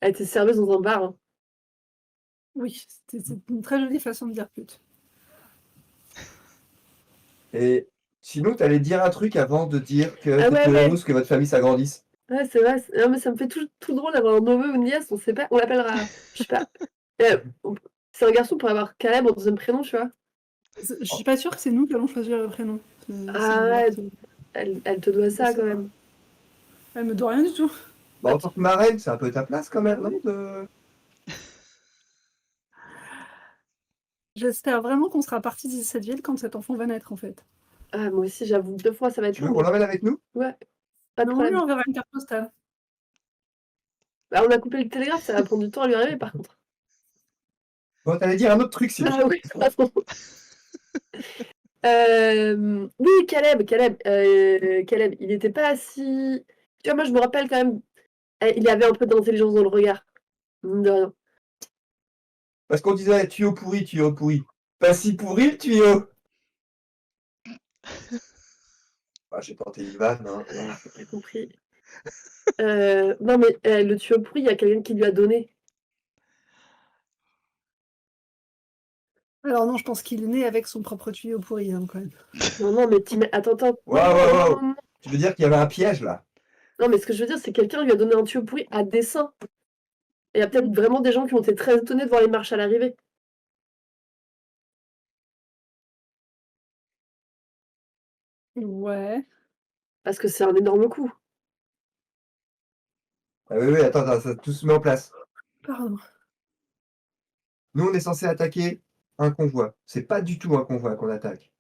était serveuse dans un bar. Hein. Oui, c'est une très jolie façon de dire pute. Et sinon, t'allais dire un truc avant de dire que Ah ouais, t'étais ouais. heureuse que votre famille s'agrandisse. Ouais, c'est vrai. Non, mais ça me fait tout drôle d'avoir un neveu ou une nièce, on sait pas, on l'appellera, je sais pas. C'est un garçon pour avoir Caleb en deuxième prénom, tu vois. Je suis pas sûre que c'est nous qui allons choisir le prénom. Ah, elle te doit ça quand même. Elle me doit rien du tout. Bah, en tant que marraine, c'est un peu ta place quand même, non J'espère vraiment qu'on sera parti de cette ville quand cet enfant va naître, en fait. Ah, moi aussi, j'avoue, 2 fois, ça va être Tu veux long. qu'on l'emmène avec nous? Ouais, pas de Non, lui, problème. on verra une carte postale. Bah, on a coupé le télégraphe, ça va prendre du temps à lui arriver, par contre. Bon, t'allais dire un autre truc, sinon. Ah oui, pardon. Oui, Caleb, il était pas si... Tu vois, moi, je me rappelle quand même, il avait un peu d'intelligence dans le regard. Mine de rien. Parce qu'on disait tuyau pourri, tuyau pourri. Pas si pourri le tuyau. Ah, j'ai tenté une vanne, hein. J'ai pas compris. Non, mais le tuyau pourri, il y a quelqu'un qui lui a donné. Alors non, je pense qu'il est né avec son propre tuyau pourri, hein, quand même. Non, mais attends. Waouh. Non, Tu veux dire qu'il y avait un piège, là? non, mais ce que je veux dire, c'est que quelqu'un lui a donné un tuyau pourri à dessein. Et il y a peut-être vraiment des gens qui ont été très étonnés de voir les marches à l'arrivée. Ouais. Parce que c'est un énorme coup. Ah oui, attends, ça tout se met en place. Pardon. Nous, on est censé attaquer un convoi. C'est pas du tout un convoi qu'on attaque.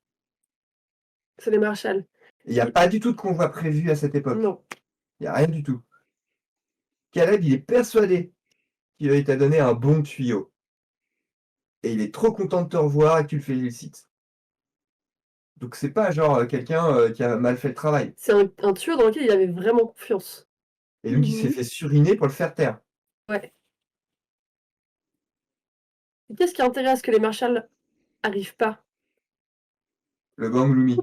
C'est les marshals. Il n'y a pas du tout de convoi prévu à cette époque. Non. Il n'y a rien du tout. Caleb, il est persuadé qu'il t'a donné un bon tuyau. Et il est trop content de te revoir et que tu le félicites. Donc c'est pas genre quelqu'un qui a mal fait le travail. C'est un tuyau dans lequel il avait vraiment confiance. Et donc il s'est fait suriner pour le faire taire. Ouais. Et qu'est-ce qui a intérêt à ce que les marshals arrivent pas? Le gang Loomis.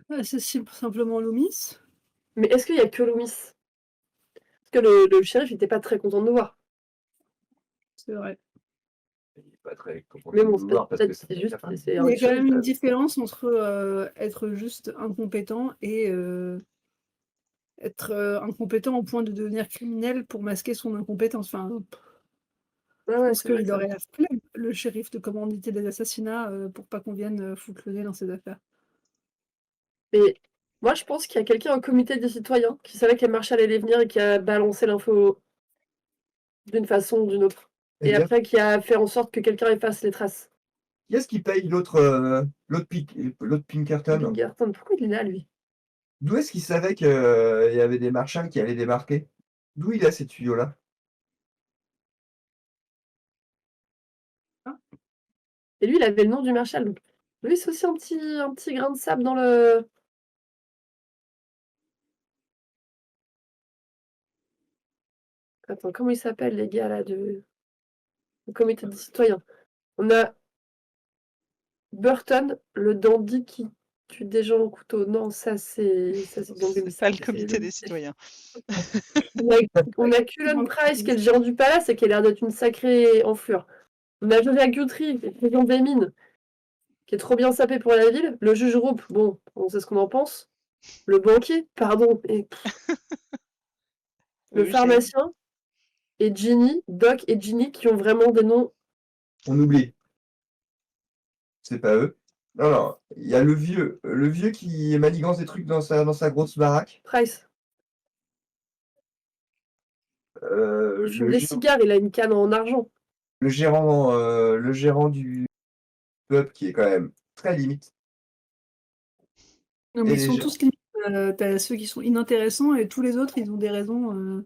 Bah, c'est simplement Loomis. Mais est-ce qu'il y a que Loomis? Parce que le shérif n'était pas très content de nous voir. C'est vrai. Il est pas très content Mais de bon, nous voir parce que peut-être ça c'est fait juste. pas mal. C'est Il y un a quand shérif. même une différence entre être juste incompétent et être incompétent au point de devenir criminel pour masquer son incompétence. Enfin, Ouais, je ouais, pense c'est vrai qu'il ça. aurait la flemme, le shérif, de commanditer des assassinats pour pas qu'on vienne foutre le nez dans ses affaires. Mais moi, je pense qu'il y a quelqu'un au comité des citoyens qui savait que les marshals allaient venir et qui a balancé l'info d'une façon ou d'une autre. Et bien, après qui a fait en sorte que quelqu'un efface les traces. qui est-ce qui paye l'autre Pinkerton? Pinkerton, pourquoi il est là, lui? D'où est-ce qu'il savait qu'il y avait des marchands qui allaient débarquer? D'où il a ces tuyaux-là? Et lui, il avait le nom du Marshall. Donc, lui, c'est aussi un petit grain de sable dans le. Attends, comment ils s'appellent, les gars, là, du comité des citoyens? On a Burton, le dandy qui tue des gens au couteau. Non, ça, c'est Gangue C'est pas le Mystique, comité des citoyens. On a Cullen Price, qui est le gérant du palace et qui a l'air d'être une sacrée enflure. On a Julia Guthrie, le président des mines, qui est trop bien sapé pour la ville. Le juge Roop, bon, on sait ce qu'on en pense. Le banquier, pardon. Et le Eugène. pharmacien et Ginny, Doc et Ginny, qui ont vraiment des noms. On oublie. C'est pas eux. Non, non, il y a le vieux qui manigance des trucs dans sa grosse baraque. Price. Il fume Le des gérant cigares, il a une canne en argent. le gérant du pub qui est quand même très limite. Non, Et mais ils les sont gens. tous limites. T'as ceux qui sont inintéressants et tous les autres, ils ont des raisons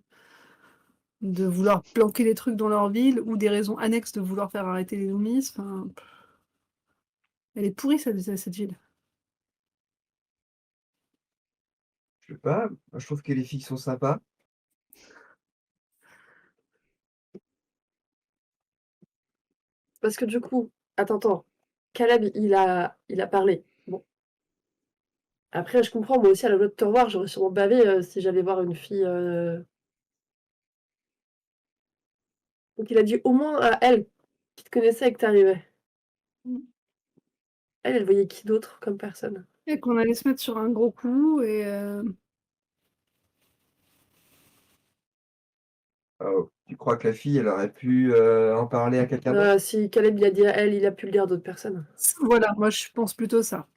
de vouloir planquer des trucs dans leur ville ou des raisons annexes de vouloir faire arrêter les zombies. Enfin, elle est pourrie cette ville. Je sais pas, moi, je trouve que les filles sont sympas. Parce que du coup, attends. Caleb, il a parlé. Bon. Après, je comprends, moi aussi, à la loi de te revoir, j'aurais sûrement bavé si j'allais voir une fille. Donc il a dit au moins à elle, qui te connaissait et que t'arrivais. Mm. Elle voyait qui d'autre comme personne? Et qu'on allait se mettre sur un gros coup et Oh, tu crois que la fille, elle aurait pu en parler à quelqu'un d'autre? Si Caleb il a dit à elle, il a pu le dire à d'autres personnes. voilà, moi je pense plutôt ça.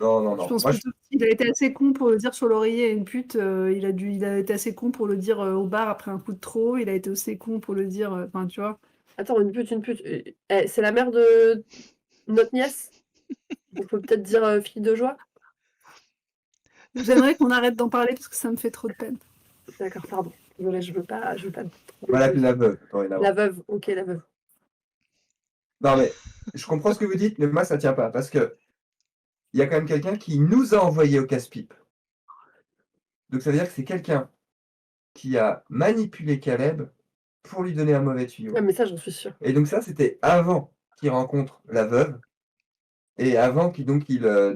Non, non, Je non. pense plutôt qu'il a été assez con pour le dire sur l'oreiller à une pute. Il a été assez con pour le dire au bar après un coup de trop. Il a été assez con pour le dire. Enfin, tu vois. Attends, une pute. C'est la mère de notre nièce? On peut peut-être dire fille de joie? J'aimerais qu'on arrête d'en parler parce que ça me fait trop de peine. D'accord, pardon. Désolée, je veux pas. On va l'appeler la veuve, dorénavant. La veuve, ok, la veuve. Non, mais je comprends ce que vous dites, mais moi, ça tient pas. Parce que il y a quand même quelqu'un qui nous a envoyés au casse-pipe. Donc ça veut dire que c'est quelqu'un qui a manipulé Caleb pour lui donner un mauvais tuyau. Ah, mais ça, j'en suis sûre. Et donc ça, c'était avant qu'il rencontre la veuve et avant qu'il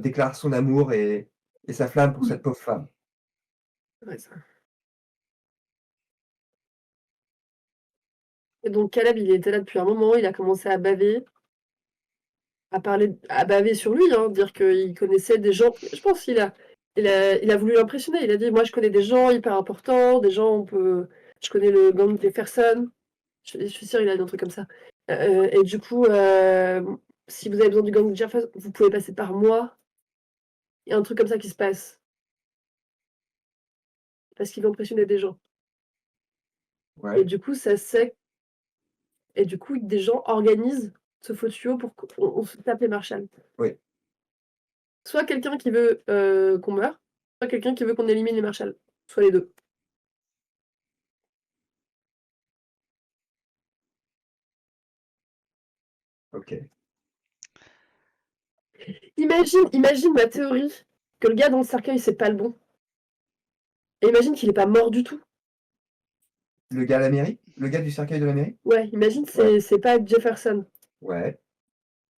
déclare son amour et sa flamme pour cette pauvre femme. Ouais, ça. Et donc Caleb, il était là depuis un moment, il a commencé à baver, à baver sur lui, hein, dire qu'il connaissait des gens. Je pense il a voulu l'impressionner. Il a dit, moi, je connais des gens hyper importants, des gens, je connais le gang Jefferson. Je suis sûre, il a dit un truc comme ça. Et du coup, si vous avez besoin du gang Jefferson, vous pouvez passer par moi. Il y a un truc comme ça qui se passe. Parce qu'il veut impressionner des gens. Ouais. Et du coup, ça c'est. Et du coup, des gens organisent ce faux tuyau pour qu'on se tape les Marshall. Oui. Soit quelqu'un qui veut qu'on meure, soit quelqu'un qui veut qu'on élimine les Marshall. Soit les deux. Ok. Imagine ma théorie que le gars dans le cercueil, c'est pas le bon. Et imagine qu'il est pas mort du tout. Le gars à la mairie? Le gars du cercueil de la mairie? Ouais, imagine c'est pas Jefferson. Ouais.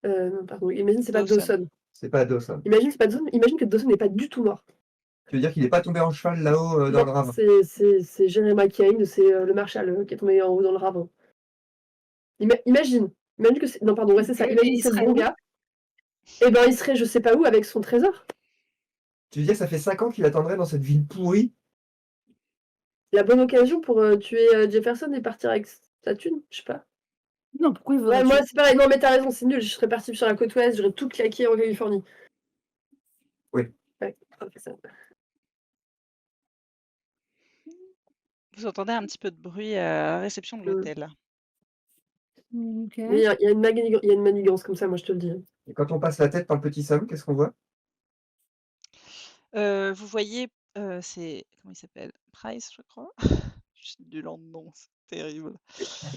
Non, pardon, imagine c'est pas Dawson. C'est pas Dawson. Imagine c'est pas Dawson. Imagine que Dawson n'est pas du tout mort. Tu veux dire qu'il n'est pas tombé en cheval là-haut dans le ravin? C'est Jeremiah Kane, c'est le Marshall qui est tombé en haut dans le ravin. Imagine que c'est. Non, pardon, ouais, c'est ça. Et Imagine il que c'est le serait bon où? gars. Et ben, il serait je sais pas où avec son trésor. Tu veux dire que ça fait 5 ans qu'il attendrait dans cette ville pourrie? La bonne occasion pour tuer Jefferson et partir avec sa thune, je sais pas. Non, pourquoi il Ouais, voudrait moi tuer? c'est pareil. Non, mais t'as raison, c'est nul. Je serais partie sur la côte ouest, j'aurais tout claqué en Californie. Oui. Ouais, on fait ça. Vous entendez un petit peu de bruit à la réception de l'hôtel. Ok. Mais il y a une manigance comme ça, moi je te le dis. Et quand on passe la tête dans le petit Sam, qu'est-ce qu'on voit? Vous voyez, c'est comment il s'appelle? Price, je crois? Je suis nulle en nom, c'est terrible.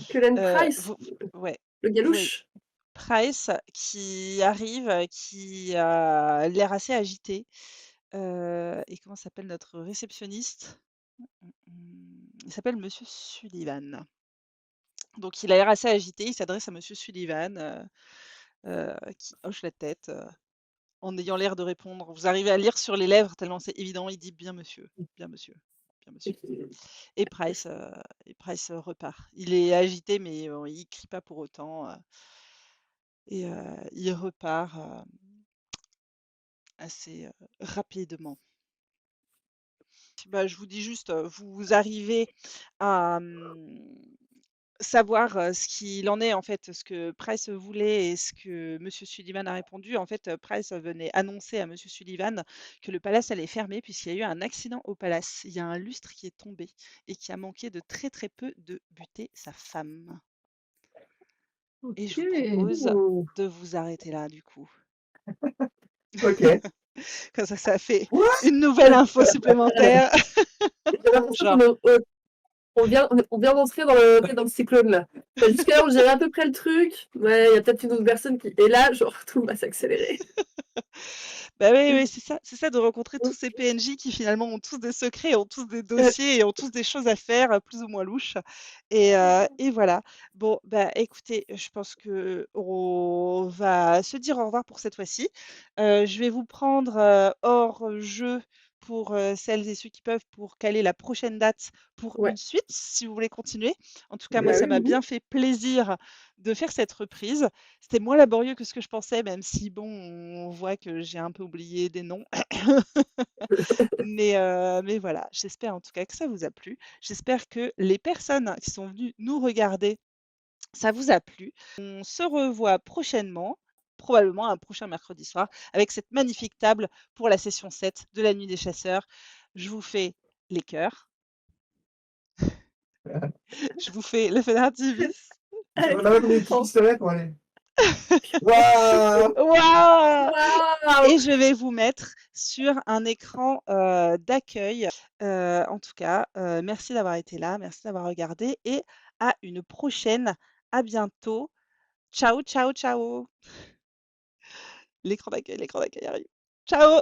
Cullen Price, Vous ouais, le vous voyez galouche. Price qui arrive, qui a l'air assez agité, et comment s'appelle notre réceptionniste? Il s'appelle monsieur Sullivan. Donc il a l'air assez agité, il s'adresse à monsieur Sullivan, qui hoche la tête, en ayant l'air de répondre. Vous arrivez à lire sur les lèvres tellement c'est évident, il dit: «Bien monsieur, bien monsieur, bien monsieur». Et Price, repart. Il est agité mais, il crie pas pour autant, et il repart, assez, rapidement. Bah, je vous dis juste, vous arrivez à, savoir, ce qu'il en est, en fait, ce que Price voulait et ce que monsieur Sullivan a répondu. En fait, Price venait annoncer à monsieur Sullivan que le palace allait fermer puisqu'il y a eu un accident au palace. Il y a un lustre qui est tombé et qui a manqué de très, très peu de buter sa femme. Et je vous Ok. propose Ouh. de vous arrêter là, du coup. OK. Comme ça fait What? une nouvelle info supplémentaire. J'ai l'impression Genre, on vient d'entrer dans le cyclone là. Enfin, jusqu'à là, on gérait à peu près le truc. Ouais, il y a peut-être une autre personne qui. Et là, genre, tout va s'accélérer. bah oui, oui, c'est ça de rencontrer tous ces PNJ qui finalement ont tous des secrets, ont tous des dossiers et ont tous des choses à faire, plus ou moins louches. Et voilà. Bon, bah écoutez, je pense que on va se dire au revoir pour cette fois-ci. Je vais vous prendre hors jeu pour celles et ceux qui peuvent pour caler la prochaine date pour Ouais. une suite, si vous voulez continuer. En tout cas, moi, Bah ça oui, m'a oui. bien fait plaisir de faire cette reprise. C'était moins laborieux que ce que je pensais, même si bon, on voit que j'ai un peu oublié des noms. Mais voilà, j'espère en tout cas que ça vous a plu. J'espère que les personnes qui sont venues nous regarder, ça vous a plu. On se revoit prochainement, probablement un prochain mercredi soir, avec cette magnifique table pour la session 7 de la Nuit des Chasseurs. Je vous fais les cœurs, je vous fais le feu d'artifice. On a même des petits pistolets pour aller. Waouh! Waouh! Waouh! Et je vais vous mettre sur un écran, d'accueil. En tout cas, merci d'avoir été là, merci d'avoir regardé et à une prochaine. À bientôt. Ciao, ciao, ciao. L'écran d'accueil arrive. Ciao!